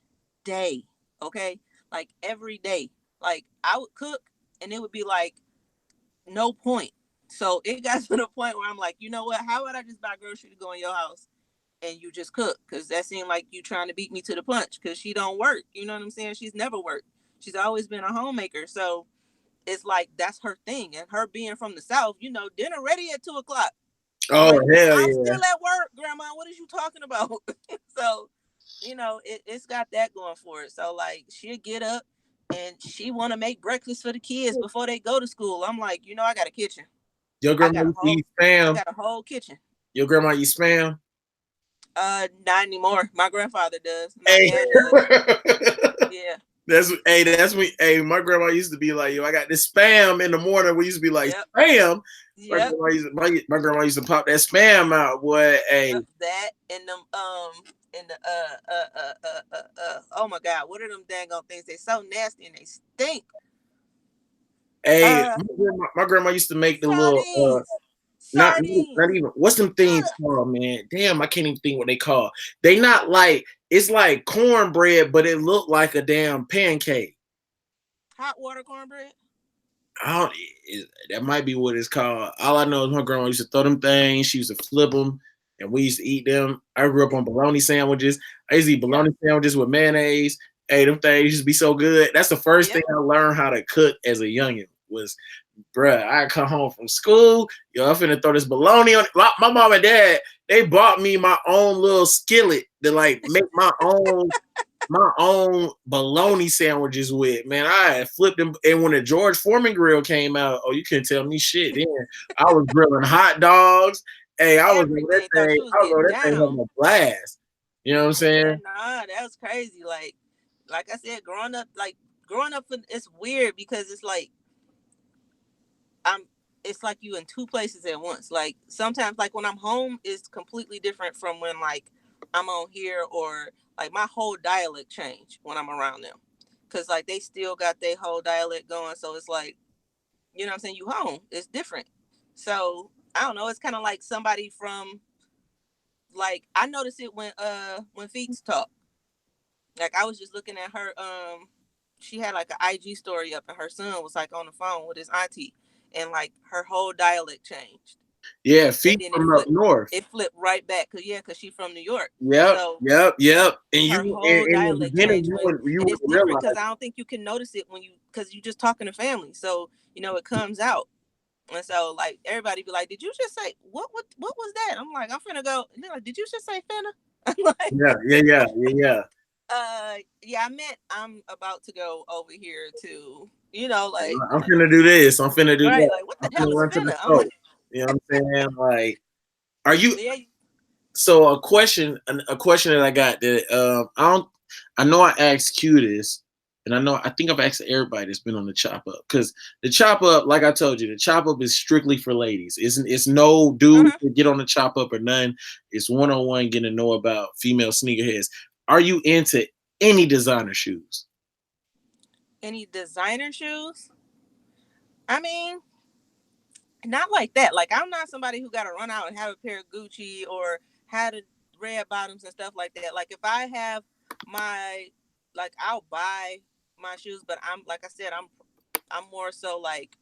day. Okay? Like every day. Like I would cook and it would be like no point. So it got to the point where I'm like, you know what? How would I just buy grocery to go in your house and you just cook? Because that seemed like you trying to beat me to the punch because she don't work. You know what I'm saying? She's never worked. She's always been a homemaker. So it's like that's her thing. And her being from the South, dinner ready at 2 o'clock. I'm oh like, hell I'm yeah. still at work, Grandma. What is you talking about? So, it's got that going for it. So, like, she'll get up and she want to make breakfast for the kids before they go to school. I'm like, I got a kitchen. Your I grandma got a used to whole, eat I spam. got a whole kitchen. Your grandma eat spam. Not anymore. My grandfather does. My Hey, dad does. Yeah. that's me. Hey, my grandma used to be like, yo, I got this spam in the morning. We used to be like Yep. spam. Yep. My grandma used to pop that spam out, boy. Hey, Yep. That and them and the oh my God, what are them dang on things? They so nasty and they stink. hey, Uh my grandma used to make the little Sardines. not Sardines. even what's them things Ugh. called, man. Damn, I can't even think what they call. They not like it's like cornbread, but it looked like a damn pancake. Hot water cornbread. I don't. That might be what it's called. All I know is my grandma used to throw them things. She used to flip them, and we used to eat them. I grew up on bologna sandwiches. I used to eat Yep. bologna sandwiches with mayonnaise. Hey, them things used to be so good. That's the first thing Yep. I learned how to cook as a youngin. Was, bruh, I come home from school. Yo, I'm finna throw this bologna on. My mom and dad, they bought me my own little skillet to like make my own bologna sandwiches with. Man, I had flipped them. And when the George Foreman grill came out, oh, you couldn't tell me shit. Then I was grilling hot dogs. Hey, I was over that Everything. Thought thing. you was I was over getting that thing down. having a blast. You know what I'm Yeah, saying? nah, that was crazy. Like I said, growing up, it's weird because it's like I'm. It's like you in two places at once. Like sometimes, like when I'm home, is completely different from when like I'm on here or like my whole dialect change when I'm around them. Cause like they still got their whole dialect going, so it's like You know what I'm saying? You home. It's different. So I don't know. It's kind of like somebody from like I noticed it when Feets talk. Like I was just looking at her. She had like an IG story up, and her son was like on the phone with his auntie, and like her whole dialect changed, Yeah, and feet then from up north. it flipped right back because she's from New York. Yep, So yep. And you her whole in the dialect beginning, changed you and would it's different realize. because I don't think you can notice it because you just talking to family. So it comes out. And so like everybody be like, "Did you just say what was that?" I'm like, "I'm finna go." And they're like, "Did you just say finna?" I'm like, Yeah. yeah, I meant I'm about to go over here to like I'm finna do this. I'm finna do right, that. like what I'm the hell finna is run to the finna? I'm store. like, You know what I'm saying? Like, are you? yeah, So a question that I got that I know I asked Q this, and I think I've asked everybody that's been on the chop up because the chop up, like I told you, the chop up is strictly for ladies. It's no dude uh-huh. to get on the chop up or none. It's one on one getting to know about female sneakerheads. Are you into any designer shoes? Any designer shoes? I mean, not like that. Like I'm not somebody who got to run out and have a pair of Gucci or had a red bottoms and stuff like that. Like if I have my like I'll buy my shoes, but I'm like I said, I'm more so like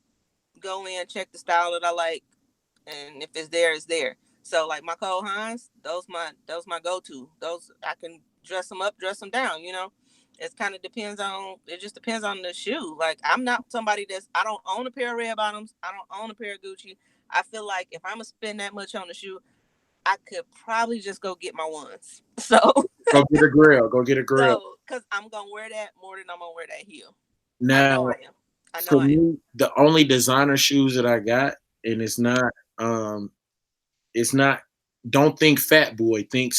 go in, check the style that I like, and if it's there, it's there. So like my Cole Haans, those my go to. Those I can dress them up, dress them down. It kind of depends on. It just depends on the shoe. Like I'm not somebody I don't own a pair of red bottoms. I don't own a pair of Gucci. I feel like if I'm gonna spend that much on the shoe, I could probably just go get my ones. So Go get a grill. Go get a grill. because I'm gonna wear that more than I'm gonna wear that heel. I Now, know I am. I know for I am. me, the only designer shoes that I got, and um it's not. Don't think Fat Boy. Think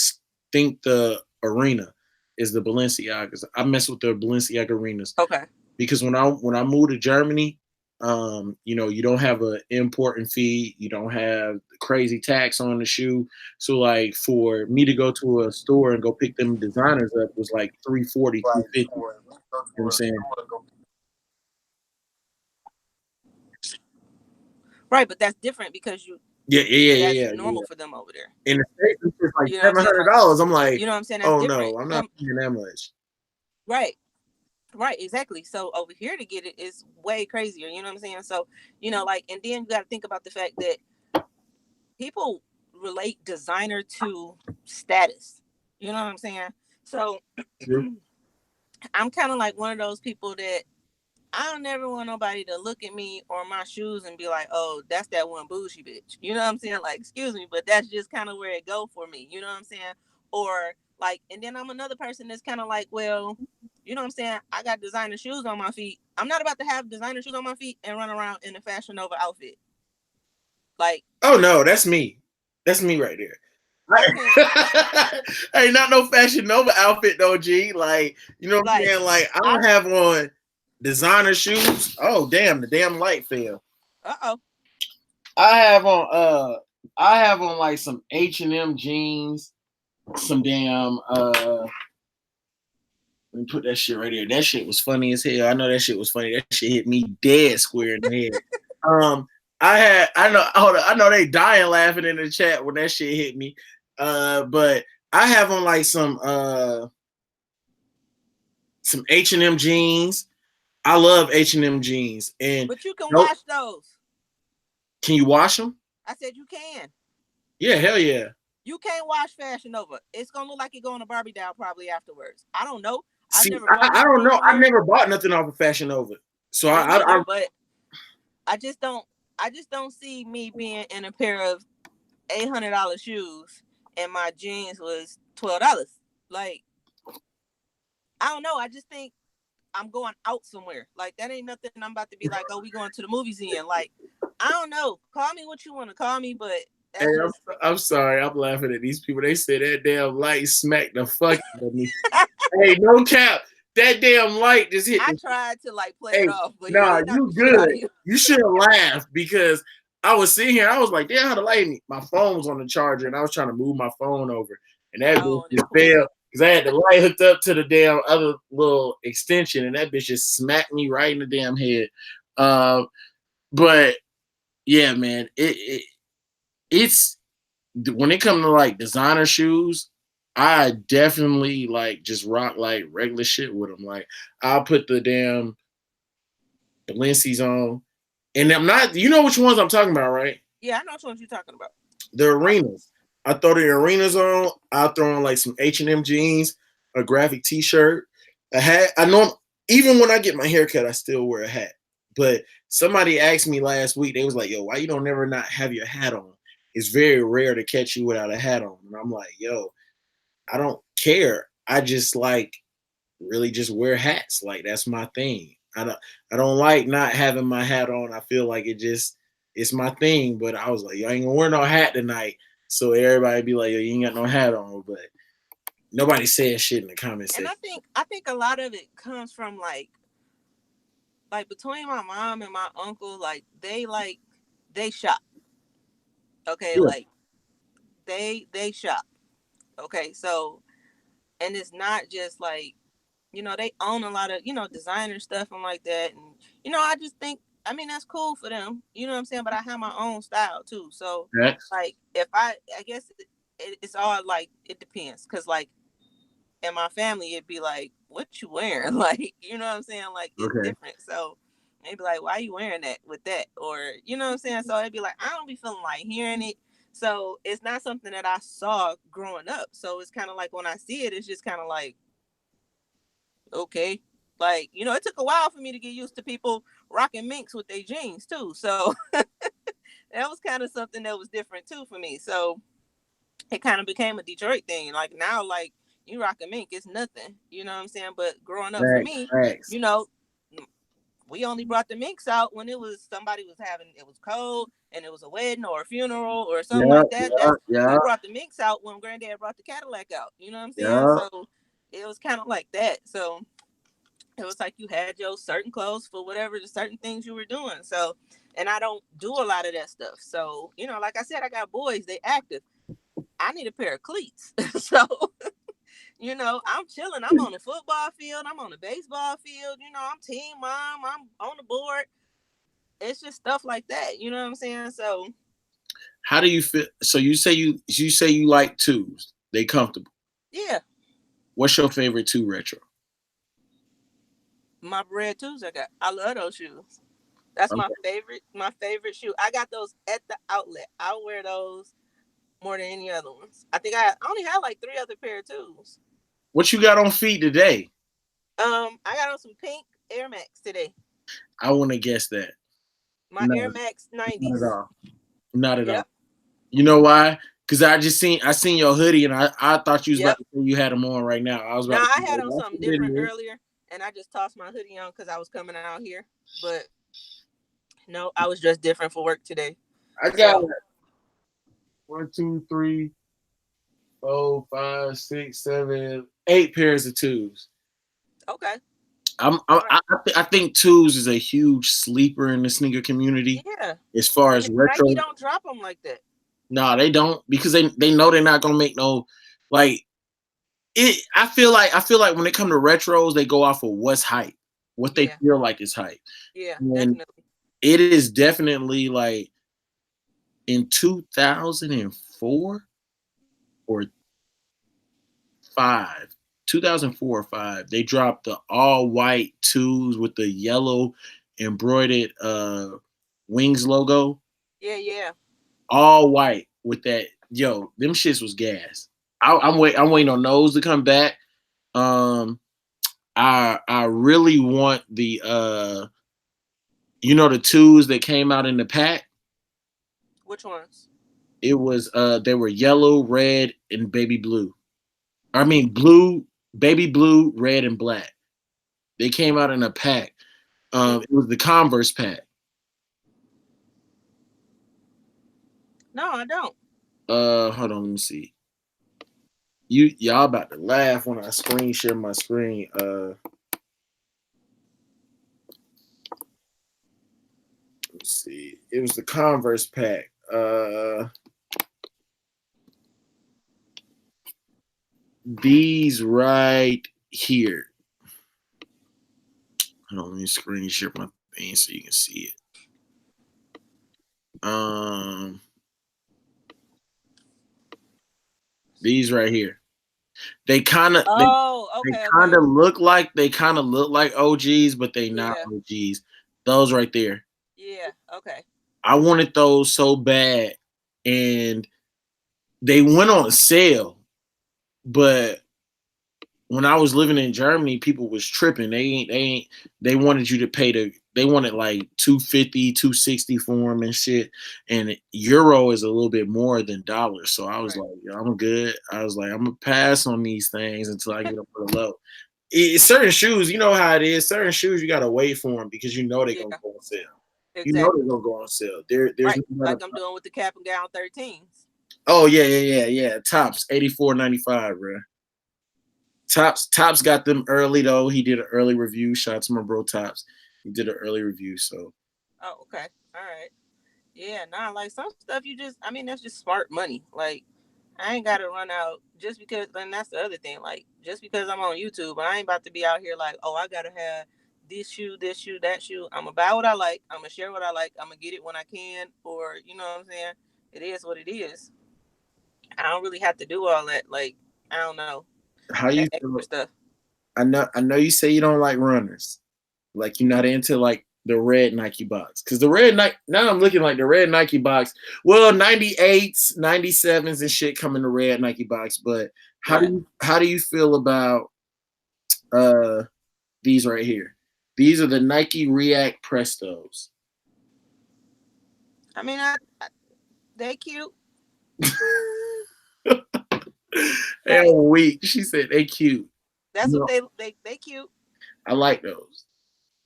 the Arena is the Balenciagas. I mess with the Balenciaga Arenas Okay. because when I moved to Germany, you don't have an importing fee. You don't have crazy tax on the shoe. So like for me to go to a store and go pick them designers up was like 340, 350. You know what I'm saying? Right, but that's different because that's Yeah. normal for them over there. In the States, it's just like You know what I'm seven saying? hundred Like, dollars. I'm like, you know what I'm saying? That's oh different. no, I'm not paying that much. Right, right, exactly. So over here to get it is way crazier. You know what I'm saying? So like, and then you got to think about the fact that people relate designer to status. You know what I'm saying? So I'm kind of like one of those people that I don't never want nobody to look at me or my shoes and be like, "Oh, that's that one bougie bitch." You know what I'm saying? Like, excuse me, but that's just kind of where it go for me. You know what I'm saying? Or like, and then I'm another person that's kind of like, well, you know what I'm saying? I got designer shoes on my feet. I'm not about to have designer shoes on my feet and run around in a Fashion Nova outfit. Like, Oh no, that's me. That's me right there. I can Hey, not no Fashion Nova outfit though, G. Like, you know what I'm like saying? Like, I I don't have on designer shoes. Oh damn, the damn light fell. oh I have on I have on like some H&M jeans, some damn let me put that shit right there. That shit was funny as hell. I know that shit was funny. That shit hit me dead square in the head. Um, I know they dying laughing in the chat when that shit hit me. But I have on like some H&M jeans. I love H&M jeans. And but you can nope, wash those. can you wash them? I said you can. Yeah, hell yeah. You can't wash Fashion Nova. It's gonna look like it go on a Barbie doll probably afterwards. I don't know. I've See, never bought I nothing don't from know. them I here. never bought nothing off of Fashion Nova. So Me neither, but I just don't. I just don't see me being in a pair of $800 shoes and my jeans was $12. Like I don't know. I just think I'm going out somewhere. Like that ain't nothing. I'm about to be like, oh, we going to the movies in. Like I don't know. Call me what you want to call me, but Hey, that's just. I'm sorry. I'm laughing at these people. They said that damn light smacked the fuck out of me. Hey, no cap. That damn light just hit I the. tried to like play Hey, it off, but yeah, nah, it knocked you the shit out of good. you. You should have laughed because I was sitting here. I was like, damn, how the light hit me. My phone was on the charger and I was trying to move my phone over. And that bitch Oh, and it just pulled fell it. because I had the light hooked up to the damn other little extension and that bitch just smacked me right in the damn head. Um, But yeah, man, it's when it comes to like designer shoes, I definitely like just rock like regular shit with them. Like I'll put the damn Balenci's on, and I'm not. You know which ones I'm talking about, right? Yeah, I know which ones you're talking about. The arenas. I throw the arenas on. I throw on like some H&M jeans, a graphic T-shirt, a hat. I know even when I get my hair cut, I still wear a hat. But somebody asked me last week. They was like, "Yo, why you don't never not have your hat on? It's very rare to catch you without a hat on." And I'm like, "Yo, I don't care. I just like really just wear hats. Like that's my thing. I don't like not having my hat on. I feel like it's my thing. But I was like, yo, I ain't gonna wear no hat tonight. So everybody be like, yo, you ain't got no hat on. But nobody said shit in the comment And section. I think a lot of it comes from like between my mom and my uncle, like they shop. Okay, Yeah, like they shop. Okay, so and it's not just like they own a lot of designer stuff and like that, and I just think that's cool for them. You know what I'm saying? But I have my own style too. So that's like if I guess it's all like it depends because like in my family it'd be like what you wearing like what I'm saying like it's okay. different. So they'd be like why you wearing that with that or what I'm saying. So it'd be like I don't be feeling like hearing it. So it's not something that I saw growing up. So it's kind of like when I see it, it's just kind of like okay. Like, it took a while for me to get used to people rocking minks with their jeans too. So that was kind of something that was different too for me. So it kind of became a Detroit thing. Like now, like you rock a mink, it's nothing. You know what I'm saying? But growing up for Facts, me, facts. you know, we only brought the minks out when it was somebody was having it was cold and it was a wedding or a funeral or something Yeah, like that. yeah, That's we yeah, brought the minks out when Granddad brought the Cadillac out. You know what I'm saying? yeah. So it was kind of like that. So it was like you had your certain clothes for whatever the certain things you were doing. So, and I don't do a lot of that stuff. So, like I said, I got boys, they active. I need a pair of cleats. So, I'm chilling. I'm on the football field. I'm on the baseball field. I'm team mom. I'm on the board. It's just stuff like that. You know what I'm saying? So, How do you feel? So you say you like twos. They comfortable. yeah, What's your favorite two retro? my red twos I love those shoes. That's my favorite shoe. I got those at the outlet. I wear those more than any other ones. I only had like three other pair of twos. What you got on feet today? I got on some pink Air Max today. I want to guess that. My No, Air Max not at 90s. all. Not at all. Yep. You know why? Because I seen your hoodie and I thought you was about Yep. to say you had them on right now. I was about Now to I say, had "Hey, on watch something the different video." earlier, and I just tossed my hoodie on because I was coming out here. But no, I was dressed different for work today. I got So one, two, three, four, five, six, seven, eight pairs of twos. okay, I'm, all I, right, I, I think twos is a huge sleeper in the sneaker community yeah. as far And as Nike retro. don't drop them like that. No, they don't because they know they're not gonna make no like it. I feel like when it come to retros, they go off of what's hype, what they Yeah, feel like is hype, yeah, and definitely. it is definitely like in 2004 or five, 2004 or five, they dropped the all white twos with the yellow embroidered wings logo, Yeah, yeah. all white with that. Yo, them shits was gas. I'm waiting on those to come back. Um, I really want the the twos that came out in the pack. Which ones? It was they were yellow, red, and baby blue. I mean blue, baby blue, red, and black. They came out in a pack. Mm. It was the Converse pack. No, I don't. Hold on, let me see. Y'all about to laugh when I screen share my screen. Let me see. It was the Converse pack. These right here. Hold on, let me screen share my thing so you can see it. Um, these right here. They kind of Oh, they okay, kind okay. of look like OGs, but they not Yeah, OGs. Those right there. yeah, okay. I wanted those so bad, and they went on sale. But when I was living in Germany, people was tripping. They wanted you to pay they wanted like 250, 260 for them and shit. And euro is a little bit more than dollars. So I was Right. like, yo, I'm good. I was like, I'm gonna pass on these things until I get up for the low. Certain shoes, you know how it is. Certain shoes you gotta wait for them because you know they're gonna Yeah, go on sale. You know they're exactly. gonna go on sale. There's Right. no better. Like I'm doing with the cap and gown 13s. Oh yeah. Tops 84.95, bro. Tops got them early though. He did an early review. Shout out to my bro Tops. He did an early review. So Oh, okay. All right. Yeah, nah, like some stuff you just, I mean, that's just smart money. Like, I ain't got to run out just because, and that's the other thing. Like, just because I'm on YouTube, I ain't about to be out here like, oh, I got to have this shoe, that shoe. I'm going to buy what I like. I'm going to share what I like. I'm going to get it when I can, or, you know what I'm saying? It is what it is. I don't really have to do all that. Like, I don't know, how that you extra feel? stuff. I know you say you don't like runners. Like you're not into like the red Nike box. Cause the red Nike now I'm looking like the red Nike box. Well, 98s, 97s and shit come in the red Nike box. But Right. how do you feel about uh these right here? These are the Nike React Prestos. I mean, they cute. They Like, are weak. She said they cute. that's You what know, they cute. I like those.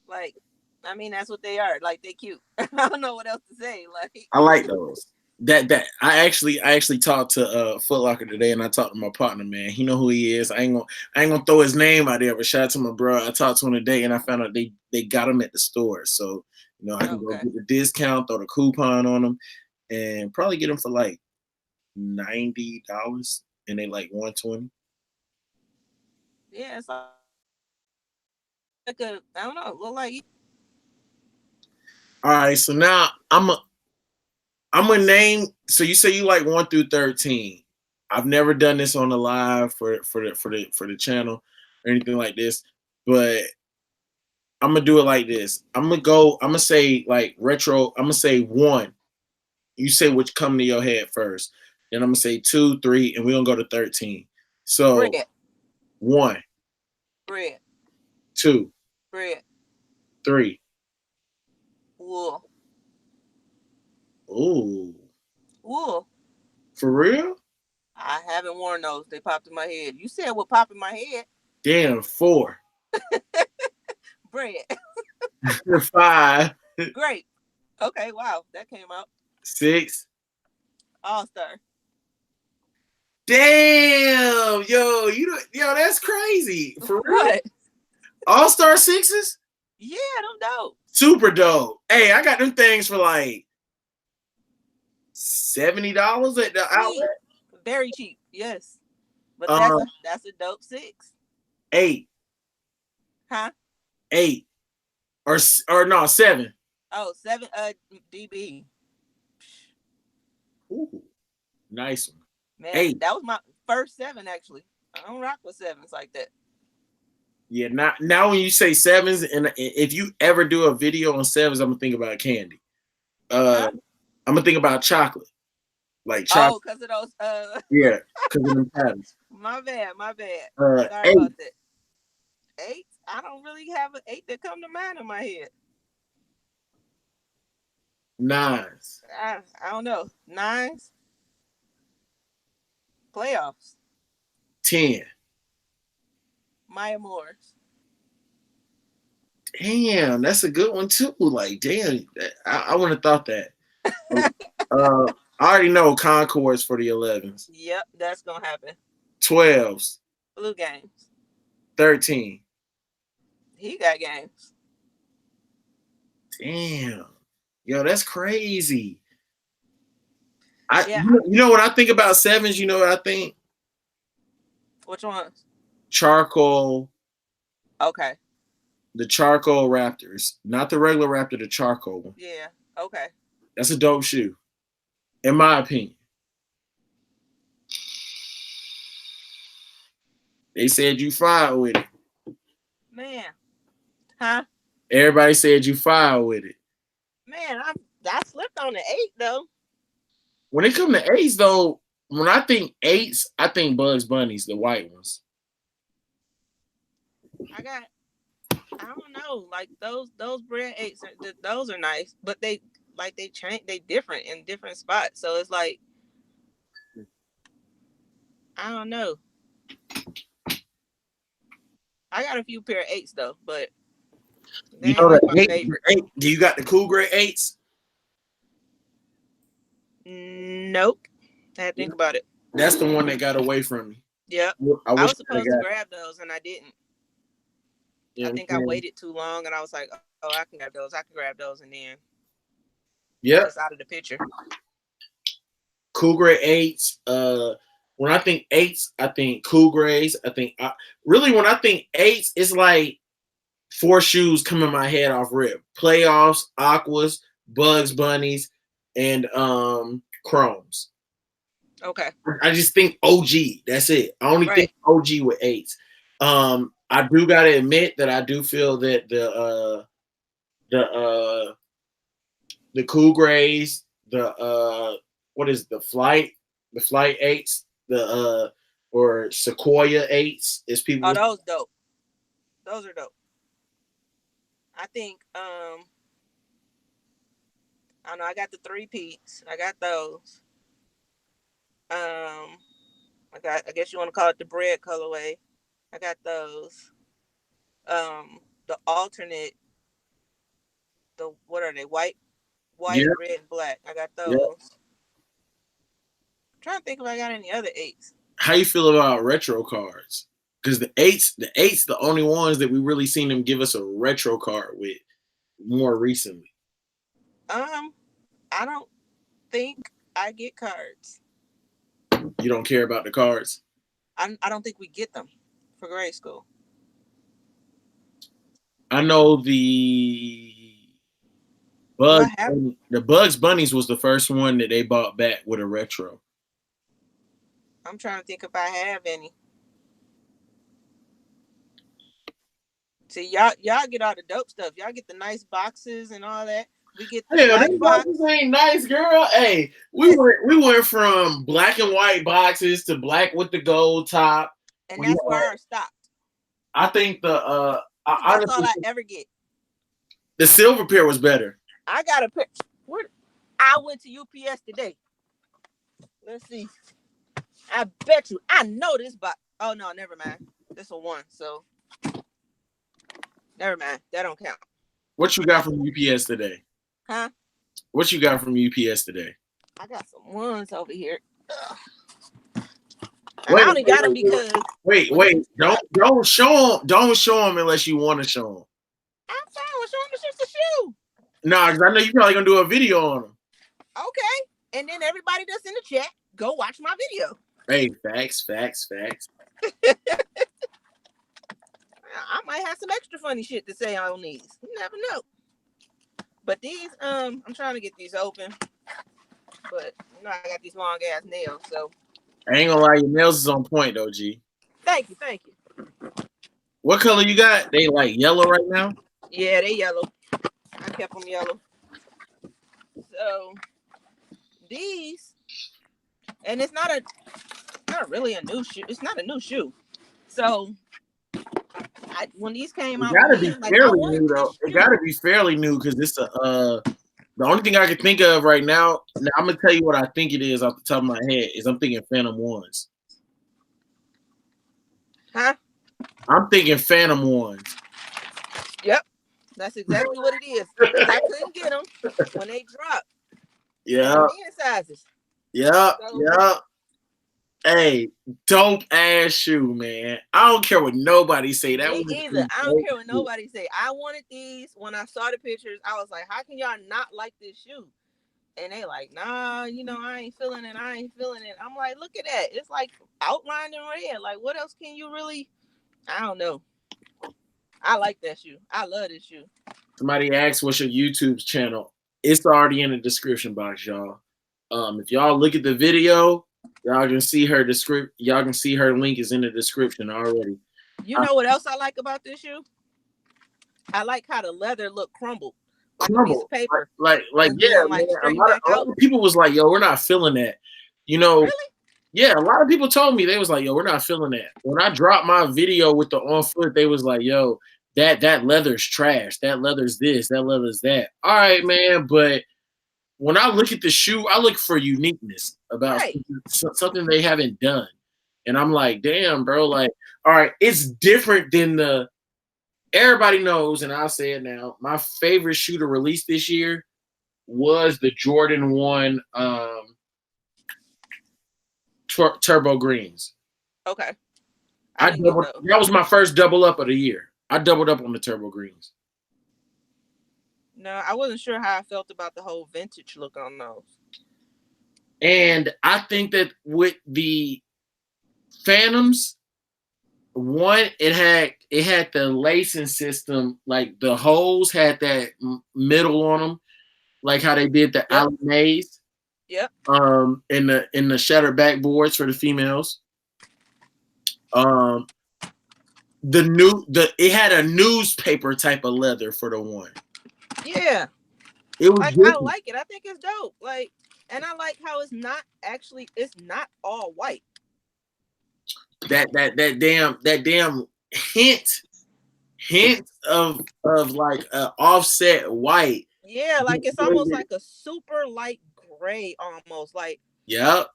Like, I mean, that's what they are. Like, they cute. I don't know what else to say. Like, I like those. That I actually talked to Foot Locker today, and I talked to my partner, man. He know who he is. I ain't gonna throw his name out there, but shout out to my bro. I talked to him today, and I found out they got him at the store, so I can go okay, get the discount, throw the coupon on them, and probably get them for like $90, and they like 120. yeah, it's like a, I don't know, look like All right, so now I'm gonna name. So you say you like 1 through 13. I've never done this on the live for the channel or anything like this, but I'm gonna do it like this. I'm gonna go. I'm gonna say like retro. I'm gonna say one. You say which come to your head first. Then I'm gonna say 2, 3, and we're gonna go to 13. So bread, 1, bread, 2, bread, 3. wool, Ooh, wool. for real? I haven't worn those. They popped in my head. You said what popped in my head? Damn, 4, Bread, 5, grape. Okay, wow, that came out. 6. All Star. Damn, yo, that's crazy. For real? What? All-Star sixes? Yeah, them dope. Super dope. Hey, I got them things for like $70 at the Cheap, outlet. very cheap. Yes, but Um, that's a dope six, 8, huh? 8, or no, 7. Oh, seven. DB. Ooh, nice one. Man, 8. that was my first seven actually. I don't rock with sevens like that. Yeah, now when you say sevens, and if you ever do a video on sevens, I'm gonna think about candy. Huh? I'm gonna think about chocolate, like chocolate. Oh, because of those. Yeah, because of them patterns. My bad. My bad. Sorry 8, about that. Eight. I don't really have an eight that come to mind in my head. 9s, I don't know. Nines. Playoffs. 10. Maya Moore's. Damn, that's a good one too. Like, damn, I wouldn't have thought that. I already know Concords for the 11s, Yep, that's gonna happen. 12s, Blue games. 13. He got games. Damn, yo, that's crazy. Yeah. You know what I think about sevens? You know what I think? Which ones? Charcoal, Okay. the charcoal Raptors, not the regular Raptor, the charcoal one. Yeah. Okay. That's a dope shoe, in my opinion. They said you fire with it. Man, huh? Everybody said you fire with it. Man, I slipped on the 8 though. When it comes to eights, though, when I think eights, I think Bugs Bunnies, the white ones. I don't know, like those bread 8s those are nice, but they change, they different in different spots. So it's like I don't know. I got a few pair of 8s though, but they You ain't know like the my favorite. eight. Do you got the cool gray eights? Nope. I had to think about it. That's the one that got away from me. Yep. I I wish was I supposed to got. grab those and I didn't. You I know what think I'm I saying? waited too long and I was like, oh, I can grab those. I can grab those, and then Yep. just out of the picture. Cool gray eights. When I think eights, I think cool grays. Really when I think eights, it's like four shoes come in my head off rip: playoffs, aquas, Bugs Bunnies, and chromes. Okay. I just think OG. That's it. I only think Right. OG with eights. I do gotta admit that I do feel that the the cool grays, what is the flight eights, or Sequoia eights, as people Oh, would. those dope. Those are dope. I think I don't know, I got the 3 peats. I got those. I guess you want to call it the bread colorway. I got those. The alternate, the what are they? White, Yeah, red, and black. I got yeah. those. I'm trying to think if I got any other 8s. How you feel about retro cards? Because the eights, the only ones that we really seen them give us a retro card with more recently. Um, I don't think I get cards. You don't care about the cards. I don't think we get them for grade school. I know Do I Bugs have? the Bugs Bunnies was the first one that they bought back with a retro. I'm trying to think if I have any. See, y'all get all the dope stuff. Y'all get the nice boxes and all that. We get the Hell, black them boxes box. ain't nice, girl. Hey, we went from black and white boxes to black with the gold top. And We that's where had, ours stopped. I think Cause I that's all honestly I think ever get. the silver pair was better. I got a picture. What? I went to UPS today. Let's see. I bet you. I know this box. Oh no, never mind. This a one. So never mind. That don't count. What you got from UPS today? Huh? What you got from UPS today? I got some ones over here. Ugh. And Wait, I only got them because wait. these Don't dropped. show them unless you want to show them. I'm fine with showing them. It's just a shoe. Nah, because I know you probably gonna do a video on them. Okay. And then everybody that's in the chat, go watch my video. Hey, facts. I might have some extra funny shit to say on these. You never know. But these, I'm trying to get these open. But you know, I got these long ass nails. So I ain't gonna lie, your nails is on point though, G. thank you. What color you got? They like yellow right now? Yeah, they yellow. I kept them yellow. So these, and it's not really a new shoe. It's not a new shoe. So when these came It out gotta be again, like I fairly wanted new though. this It shoe. gotta be fairly new because it's the only thing I can think of right now. Now I'm gonna tell you what I think it is off the top of my head. Is I'm thinking Phantom ones. Huh? I'm thinking Phantom ones. Yep. That's exactly what it is. Because I couldn't get them when they dropped in the Yeah, men's sizes. yeah, So yeah. Hey, dope ass shoe, man. I don't care what nobody say. That me was either. a I don't dope care what shoe. nobody say. I wanted these when I saw the pictures. I was like, how can y'all not like this shoe? And they like, nah, I ain't feeling it. I'm like, look at that. It's like outlined in red. Like, what else can you really? I don't know. I like that shoe. I love this shoe. Somebody asked, "What's your YouTube channel?" It's already in the description box, y'all. If y'all look at the video, y'all can see her description. Y'all can see her link is in the description already. You know what else I like about this shoe? I like how the leather look crumbled, like a piece Crumble, of paper, like and yeah, then man. like straighten back A lot out. of people was like, "Yo, we're not feeling that." You know, Really? yeah, a lot of people told me they was like, "Yo, we're not feeling that." When I dropped my video with the on foot, they was like, "Yo, that leather's trash. That leather's this. That leather's that." All right, man, but when I look at the shoe, I look for uniqueness about Right. something they haven't done, and I'm like, "Damn, bro! Like, all right, it's different than the." Everybody knows, and I'll say it now. My favorite shoe to release this year was the Jordan 1 Turbo Greens. Okay. I didn't get those. That was my first double up of the year. I doubled up on the Turbo Greens. No, I wasn't sure how I felt about the whole vintage look on those. And I think that with the Phantoms, one, it had the lacing system, like the holes had that middle on them, like how they did the Yep. Alley Maze. Yep. In the shattered backboards for the females. It had a newspaper type of leather for the one. Yeah. It was like different. I like it. I think it's dope. Like, and I like how it's not all white. That damn hint of like offset white. Yeah, like it's almost like a super light gray, almost like. Yep.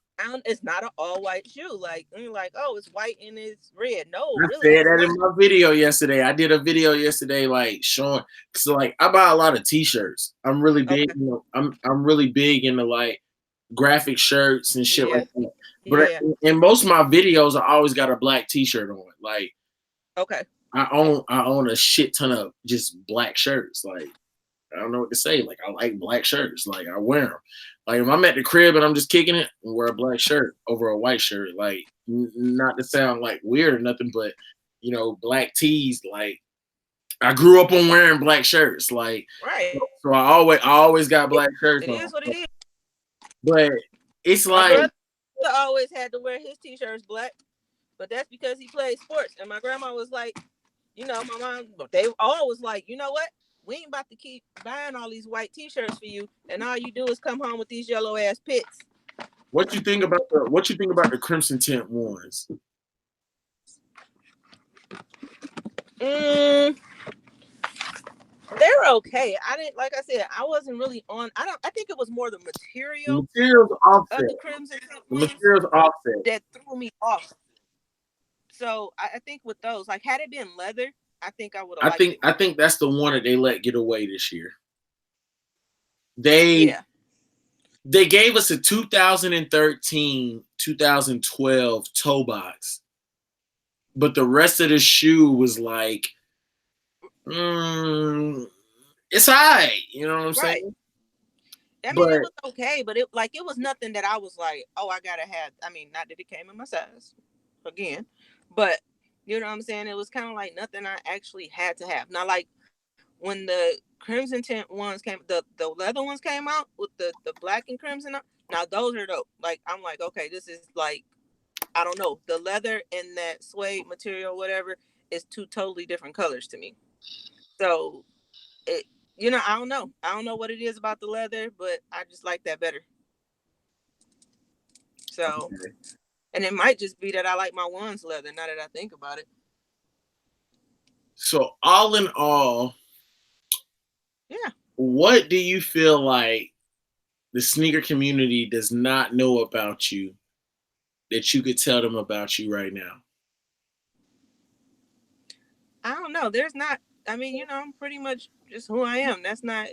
It's not an all white shoe. Like you're like, oh, it's white and it's red. No, I really, said that in my video yesterday. I did a video yesterday, like showing. So like, I buy a lot of T-shirts. I'm really big. Okay. I'm really big into like graphic shirts and shit like that. But Yeah. in most of my videos, I always got a black T-shirt on. Like, Okay. I own a shit ton of just black shirts. Like, I don't know what to say. Like, I like black shirts. Like, I wear them. Like, if I'm at the crib and I'm just kicking it, I wear a black shirt over a white shirt. Like, not to sound like weird or nothing, but black tees. Like, I grew up on wearing black shirts. Like, right. So I always got black shirts It on. is what it is. But it's my like, brother always had to wear his T-shirts black, but that's because he played sports. And my grandma was like, my mom, they all was like, you know what? We ain't about to keep buying all these white T-shirts for you, and all you do is come home with these yellow ass pits. What you think about the crimson tint ones? They're okay. I didn't, like I said, I wasn't really on. I think it was more the material. The material's offset. Of the crimson tint the material's offset. that threw me off. So I think with those, like, had it been leather, I think I would have. I think that's the one that they let get away this year. They gave us a 2013, 2012 toe box, but the rest of the shoe was like, it's alright. You know what I'm saying? I mean, it was okay, but it was nothing that I was like, oh, I gotta have. I mean, not that it came in my size, again, but you know what I'm saying. It was kind of like nothing I actually had to have. Now, like when the crimson tint ones came, the leather ones came out with the black and crimson. Now those are dope. Like I'm like, okay, this is like, I don't know, the leather and that suede material, whatever, is two totally different colors to me. So it. I don't know. I don't know what it is about the leather, but I just like that better. So, and it might just be that I like my ones leather now that I think about it. So, all in all, what do you feel like the sneaker community does not know about you that you could tell them about you right now? I don't know. There's not. I mean, I'm pretty much just who I am. It's not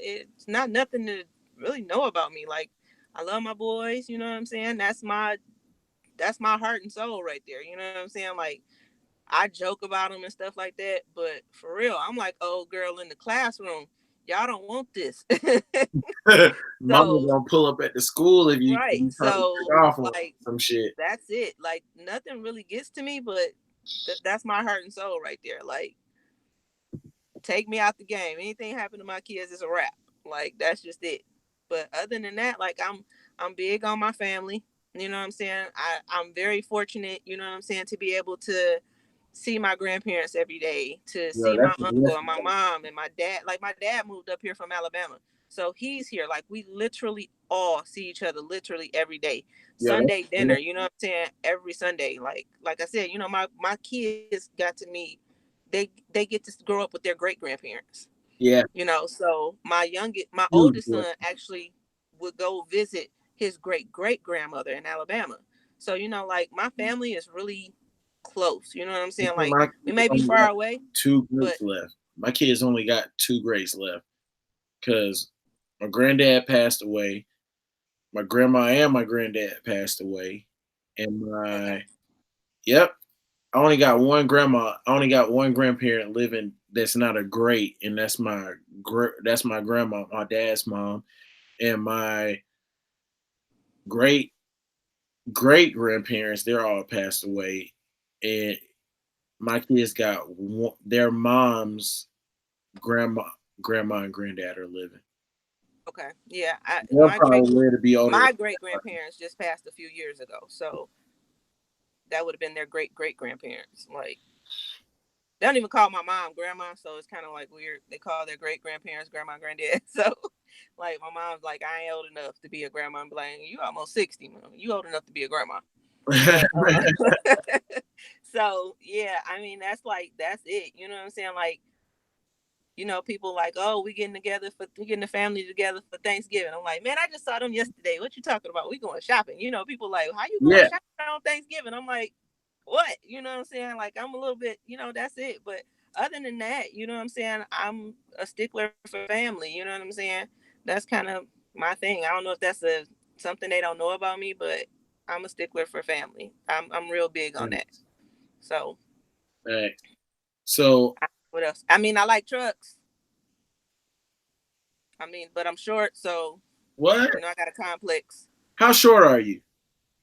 nothing to really know about me. Like, I love my boys, you know what I'm saying? That's my heart and soul right there. You know what I'm saying? Like, I joke about them and stuff like that, but for real, I'm like old girl in the classroom. Y'all don't want this. Mama's gonna pull up at the school if you so off like some shit. That's it. Like, nothing really gets to me, but that's my heart and soul right there. Like, take me out the game. Anything happen to my kids is a wrap. Like, that's just it. But other than that, like I'm big on my family. You know what I'm saying? I'm very fortunate, you know what I'm saying, to be able to see my grandparents every day, to Yo, see my that's a uncle blessing. and my mom and my dad. Like my dad moved up here from Alabama. So he's here. Like we literally all see each other literally every day. Yo, that's Sunday a dinner, blessing. you know what I'm saying? Every Sunday. Like I said, you know, my kids got to meet they get to grow up with their great grandparents. Yeah, You know, so my huge oldest son blessing. actually would go visit his great great grandmother in Alabama. So, you know, like my family is really close. You know what I'm saying? Like My we kids may be only far got away, two but greats left. My kids only got two greats left because my granddad passed away. My grandma and my granddad passed away, and okay, my yep. I only got one grandma. I only got one grandparent living that's not a great, and that's my grandma, my dad's mom, and my great great grandparents. They're all passed away, and my kids got their mom's grandma, grandma and granddad are living. okay, yeah. They'll probably live to be older. My great grandparents just passed a few years ago, so that would have been their great great grandparents. Like they don't even call my mom grandma, so it's kind of like weird. They call their great grandparents grandma and granddad. So, like my mom's like, I ain't old enough to be a grandma. I'm like, you almost 60, man. You old enough to be a grandma. But so yeah, I mean that's it. You know what I'm saying? Like, you know, people like, oh, we getting the family together for Thanksgiving. I'm like, man, I just saw them yesterday. What you talking about? We going shopping. You know, people like, how you going Yeah, shopping on Thanksgiving? I'm like, what? You know what I'm saying? Like I'm a little bit, you know, that's it. But other than that, you know what I'm saying? I'm a stickler for family. You know what I'm saying? That's kind of my thing. I don't know if that's a something they don't know about me, but I'm a stickler for family. I'm real big on that. thanks. So Thanks. So what else? I mean, I like trucks. I mean, but I'm short, so what? you know I got a complex. How short are you?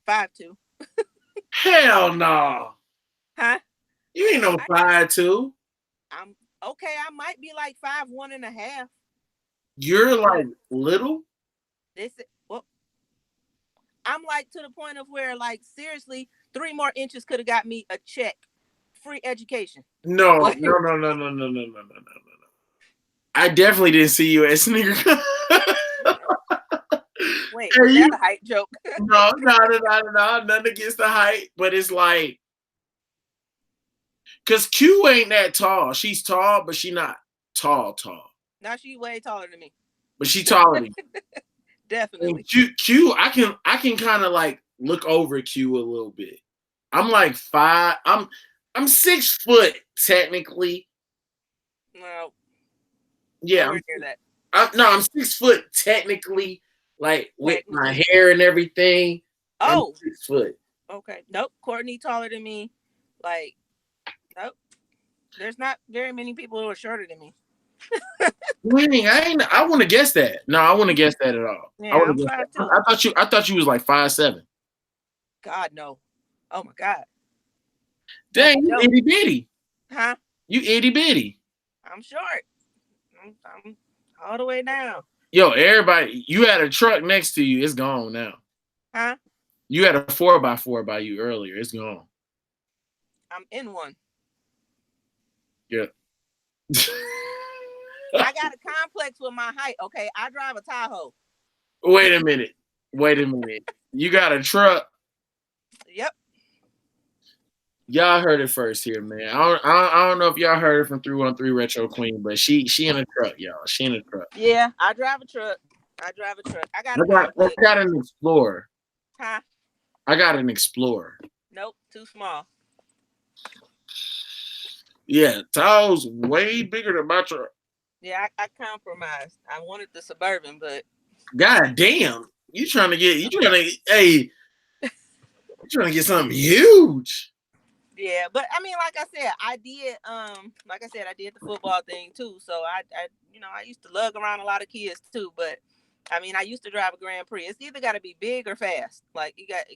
5'2". Hell no. Huh? You ain't no I 5'2". I'm okay. I might be like 5'1.5". You're But like little. this well, I'm like to the point of where like seriously, 3 more inches could have got me a check, free education. No, Like, no, no, no, no, no, no, no, no, no, no. I definitely didn't see you at sneaker. wait, Hey, was that you a height joke? no, no, no, no, no, no, nothing against the height, but it's like, cause Q ain't that tall. She's tall, but she not tall, tall. Now she way taller than me. But she taller than you. And Definitely. Q, I can kind of like look over Q a little bit. I'm like five. I'm 6 foot technically. No, Yeah, nowhere near that. I'm 6 foot technically, like with my Technically. hair and everything. I'm Oh, 6 foot. okay. Nope. Courtney taller than me. Like, nope. There's not very many people who are shorter than me. Dang, I want to guess that. No, I wouldn't guess that at all. I Yeah, would I'm have guessed that. five two. I thought you was like 5'7". God no. Oh my God. No, Dang, I you don't. itty bitty. Huh? You itty bitty. I'm short. I'm all the way down. Yo, everybody, you had a truck next to you. It's gone now. Huh? You had a 4x4 by you earlier. It's gone. I'm in one. Yeah. I got a complex with my height. Okay, I drive a Tahoe. Wait a minute. Wait a minute. You got a truck. Yep. Y'all heard it first here, man. I don't know if y'all heard it from 313 Retro Queen, but she in a truck, y'all. She in a truck. Yeah, I drive a truck. I drive a truck. I got a I complex. got an Explorer. Huh? I got an Explorer. Nope, too small. Yeah, Tahoe's way bigger than my truck. Yeah, I compromised. I wanted the Suburban, but God damn. Hey, you trying to get something huge. yeah, but I mean, like I said, I did the football thing too. So I used to lug around a lot of kids too. But I mean, I used to drive a Grand Prix. It's either got to be big or fast. Like you got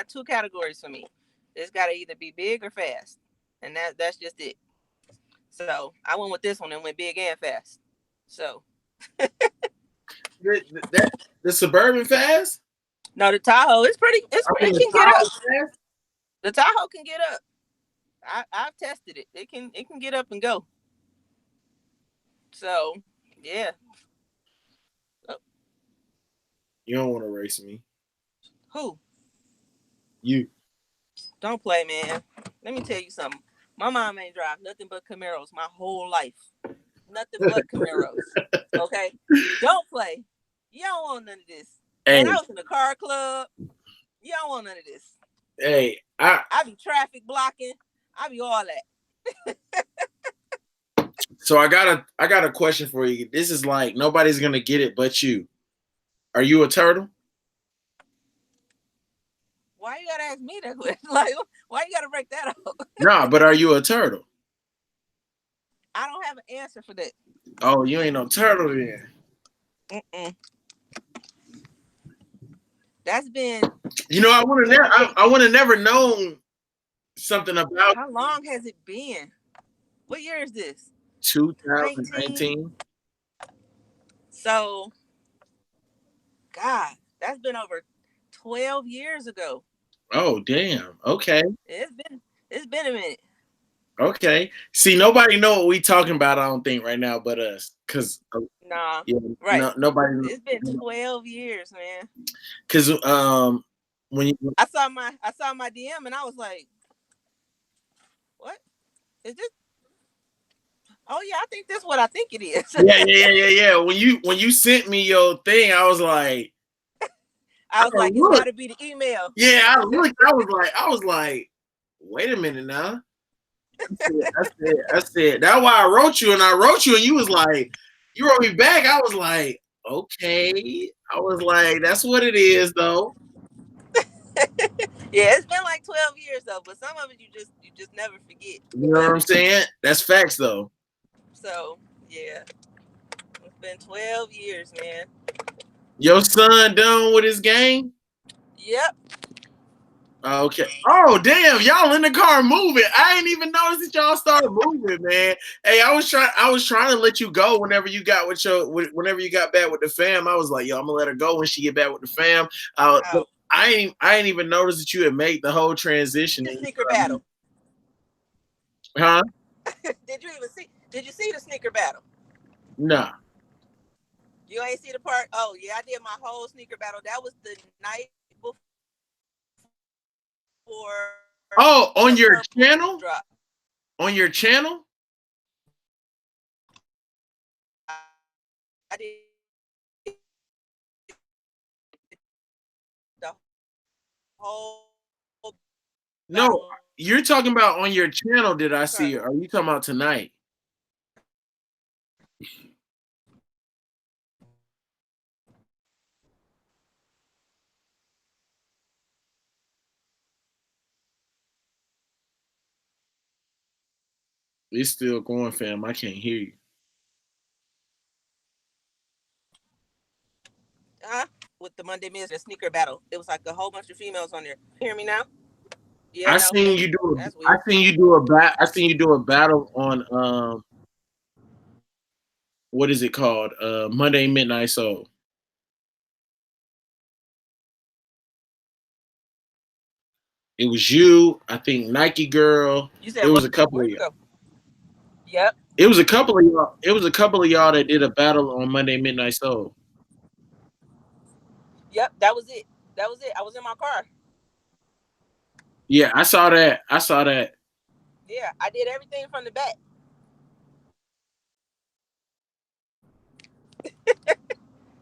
two categories for me. It's got to either be big or fast, and that's just it. So I went with this one and went big and fast. So the Suburban fast? No, the Tahoe. It's pretty. I mean, It the can get up. Tahoe fast? The Tahoe can get up. I've tested it. It can get up and go. So yeah. Oh, You don't want to race me. who? You. Don't play, man. Let me tell you something. My mom ain't drive nothing but Camaros my whole life. Nothing but Camaros. Okay? Don't play. You don't want none of this. Hey. And I was in the car club. You don't want none of this. Hey, I be traffic blocking. I be all that. So I got a question for you. This is like nobody's gonna get it but you. Are you a turtle? Why you gotta ask me that question? Like, why you gotta break that up? Nah, but are you a turtle? I don't have an answer for that. Oh, you ain't no turtle then. Mm-mm. That's been. You know, I would have never known something about. How long has it been? What year is this? 2019. So, God, that's been over 12 years ago. Oh, damn. Okay. It's been a minute. Okay. See, nobody know what we talking about, I don't think, right now, but us. Cause Nah. yeah, Right. nobody. It's been 12 years, man. Cause when you I saw my DM and I was like, what? Is this? Oh yeah, I think this is what I think it is. yeah. When you sent me your thing, I was like, I was like, it's gotta be the email. Yeah, I looked. I was like, wait a minute now. I said that's why I wrote you, and you was like, you wrote me back. I was like, okay. I was like, that's what it is, though. Yeah, it's been like 12 years though, but some of it you just never forget. You know what I'm saying? That's facts, though. So yeah, it's been 12 years, man. Your son done with his game? Yep. Okay. Oh damn, y'all in the car moving. I ain't even noticed that y'all started moving, man. Hey, I was trying to let you go whenever you got back with the fam. I was like, yo, I'm gonna let her go when she get back with the fam. I ain't even noticed that you had made the whole transition. The sneaker battle. Huh? Did you see the sneaker battle? Nah. You ain't see the part? Oh yeah, I did my whole sneaker battle. That was the night before. Oh, on your channel? Drop. On your channel? I did the whole. No, you're talking about on your channel. Did I see? Or are you talking about tonight? It's still going, fam. I can't hear you. With the Monday Miz, the sneaker battle. It was like a whole bunch of females on there. Hear me now? Yeah, I seen you do. I seen you do a battle on what is it called? Monday Midnight Soul. It was you. I think Nike Girl. You said it was a couple of y'all. Yep. It was a couple of y'all. It was a couple of y'all that did a battle on Monday Midnight Soul. Yep, that was it. I was in my car. Yeah, I saw that. Yeah, I did everything from the back.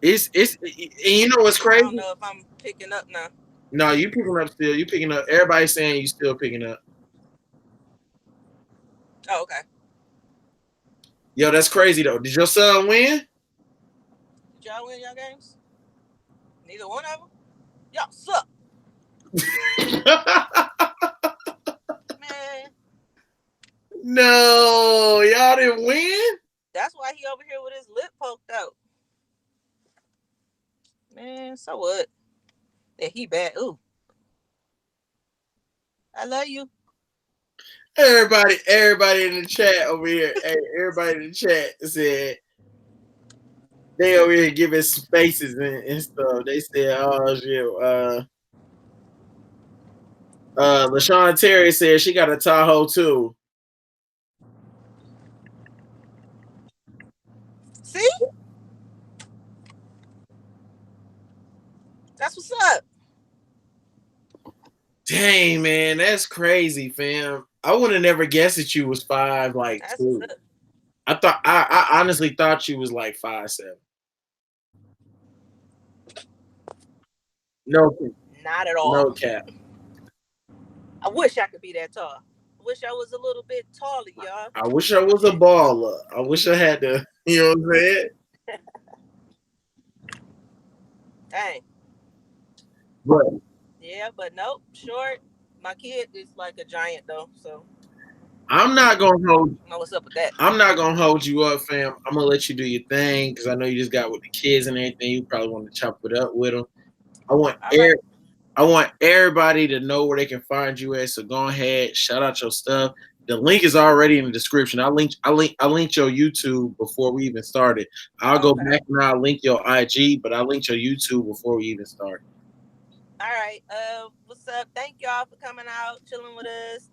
It's and you know what's crazy? I don't know if I'm picking up now. No, you picking up still. You picking up. Everybody's saying you still picking up. Oh, okay. Yo, that's crazy though. Did your son win? Did y'all win y'all games? Neither one of them? Y'all suck. Man. No, y'all didn't win? That's why he over here with his lip poked out. Man, so what? Yeah, he bad. Ooh. I love you. Everybody in the chat over here. Hey, everybody in the chat said They over here giving spaces and stuff. They said, "Oh shit." LaShawn Terry said she got a Tahoe too. See, that's what's up. Dang man, that's crazy, fam. I would have never guessed that you was five like That's what's two. up. I honestly thought you was like 5'7". No, Not at all. no cap. I wish I could be that tall. I wish I was a little bit taller, y'all. I wish I was a baller. I wish I had to. You know what I'm saying? Dang. But Yeah, but nope. Short. My kid is like a giant though, so I'm not gonna hold. I know what's up with that. I'm not gonna hold you up, fam. I'm gonna let you do your thing because I know you just got with the kids and everything. You probably want to chop it up with them. I want All air. right. I want everybody to know where they can find you at. So go ahead, shout out your stuff. The link is already in the description. I linked your YouTube before we even started. I'll go Okay. back and I'll link your IG, but I linked your YouTube before we even started. All right. What's up? Thank y'all for coming out, chilling with us,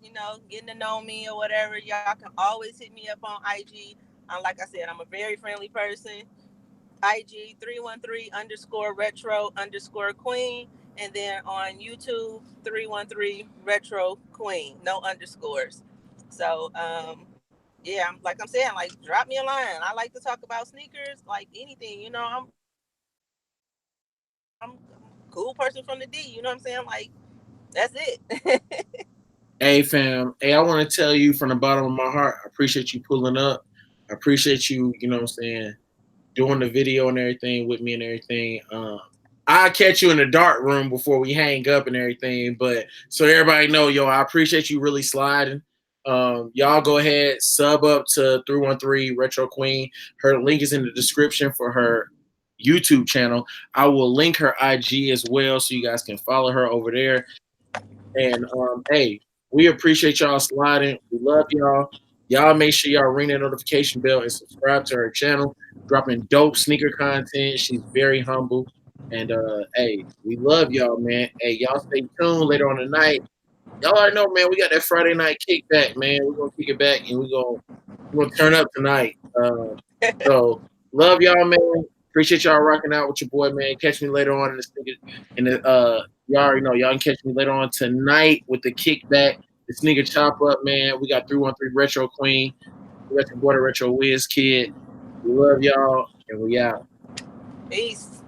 getting to know me or whatever. Y'all can always hit me up on IG. Like I said, I'm a very friendly person. IG 313 underscore retro underscore queen. And then on YouTube, 313 retro queen. No underscores. So, yeah, like I'm saying, like, drop me a line. I like to talk about sneakers, like anything. I'm a cool person from the D. You know what I'm saying? Like, that's it. Hey fam, hey, I want to tell you from the bottom of my heart, I appreciate you pulling up. I appreciate you, you know what I'm saying, doing the video and everything with me and everything. I'll catch you in the dark room before we hang up and everything. But so everybody know, yo, I appreciate you really sliding. Y'all go ahead, sub up to 313 Retro Queen. Her link is in the description for her YouTube channel. I will link her IG as well so you guys can follow her over there. And hey, we appreciate y'all sliding. We love y'all. Y'all make sure y'all ring that notification bell and subscribe to her channel. Dropping dope sneaker content. She's very humble. And hey, we love y'all, man. Hey, y'all stay tuned later on tonight. Y'all already know, man. We got that Friday night kickback, man. We're gonna kick it back and we're gonna turn up tonight. So love y'all, man. Appreciate y'all rocking out with your boy, man. Catch me later on in the sneaker. In the y'all already know, y'all can catch me later on tonight with the kickback, the sneaker chop up, man. We got 313 Retro Queen. We got your boy the Retro Wiz Kid. We love y'all, and we out. Peace.